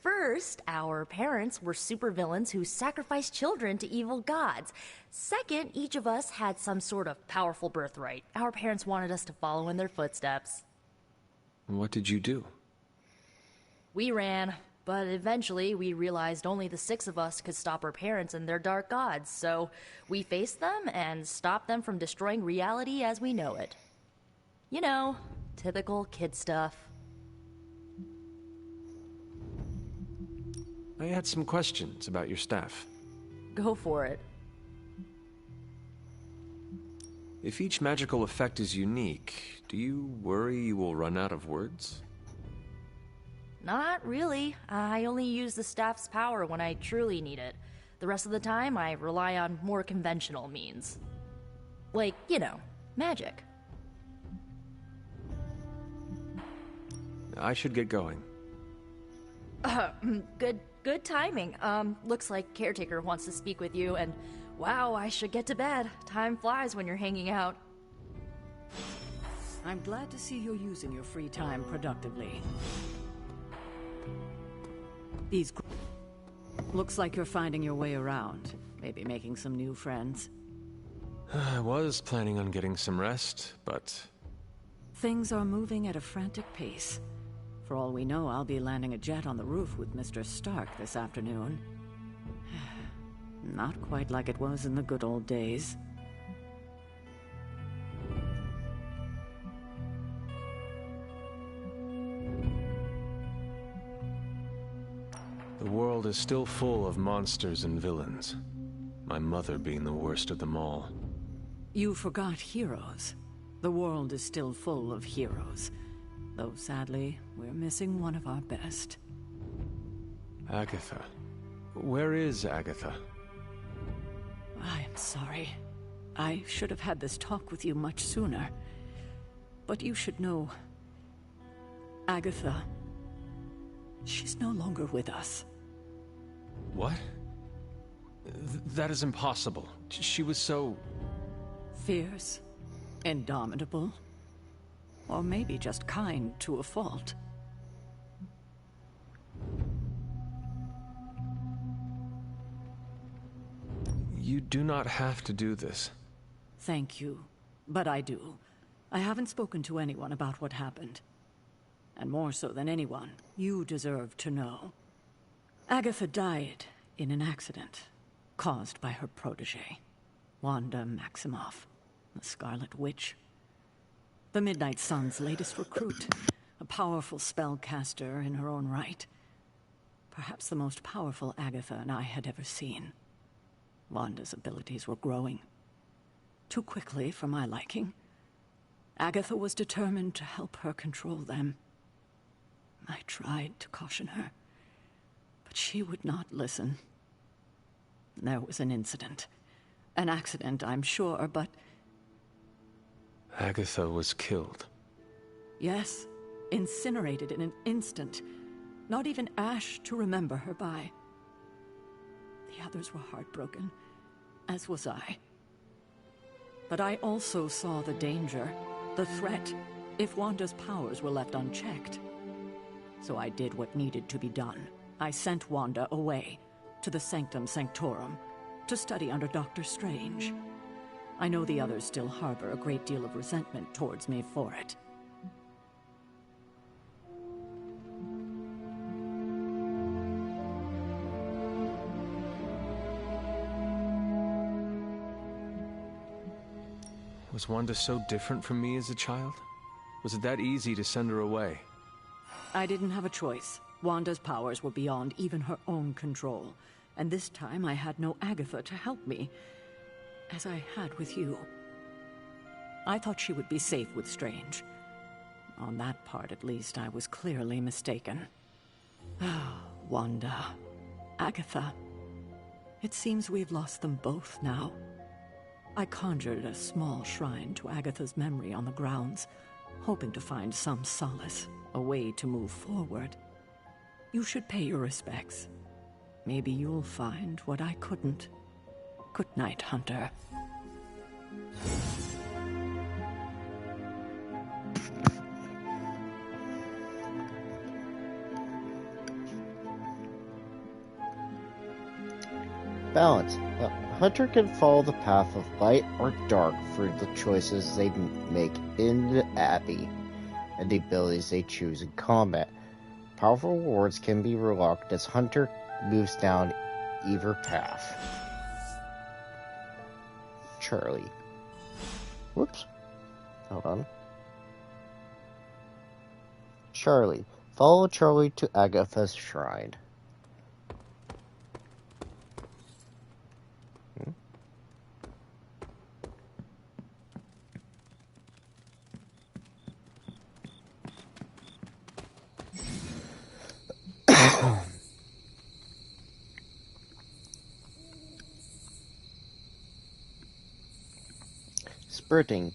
First, our parents were supervillains who sacrificed children to evil gods. Second, each of us had some sort of powerful birthright. Our parents wanted us to follow in their footsteps. What did you do? We ran, but eventually we realized only the 6 of us could stop our parents and their dark gods, so we faced them and stopped them from destroying reality as we know it. You know, typical kid stuff. I had some questions about your staff. Go for it. If each magical effect is unique, do you worry you will run out of words? Not really. I only use the staff's power when I truly need it. The rest of the time, I rely on more conventional means. Like, you know, magic. I should get going. Good timing. Looks like Caretaker wants to speak with you, and wow, I should get to bed. Time flies when you're hanging out. I'm glad to see you're using your free time productively. Looks like you're finding your way around. Maybe making some new friends. I was planning on getting some rest, but... Things are moving at a frantic pace. For all we know, I'll be landing a jet on the roof with Mr. Stark this afternoon. Not quite like it was in the good old days. The world is still full of monsters and villains. My mother being the worst of them all. You forgot heroes. The world is still full of heroes. Though sadly, we're missing one of our best. Agatha. Where is Agatha? I am sorry. I should have had this talk with you much sooner. But you should know... Agatha... She's no longer with us. What? That is impossible. She was so... Fierce. Indomitable. Or maybe just kind to a fault. You do not have to do this. Thank you. But I do. I haven't spoken to anyone about what happened. And more so than anyone, you deserve to know. Agatha died in an accident caused by her protege, Wanda Maximoff, the Scarlet Witch. The Midnight Sun's latest recruit, a powerful spellcaster in her own right. Perhaps the most powerful Agatha and I had ever seen. Wanda's abilities were growing. Too quickly for my liking. Agatha was determined to help her control them. I tried to caution her, but she would not listen. There was an incident. An accident, I'm sure, but... Agatha was killed. Yes, incinerated in an instant. Not even ash to remember her by. The others were heartbroken, as was I. But I also saw the danger, the threat, if Wanda's powers were left unchecked. So I did what needed to be done. I sent Wanda away, to the Sanctum Sanctorum, to study under Dr. Strange. I know the others still harbor a great deal of resentment towards me for it. Was Wanda so different from me as a child? Was it that easy to send her away? I didn't have a choice. Wanda's powers were beyond even her own control. And this time I had no Agatha to help me, as I had with you. I thought she would be safe with Strange. On that part, at least, I was clearly mistaken. Ah, Wanda. Agatha. It seems we've lost them both now. I conjured a small shrine to Agatha's memory on the grounds, hoping to find some solace, a way to move forward. You should pay your respects. Maybe you'll find what I couldn't. Good night, Hunter. Balance. Hunter can follow the path of light or dark through the choices they make in the Abbey and the abilities they choose in combat. Powerful rewards can be relocked as Hunter moves down either path. Charlie. Whoops. Hold on. Charlie. Follow Charlie to Agatha's shrine. Sprinting.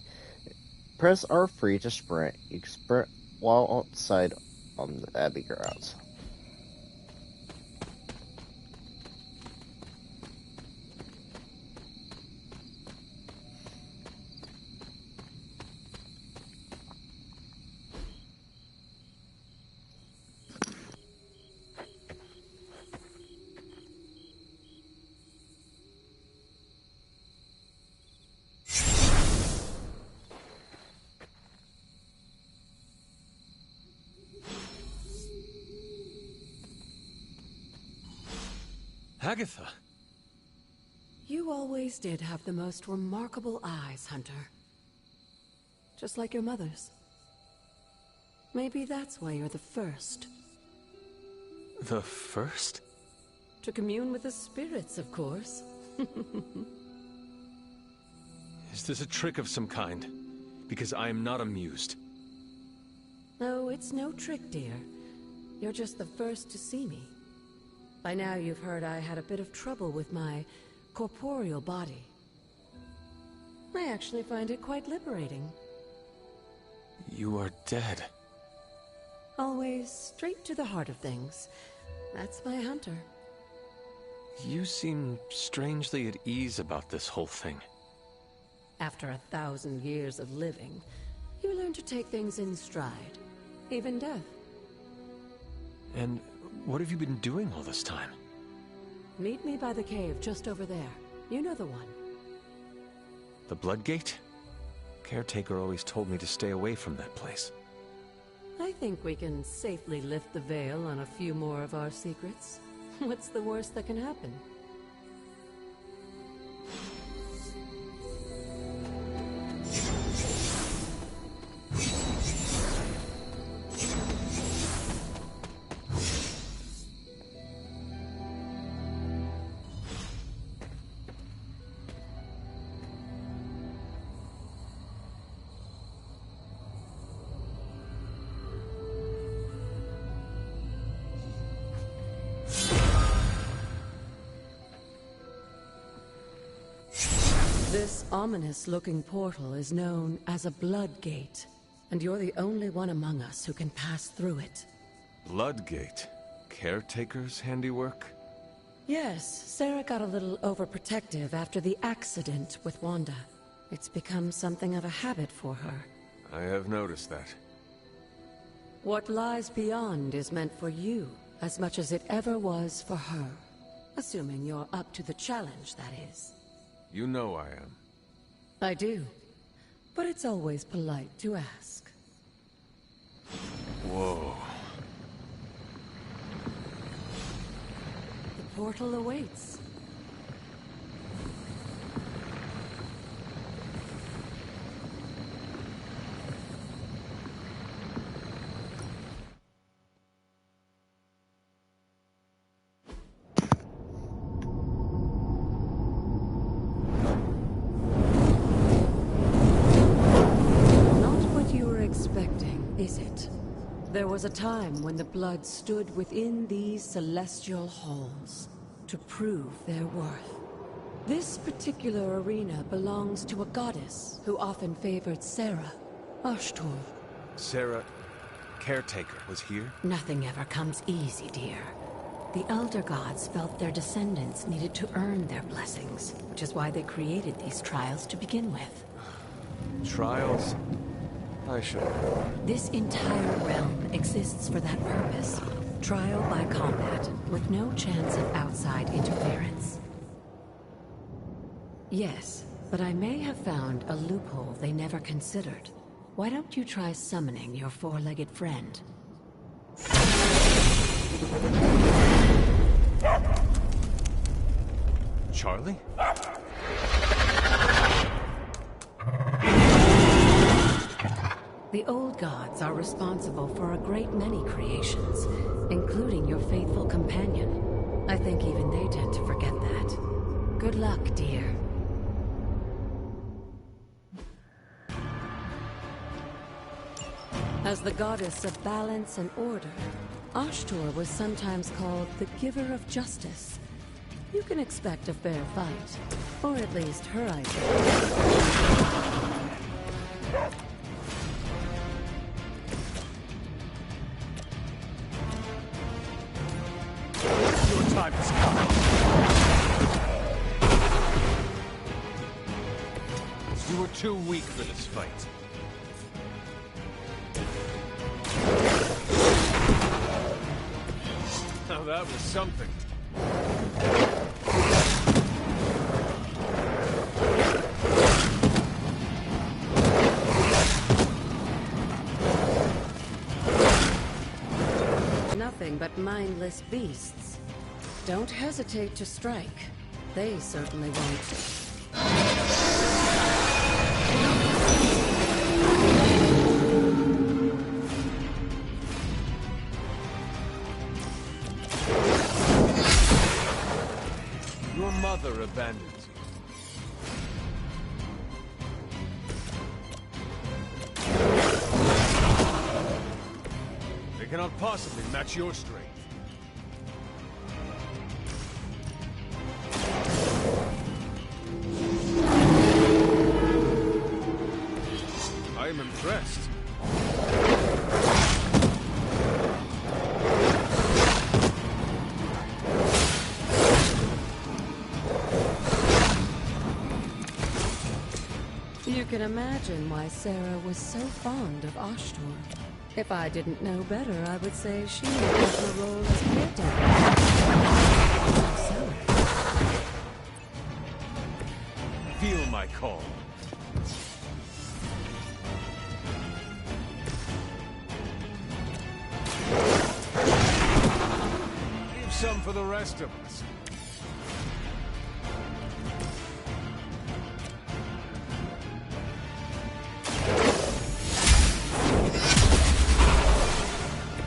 Press R3 to sprint. You can sprint while outside on the Abbey grounds. Agatha! You always did have the most remarkable eyes, Hunter. Just like your mother's. Maybe that's why you're the first. The first? To commune with the spirits, of course. Is this a trick of some kind? Because I am not amused. Oh, it's no trick, dear. You're just the first to see me. By now you've heard I had a bit of trouble with my corporeal body. I actually find it quite liberating. You are dead. Always straight to the heart of things. That's my Hunter. You seem strangely at ease about this whole thing. After 1,000 years of living, you learn to take things in stride. Even death. And what have you been doing all this time? Meet me by the cave just over there. You know the one. The Bloodgate? Caretaker always told me to stay away from that place. I think we can safely lift the veil on a few more of our secrets. What's the worst that can happen? This ominous-looking portal is known as a Blood Gate, and you're the only one among us who can pass through it. Bloodgate? Caretaker's handiwork? Yes, Sarah got a little overprotective after the accident with Wanda. It's become something of a habit for her. I have noticed that. What lies beyond is meant for you, as much as it ever was for her. Assuming you're up to the challenge, that is. You know I am. I do. But it's always polite to ask. Whoa. The portal awaits. Is it? There was a time when the blood stood within these celestial halls to prove their worth. This particular arena belongs to a goddess who often favored Sarah, Ashtor. Sarah, Caretaker, was here? Nothing ever comes easy, dear. The Elder Gods felt their descendants needed to earn their blessings, which is why they created these trials to begin with. Trials? I should. This entire realm exists for that purpose. Trial by combat, with no chance of outside interference. Yes, but I may have found a loophole they never considered. Why don't you try summoning your four-legged friend? Charlie? The old gods are responsible for a great many creations, including your faithful companion. I think even they tend to forget that. Good luck, dear. As the goddess of balance and order, Ashtor was sometimes called the Giver of Justice. You can expect a fair fight, or at least her idea. Time has come. You were too weak for this fight. Now that was something. Nothing but mindless beasts. Don't hesitate to strike. They certainly won't. Your mother abandoned you. They cannot possibly match your strength. I am impressed. You can imagine why Sarah was so fond of Ashtor. If I didn't know better, I would say she had her role as caretaker. Feel my call. Leave some for the rest of us.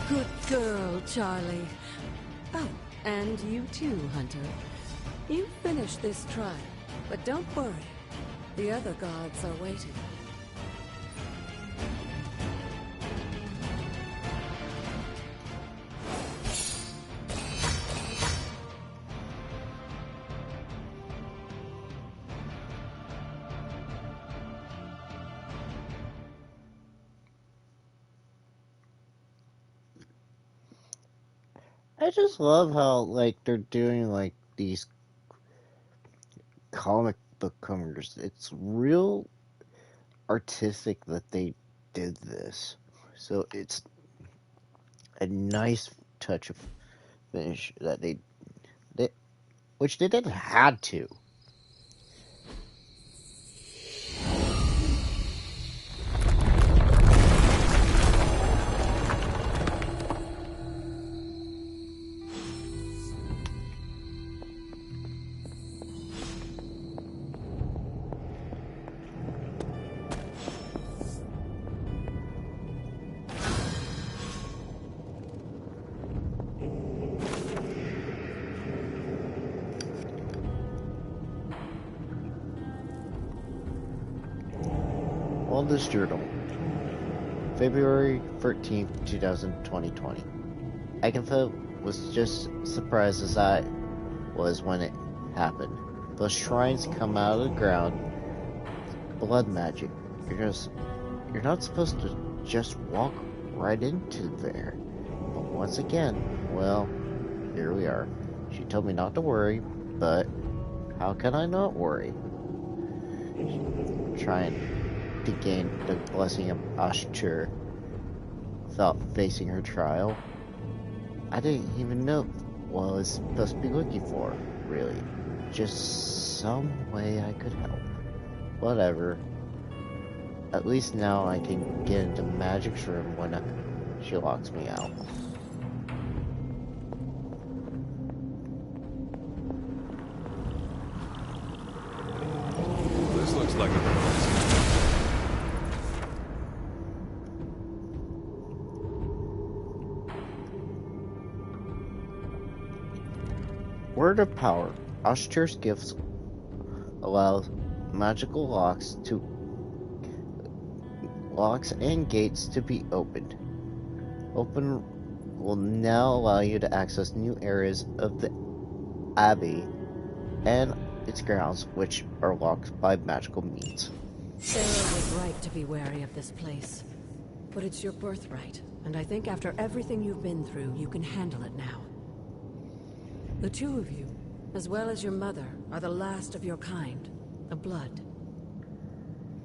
Good girl, Charlie. Oh, and you too, Hunter. You finished this trial, but don't worry. The other gods are waiting. I just love how, like, they're doing, like, these comic book covers. It's real artistic that they did this. So it's a nice touch of finish that they which they didn't had to. This journal, February 13th, 2020. Agatha was just surprised as I was when it happened. Those shrines come out of the ground. Blood magic. You're not supposed to just walk right into there. But once again, well, here we are. She told me not to worry, but how can I not worry? Trying to gain the blessing of Ashtur without facing her trial. I didn't even know what I was supposed to be looking for, really. Just some way I could help. Whatever. At least now I can get into Magic's room when she locks me out. This looks like a Word of power. Ashtur's gifts allow magical locks and gates to be opened. Open will now allow you to access new areas of the Abbey and its grounds, which are locked by magical means. Sarah was right to be wary of this place. But it's your birthright, and I think after everything you've been through, you can handle it now. The two of you, as well as your mother, are the last of your kind, the Blood.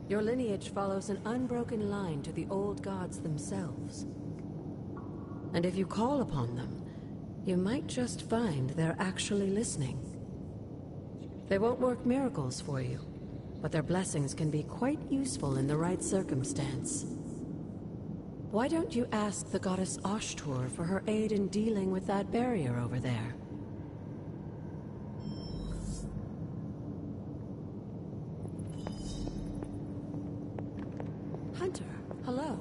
Your lineage follows an unbroken line to the old gods themselves. And if you call upon them, you might just find they're actually listening. They won't work miracles for you, but their blessings can be quite useful in the right circumstance. Why don't you ask the goddess Ashtur for her aid in dealing with that barrier over there? Hunter, hello.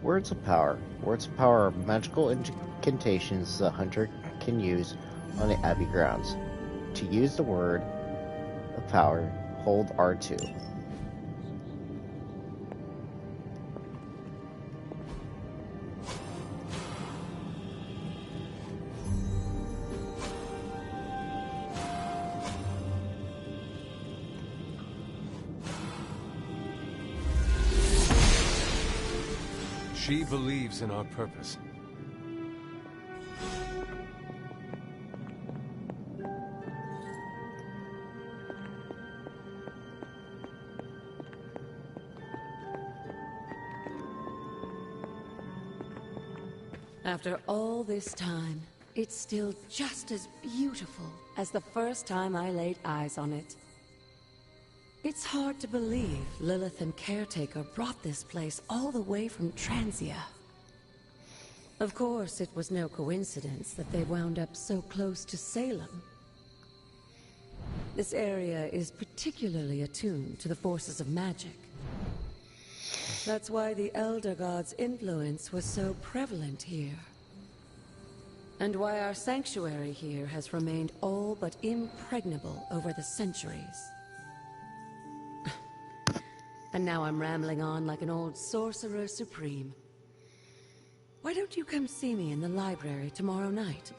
Words of power. Words of power are magical incantations the hunter can use on the Abbey grounds. To use the word of power, hold R2. She believes in our purpose. After all this time, it's still just as beautiful as the first time I laid eyes on it. It's hard to believe Lilith and Caretaker brought this place all the way from Transia. Of course, it was no coincidence that they wound up so close to Salem. This area is particularly attuned to the forces of magic. That's why the Elder God's influence was so prevalent here. And why our sanctuary here has remained all but impregnable over the centuries. And now I'm rambling on like an old sorcerer supreme. Why don't you come see me in the library tomorrow night?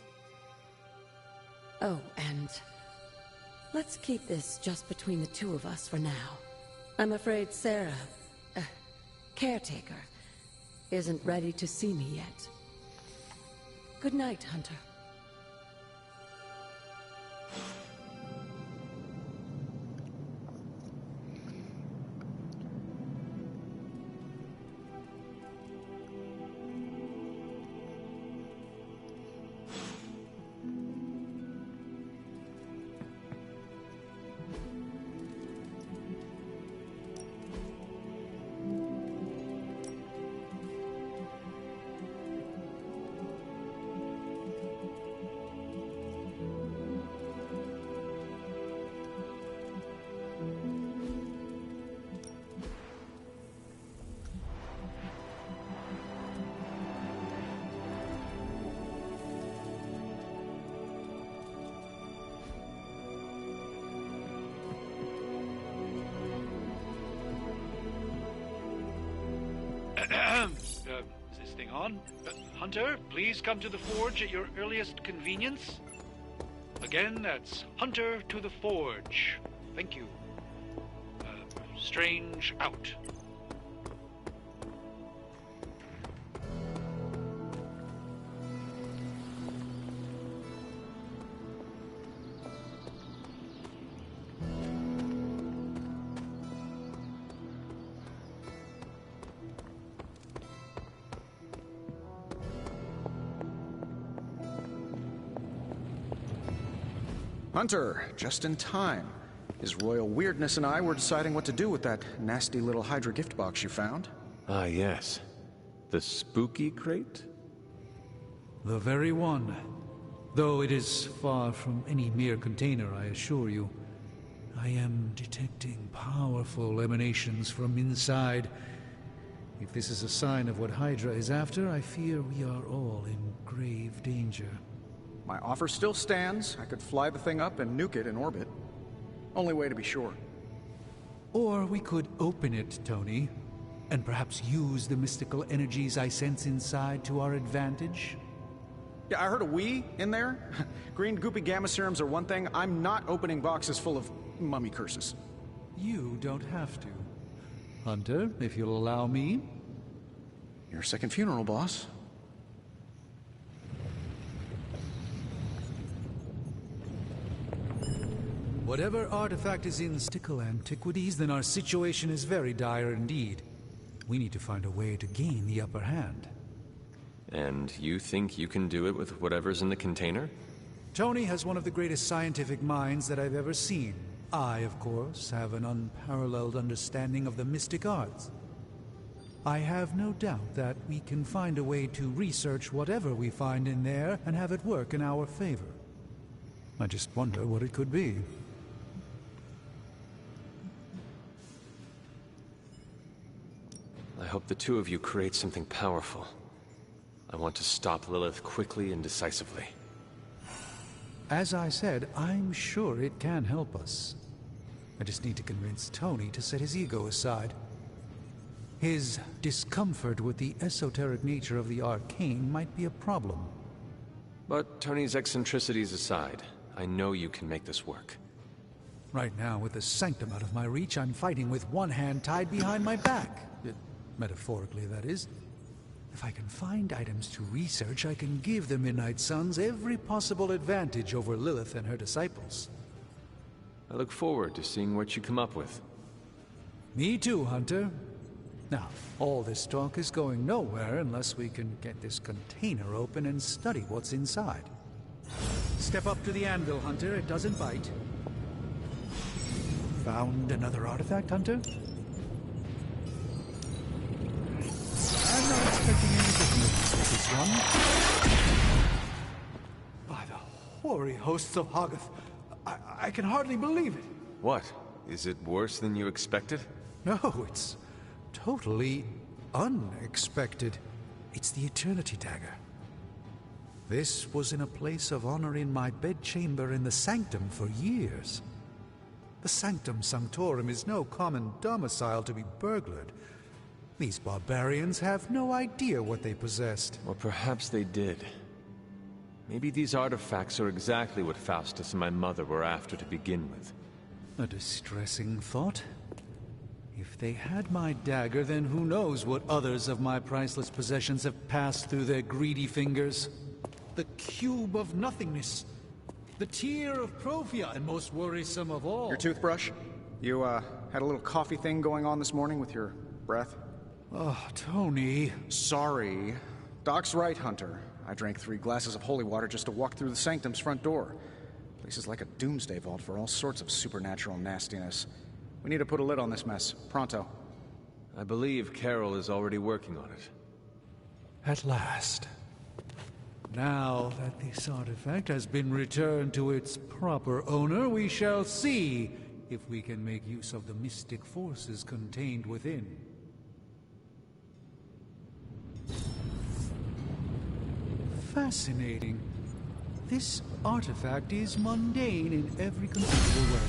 Oh, and let's keep this just between the two of us for now. I'm afraid Sarah, caretaker, isn't ready to see me yet. Good night, Hunter. Is this thing on? Hunter, please come to the forge at your earliest convenience. Again, that's Hunter to the forge. Thank you. Strange out. Hunter, just in time. His royal weirdness and I were deciding what to do with that nasty little Hydra gift box you found. Ah, yes. The spooky crate? The very one. Though it is far from any mere container, I assure you. I am detecting powerful emanations from inside. If this is a sign of what Hydra is after, I fear we are all in grave danger. My offer still stands. I could fly the thing up and nuke it in orbit. Only way to be sure. Or we could open it, Tony, and perhaps use the mystical energies I sense inside to our advantage. Yeah, I heard a "we" in there. Green goopy gamma serums are one thing. I'm not opening boxes full of mummy curses. You don't have to. Hunter, if you'll allow me. Your second funeral, boss. Whatever artifact is in mystical antiquities, then our situation is very dire indeed. We need to find a way to gain the upper hand. And you think you can do it with whatever's in the container? Tony has one of the greatest scientific minds that I've ever seen. I, of course, have an unparalleled understanding of the mystic arts. I have no doubt that we can find a way to research whatever we find in there and have it work in our favor. I just wonder what it could be. I hope the two of you create something powerful. I want to stop Lilith quickly and decisively. As I said, I'm sure it can help us. I just need to convince Tony to set his ego aside. His discomfort with the esoteric nature of the arcane might be a problem. But Tony's eccentricities aside, I know you can make this work. Right now, with the sanctum out of my reach, I'm fighting with one hand tied behind my back. Metaphorically, that is. If I can find items to research, I can give the Midnight Suns every possible advantage over Lilith and her disciples. I look forward to seeing what you come up with. Me too, Hunter. Now, all this talk is going nowhere unless we can get this container open and study what's inside. Step up to the anvil, Hunter. It doesn't bite. Found another artifact, Hunter? I'm not expecting anything with this one. By the hoary hosts of Hoggoth, I can hardly believe it. What? Is it worse than you expected? No, it's totally unexpected. It's the Eternity Dagger. This was in a place of honor in my bedchamber in the Sanctum for years. The Sanctum Sanctorum is no common domicile to be burglared. These barbarians have no idea what they possessed. Or perhaps they did. Maybe these artifacts are exactly what Faustus and my mother were after to begin with. A distressing thought. If they had my dagger, then who knows what others of my priceless possessions have passed through their greedy fingers. The cube of nothingness. The tear of Profia, and most worrisome of all. Your toothbrush? You, had a little coffee thing going on this morning with your breath? Oh, Tony. Sorry. Doc's right, Hunter. I drank 3 glasses of holy water just to walk through the sanctum's front door. Place is like a doomsday vault for all sorts of supernatural nastiness. We need to put a lid on this mess. Pronto. I believe Carol is already working on it. At last. Now that this artifact has been returned to its proper owner, we shall see if we can make use of the mystic forces contained within. Fascinating. This artifact is mundane in every conceivable way.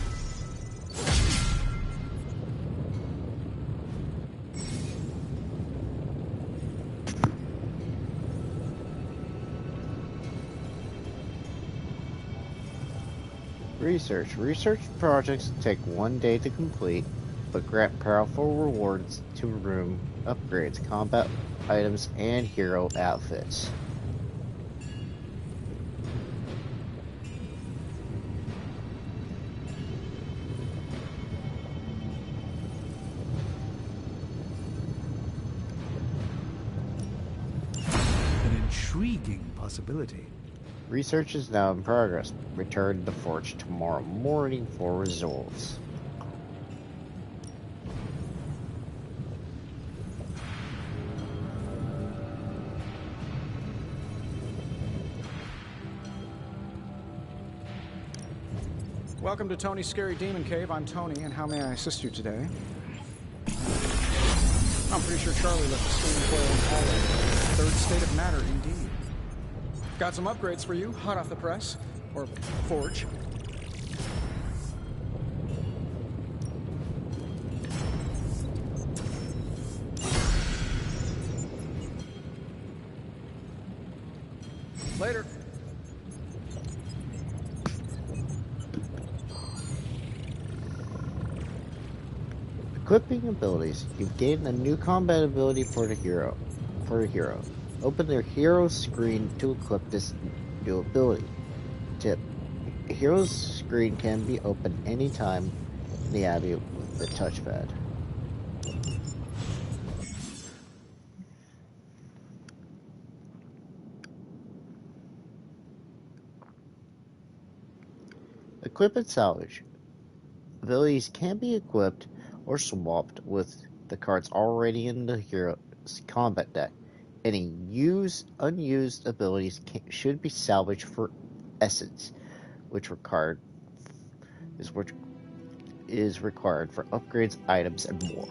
Research projects take 1 day to complete, but grant powerful rewards to room upgrades, combat items, and hero outfits. An intriguing possibility. Research is now in progress. Return to the Forge tomorrow morning for results. Welcome to Tony's Scary Demon Cave. I'm Tony, and how may I assist you today? I'm pretty sure Charlie left the screen coil in the hallway. Third state of matter, indeed. Got some upgrades for you, hot off the press. Or forge. Later. Equipping abilities. You've gained a new combat ability for a hero. Open their hero screen to equip this new ability. Tip. A hero's screen can be opened anytime in the Abbey with the touchpad. Equip and salvage. Abilities can be equipped or swapped with the cards already in the hero's combat deck. Any unused abilities should be salvaged for essence, which is required for upgrades, items, and more.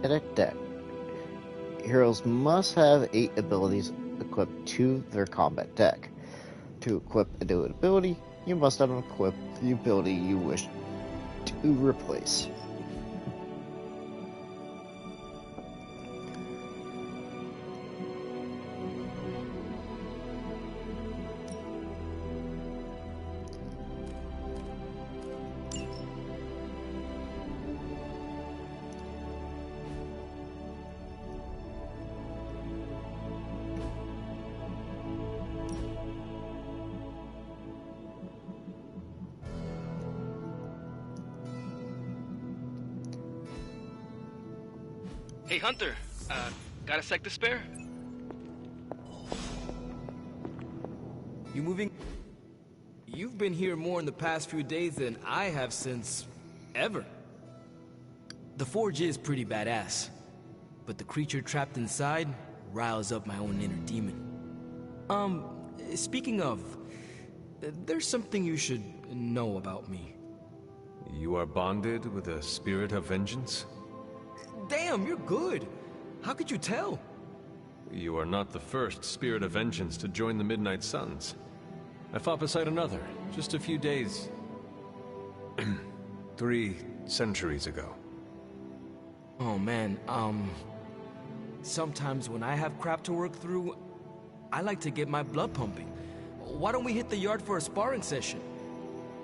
Edit deck. Heroes must have 8 abilities equipped to their combat deck. To equip a new ability, you must unequip the ability you wish to replace. Hey, Hunter. Got a sec to spare? You moving? You've been here more in the past few days than I have since... ever. The Forge is pretty badass, but the creature trapped inside riles up my own inner demon. Speaking of, there's something you should know about me. You are bonded with a spirit of vengeance? Damn, you're good. How could you tell? You are not the first spirit of vengeance to join the Midnight Suns. I fought beside another, just a few days... 3 centuries ago. Oh man, sometimes when I have crap to work through, I like to get my blood pumping. Why don't we hit the yard for a sparring session?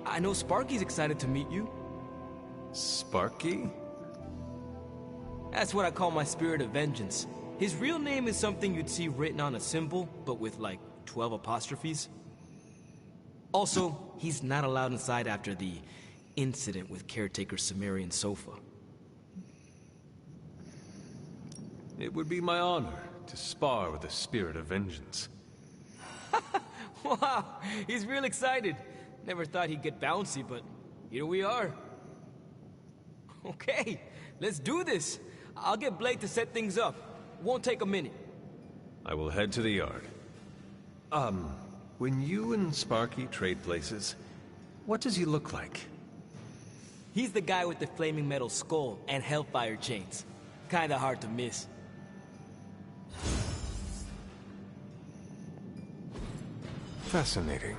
I know Sparky's excited to meet you. Sparky? That's what I call my spirit of vengeance. His real name is something you'd see written on a symbol, but with like 12 apostrophes. Also, he's not allowed inside after the incident with Caretaker Sumerian Sofa. It would be my honor to spar with the spirit of vengeance. Wow, he's real excited. Never thought he'd get bouncy, but here we are. Okay, let's do this. I'll get Blake to set things up. Won't take a minute. I will head to the yard. When you and Sparky trade places, what does he look like? He's the guy with the flaming metal skull and hellfire chains. Kinda hard to miss. Fascinating.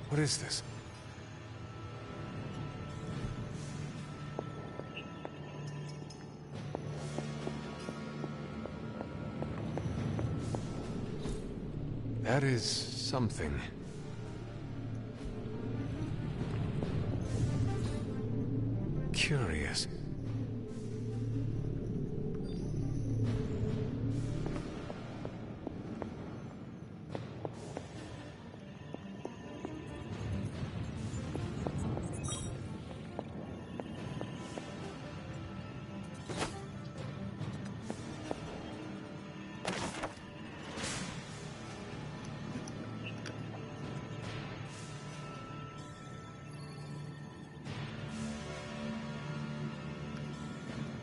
What is this? That is something. Curious.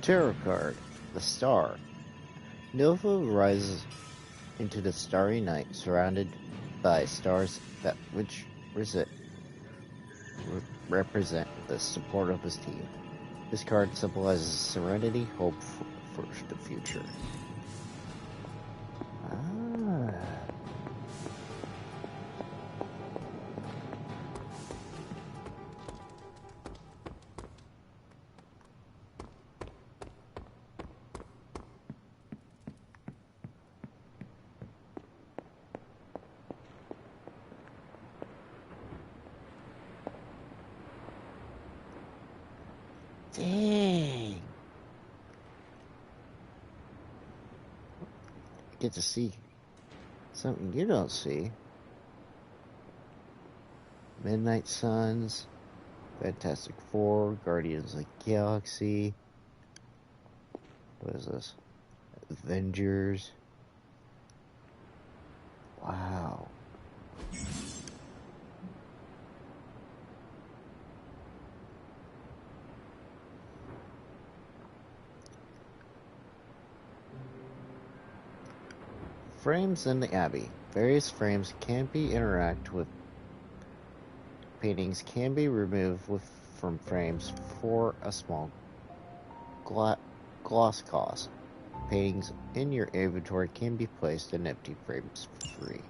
Tarot card, the Star. Nova rises into the starry night, surrounded by stars that which represent the support of his team. This card symbolizes serenity, hope for the future. Dang. Get to see something you don't see. Midnight Suns, Fantastic Four, Guardians of the Galaxy. What is this? Avengers. Wow. Frames in the Abbey. Various frames can be interact with paintings can be removed from frames for a small gloss cost. Paintings in your inventory can be placed in empty frames for free.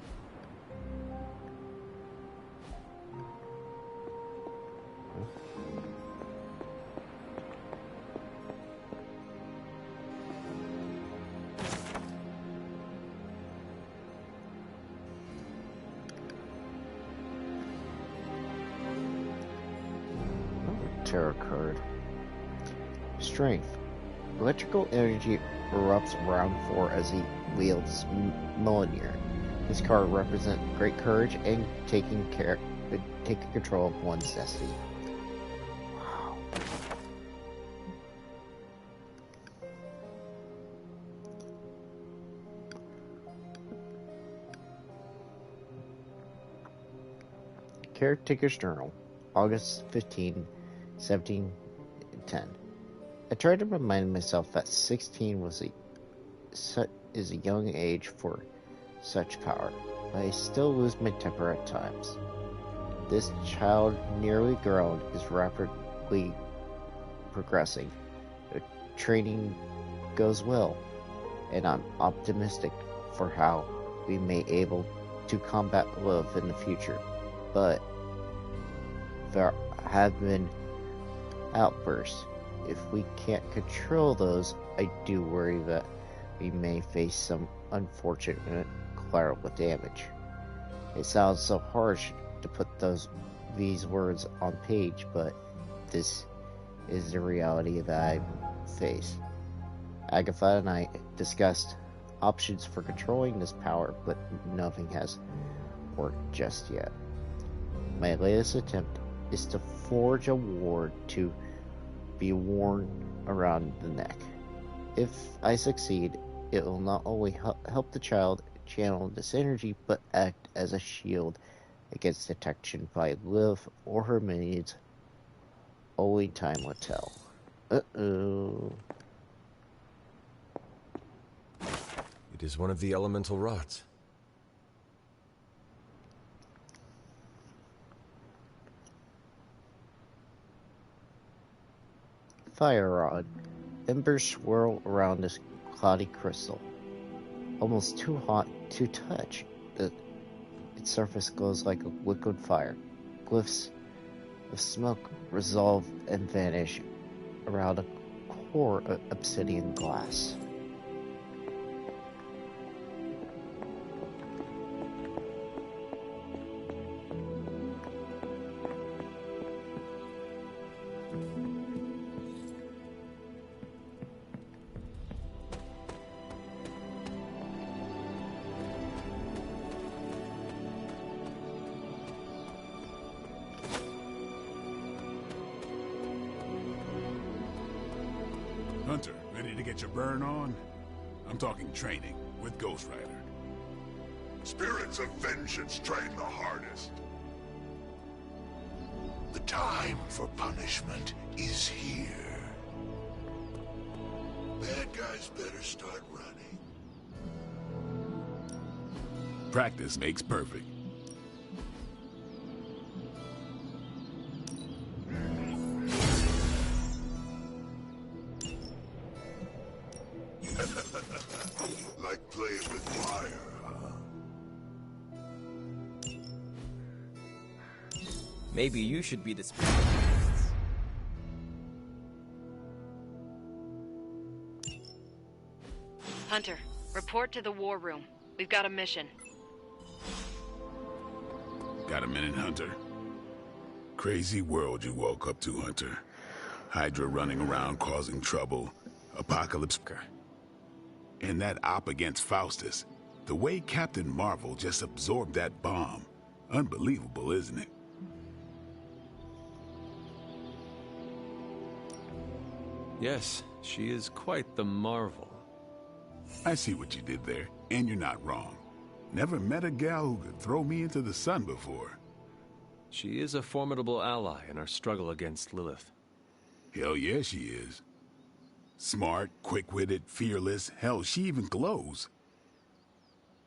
Tarot card. Strength. Electrical energy erupts around 4 as he wields Mjolnir. This card represents great courage and taking control of one's destiny. Wow. Caretaker's Journal, August 15, 1710. I tried to remind myself that 16 is a young age for such power, but I still lose my temper at times. This child, nearly grown, is rapidly progressing. The training goes well, and I'm optimistic for how we may able to combat Lilith in the future. But there have been outbursts. If we can't control those, I do worry that we may face some unfortunate collateral damage. It sounds so harsh to put these words on page, but this is the reality that I face. Agatha and I discussed options for controlling this power, but nothing has worked just yet. My latest attempt is to forge a ward to be worn around the neck. If I succeed, it will not only help the child channel this energy, but act as a shield against detection by Lilith or her minions. Only time will tell. Uh-oh. It is one of the elemental rods. Fire rod. Embers swirl around this cloudy crystal. Almost too hot to touch. Its surface glows like a liquid fire. Glyphs of smoke resolve and vanish around a core of obsidian glass. Hunter, ready to get your burn on? I'm talking training with Ghost Rider. Spirits of vengeance train the hardest. The time for punishment is here. Bad guys better start running. Practice makes perfect. Like playing with fire, huh? Maybe you should be the spirit. Hunter, report to the war room. We've got a mission. Got a minute, Hunter? Crazy world you woke up to, Hunter. Hydra running around causing trouble. Apocalypse. And that op against Faustus. The way Captain Marvel just absorbed that bomb. Unbelievable, isn't it? Yes, she is quite the marvel. I see what you did there, and you're not wrong. Never met a gal who could throw me into the sun before. She is a formidable ally in our struggle against Lilith. Hell yeah, she is. Smart, quick-witted, fearless. Hell, she even glows.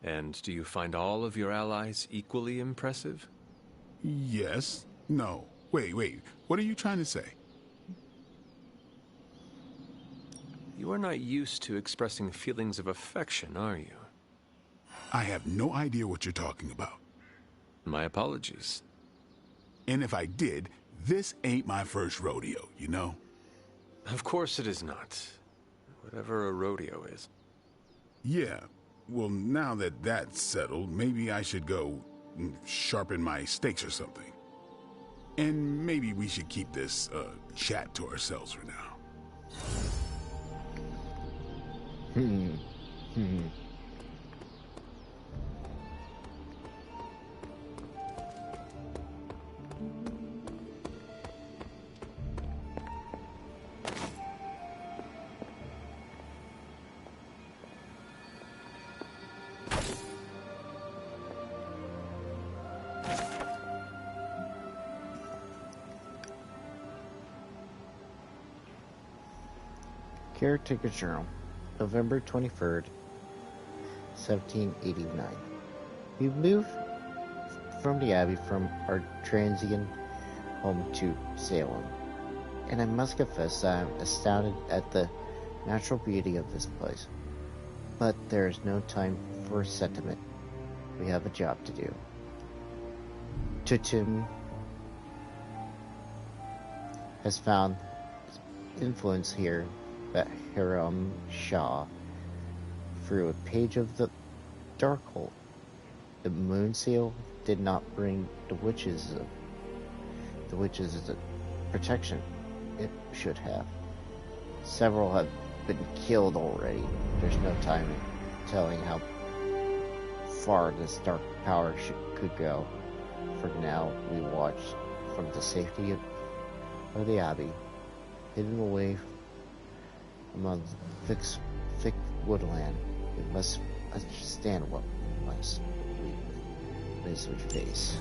And do you find all of your allies equally impressive? Yes. No. Wait. What are you trying to say? You are not used to expressing feelings of affection, are you? I have no idea what you're talking about. My apologies. And if I did, this ain't my first rodeo, you know? Of course it is not. Whatever a rodeo is. Yeah. Well, now that that's settled, maybe I should go sharpen my stakes or something. And maybe we should keep this chat to ourselves for now. Caretaker Journal, November 23rd, 1789. We moved from the Abbey from our transient home to Salem, and I must confess that I'm astounded at the natural beauty of this place. But there is no time for sentiment. We have a job to do. Tutum has found influence here that Hiram Shah through a page of the Darkhold. The Moon Seal did not bring the witches the protection it should have. Several have been killed already. There's no time telling how far this dark power could go. For now, we watch from the safety of the Abbey, hidden away among thick woodland. We must understand what we face.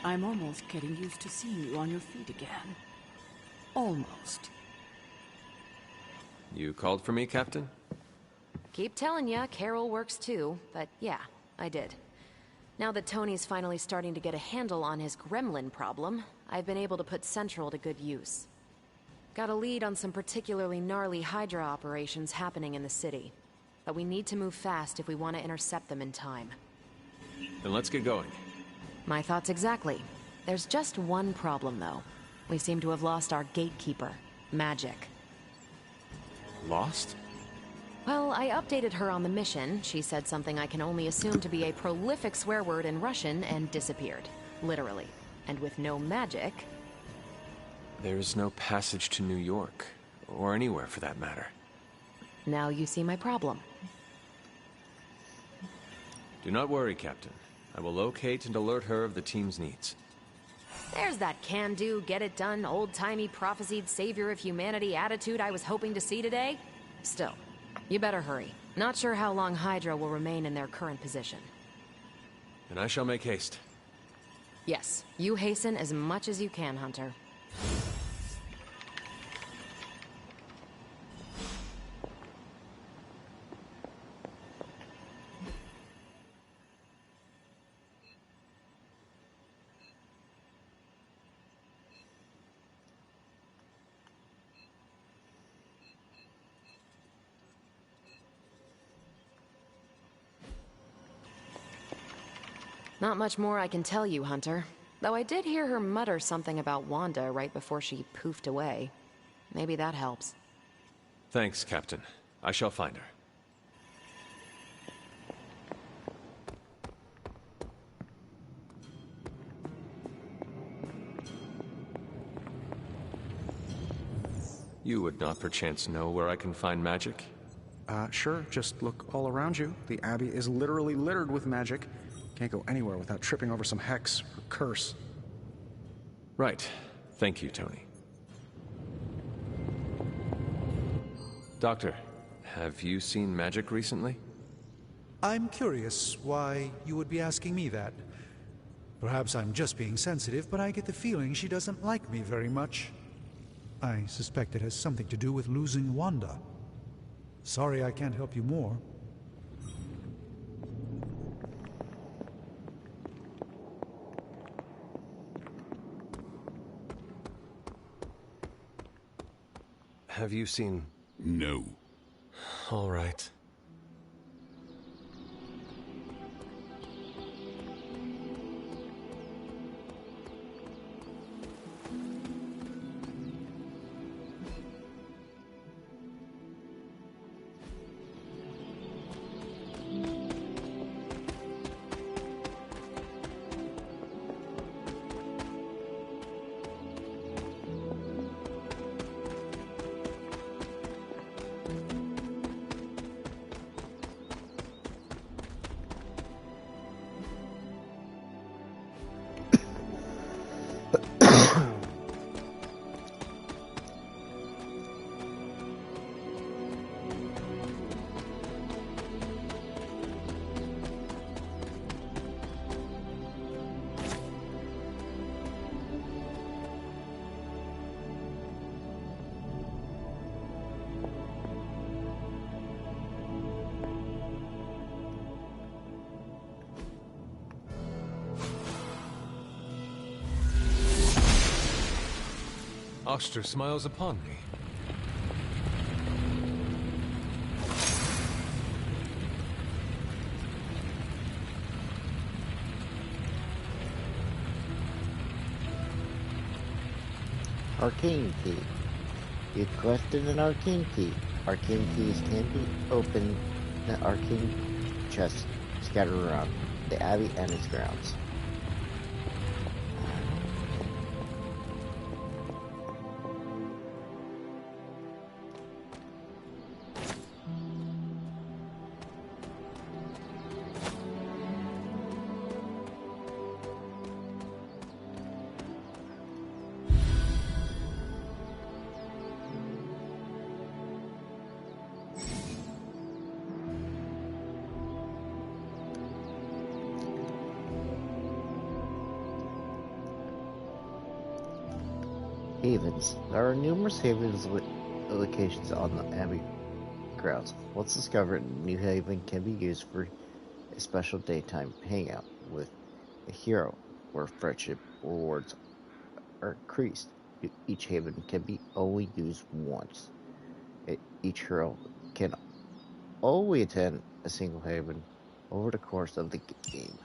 I'm almost getting used to seeing you on your feet again. Almost. You called for me, Captain? Keep telling ya, Carol works too, but yeah, I did. Now that Tony's finally starting to get a handle on his gremlin problem, I've been able to put Central to good use. Got a lead on some particularly gnarly Hydra operations happening in the city. But we need to move fast if we want to intercept them in time. Then let's get going. My thoughts exactly. There's just one problem, though. We seem to have lost our gatekeeper, Magic. Lost? Well, I updated her on the mission. She said something I can only assume to be a prolific swear word in Russian and disappeared. Literally. And with no magic... There's no passage to New York. Or anywhere, for that matter. Now you see my problem. Do not worry, Captain. I will locate and alert her of the team's needs. There's that can-do, get-it-done, old-timey prophesied savior of humanity attitude I was hoping to see today. Still, you better hurry. Not sure how long Hydra will remain in their current position. Then I shall make haste. Yes, you hasten as much as you can, Hunter. Not much more I can tell you, Hunter. Though I did hear her mutter something about Wanda right before she poofed away. Maybe that helps. Thanks, Captain. I shall find her. You would not perchance know where I can find magic? Sure. Just look all around you. The Abbey is literally littered with magic. Can't go anywhere without tripping over some hex or curse. Right. Thank you, Tony. Doctor, have you seen magic recently? I'm curious why you would be asking me that. Perhaps I'm just being sensitive, but I get the feeling she doesn't like me very much. I suspect it has something to do with losing Wanda. Sorry I can't help you more. Have you seen... No. All right. Oster smiles upon me. Arcane Key. You collected an Arcane Key. Arcane keys can be opened in the arcane chests scattered around the Abbey and its grounds. Havens. There are numerous havens locations on the Abbey grounds. Once discovered, New Haven can be used for a special daytime hangout with a hero, where friendship rewards are increased. Each haven can be only used once. Each hero can only attend a single haven over the course of the game.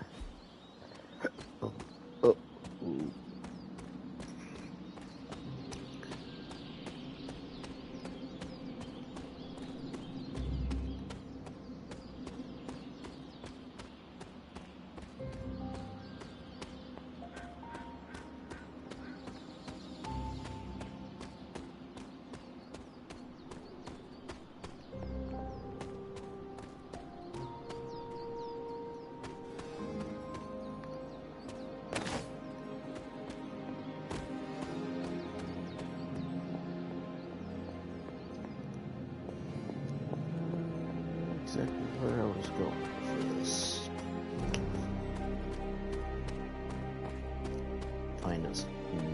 Exactly where I was going for this. Find this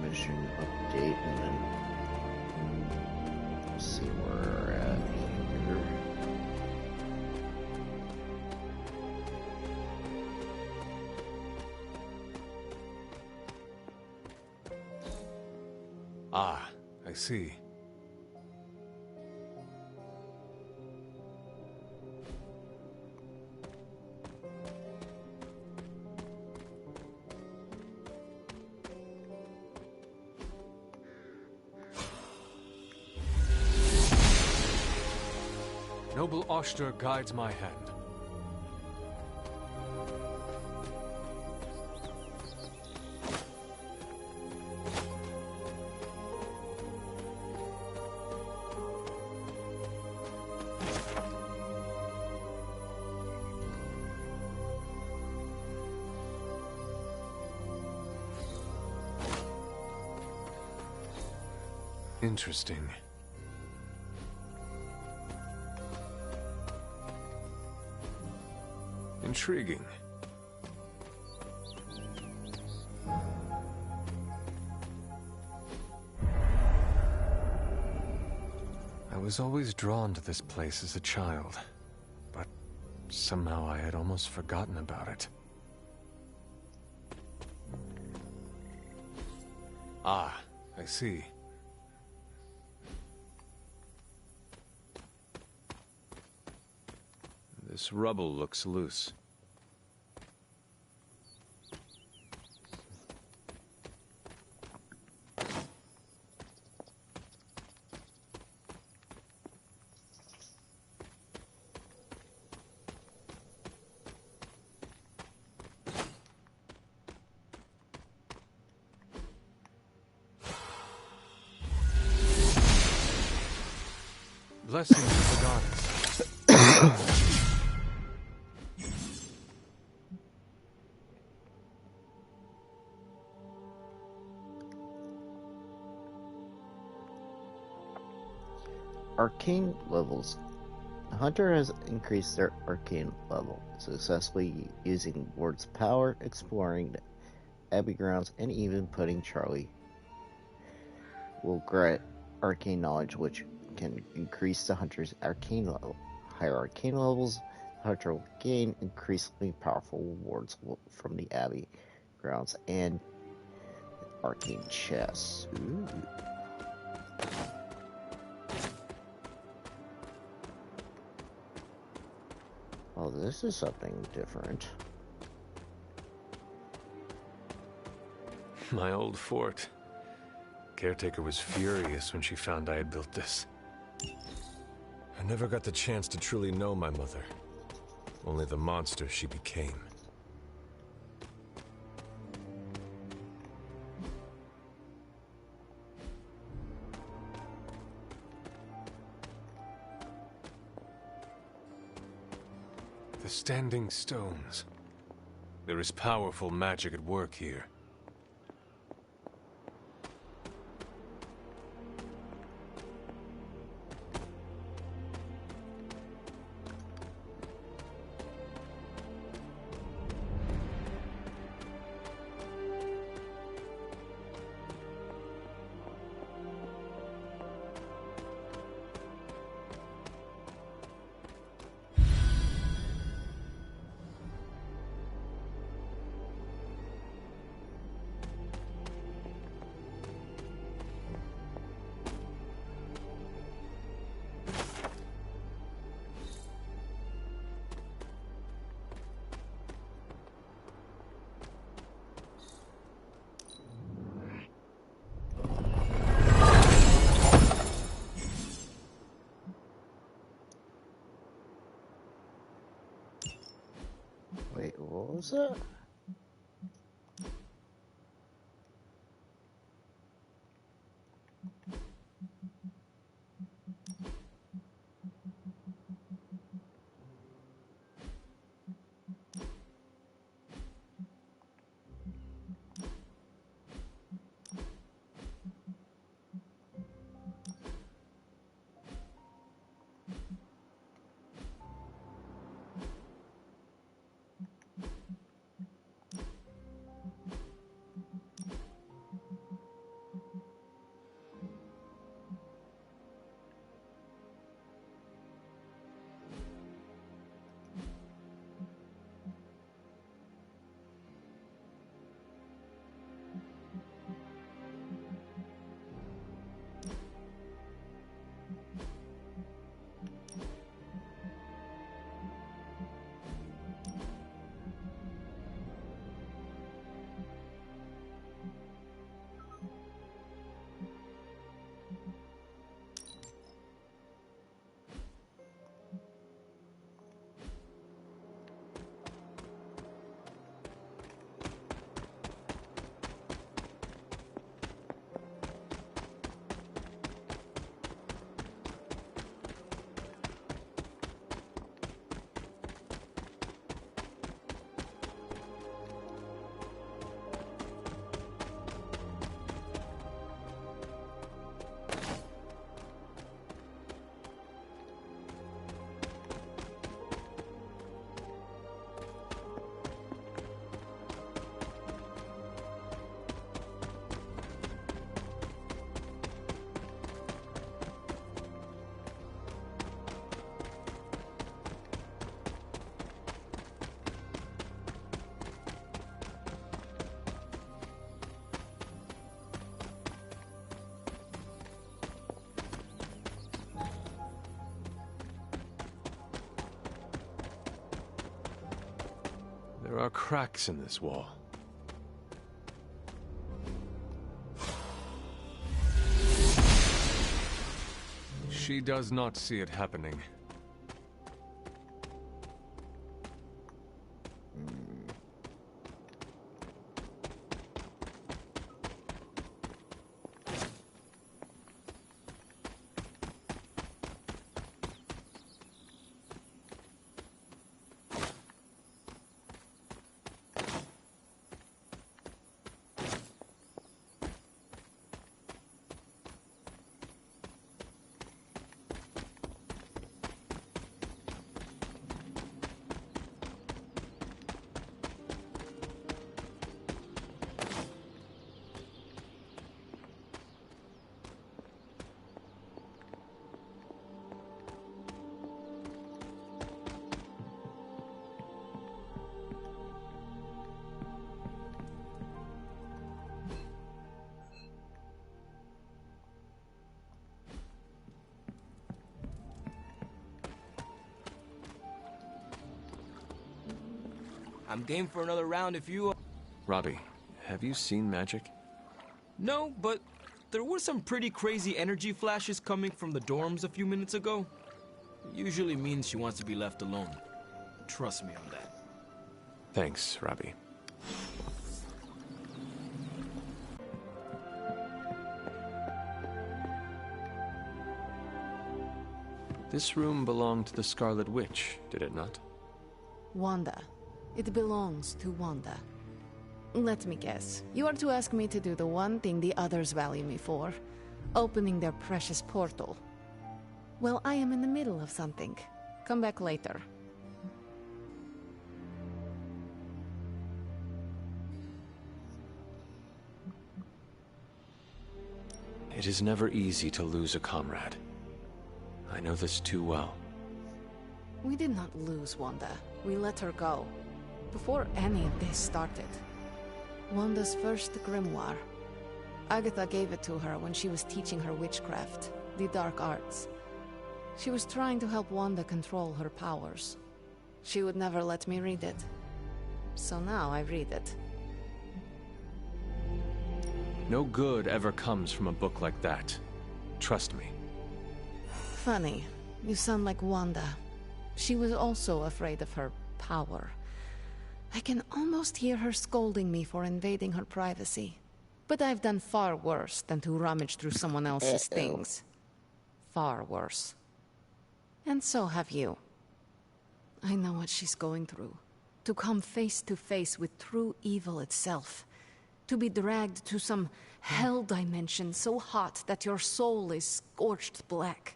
mission update and then see where we're at here. Ah, I see. Noble Oster guides my hand. Interesting. Intriguing. I was always drawn to this place as a child, but somehow I had almost forgotten about it. Ah, I see. This rubble looks loose. Blessings of the goddess. Arcane levels. The Hunter has increased their arcane level, successfully using Ward's power, exploring the Abbey grounds, and even putting Charlie will grant arcane knowledge, which can increase the Hunter's arcane level. Higher arcane levels, the Hunter will gain increasingly powerful rewards from the Abbey grounds and arcane chests. Ooh. Oh, this is something different. My old fort. Caretaker was furious when she found I had built this. I never got the chance to truly know my mother. Only the monster she became. The Standing Stones. There is powerful magic at work here. Wait, what was that? There are cracks in this wall. She does not see it happening. I'm game for another round if you... Robbie, have you seen magic? No, but there were some pretty crazy energy flashes coming from the dorms a few minutes ago. Usually means she wants to be left alone. Trust me on that. Thanks, Robbie. This room belonged to the Scarlet Witch, did it not? Wanda. It belongs to Wanda. Let me guess. You are to ask me to do the one thing the others value me for. Opening their precious portal. Well, I am in the middle of something. Come back later. It is never easy to lose a comrade. I know this too well. We did not lose Wanda. We let her go. Before any of this started. Wanda's first grimoire. Agatha gave it to her when she was teaching her witchcraft, the dark arts. She was trying to help Wanda control her powers. She would never let me read it. So now I read it. No good ever comes from a book like that. Trust me. Funny. You sound like Wanda. She was also afraid of her power. I can almost hear her scolding me for invading her privacy. But I've done far worse than to rummage through someone else's things. Far worse. And so have you. I know what she's going through. To come face to face with true evil itself. To be dragged to some hell dimension so hot that your soul is scorched black.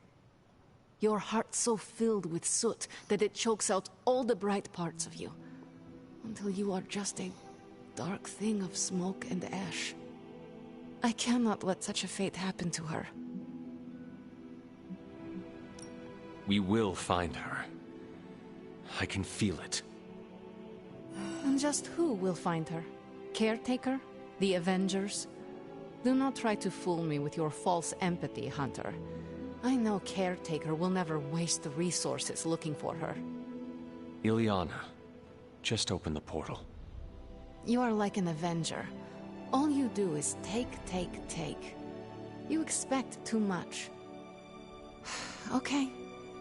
Your heart so filled with soot that it chokes out all the bright parts of you. Until you are just a dark thing of smoke and ash. I cannot let such a fate happen to her. We will find her. I can feel it. And just who will find her? Caretaker? The Avengers? Do not try to fool me with your false empathy, Hunter. I know Caretaker will never waste the resources looking for her. Illyana, just open the portal. You are like an Avenger. All you do is take. You expect too much. Okay,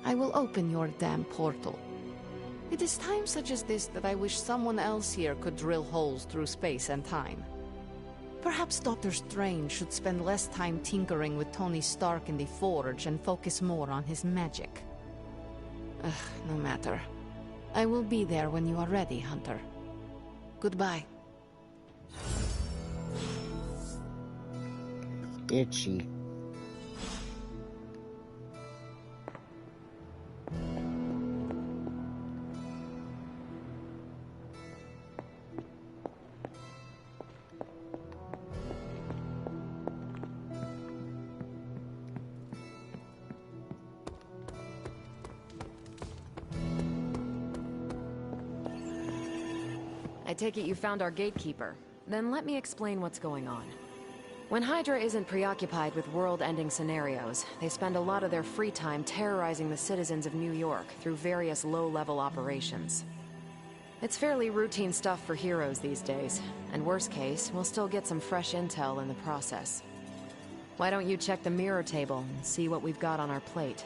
I will open your damn portal. It is times such as this that I wish someone else here could drill holes through space and time. Perhaps Doctor Strange should spend less time tinkering with Tony Stark in the Forge and focus more on his magic. No matter. I will be there when you are ready, Hunter. Goodbye. Itchy. I take it you found our gatekeeper. Then let me explain what's going on. When Hydra isn't preoccupied with world-ending scenarios, they spend a lot of their free time terrorizing the citizens of New York through various low-level operations. It's fairly routine stuff for heroes these days, and worst case, we'll still get some fresh intel in the process. Why don't you check the mirror table and see what we've got on our plate?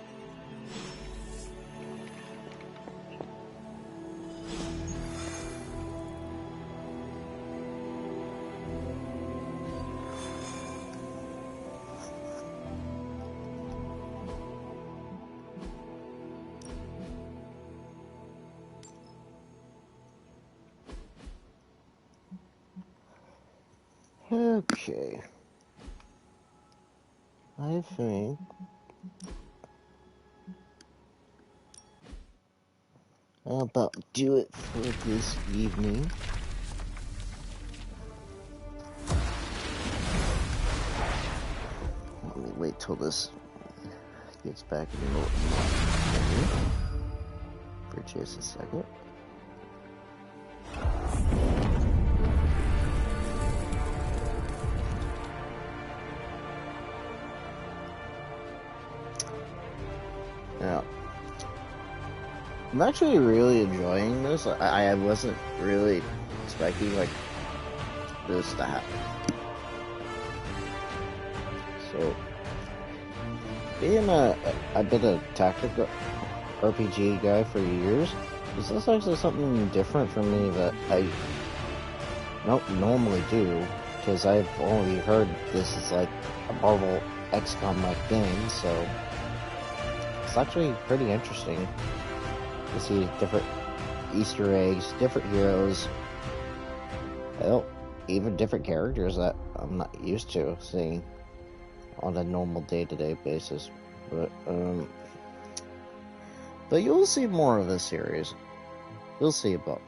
Okay. I think I'll about do it for this evening. Let me wait till this gets back in the for just a second. Now, I'm actually really enjoying this. I wasn't really expecting like this to happen. So, being I've been a tactical RPG guy for years, this is actually something different for me that I don't normally do, because I've only heard this is like a Marvel XCOM-like game, so it's actually pretty interesting to see different Easter eggs, different heroes, hell, even different characters that I'm not used to seeing on a normal day-to-day basis. But you'll see more of this series. We'll see about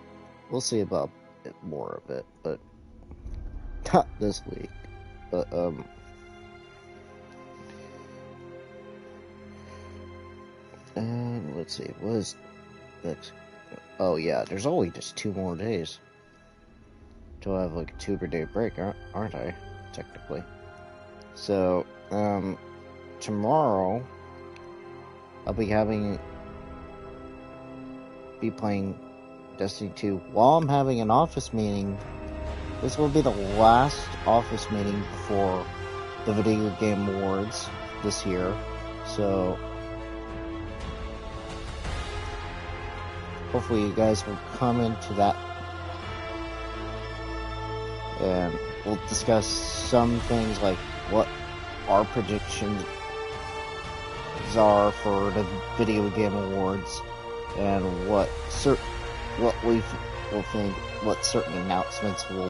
more of it, but not this week. But and let's see, what is next? Oh yeah, there's only just 2 more days till I have like a 2-day break, aren't I? Technically. So tomorrow I'll be playing Destiny 2 while I'm having an office meeting. This will be the last office meeting before the Video Game Awards this year, so hopefully you guys will come into that and we'll discuss some things like what our predictions are for the Video Game Awards and what we will think, what certain announcements will,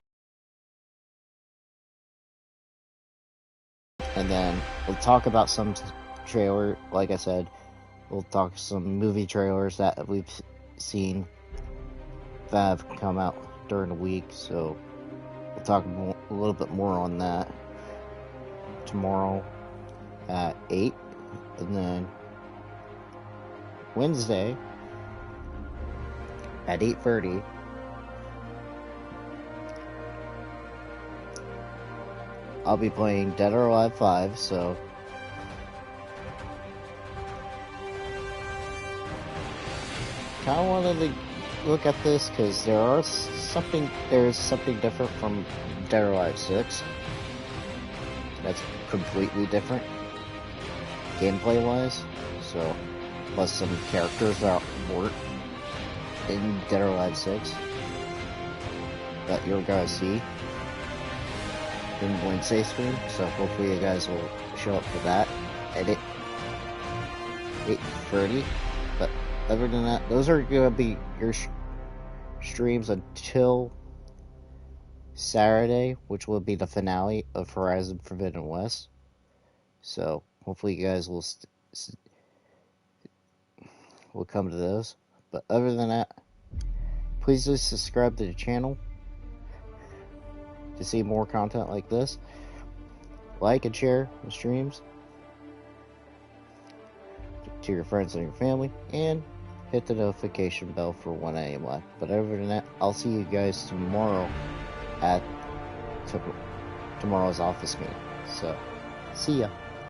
and then we'll talk about some trailer. Like I said, we'll talk some movie trailers that we've seen that have come out during the week, so we'll talk a little bit more on that tomorrow at 8, and then Wednesday at 8:30 I'll be playing Dead or Alive 5, so kind of wanted to look at this because there is something different from Dead or Alive 6 that's completely different gameplay wise, so plus some characters that weren't in Dead or Alive 6 that you're gonna see in Wednesday's stream, so hopefully you guys will show up for that at 8:30. But other than that, those are gonna be your streams until Saturday, which will be the finale of Horizon Forbidden West. So hopefully you guys will come to those. But other than that, please just subscribe to the channel to see more content like this. Like and share the streams to your friends and your family, and hit the notification bell for 1 a.m. live. But other than that, I'll see you guys tomorrow at tomorrow's office meeting. So, see ya.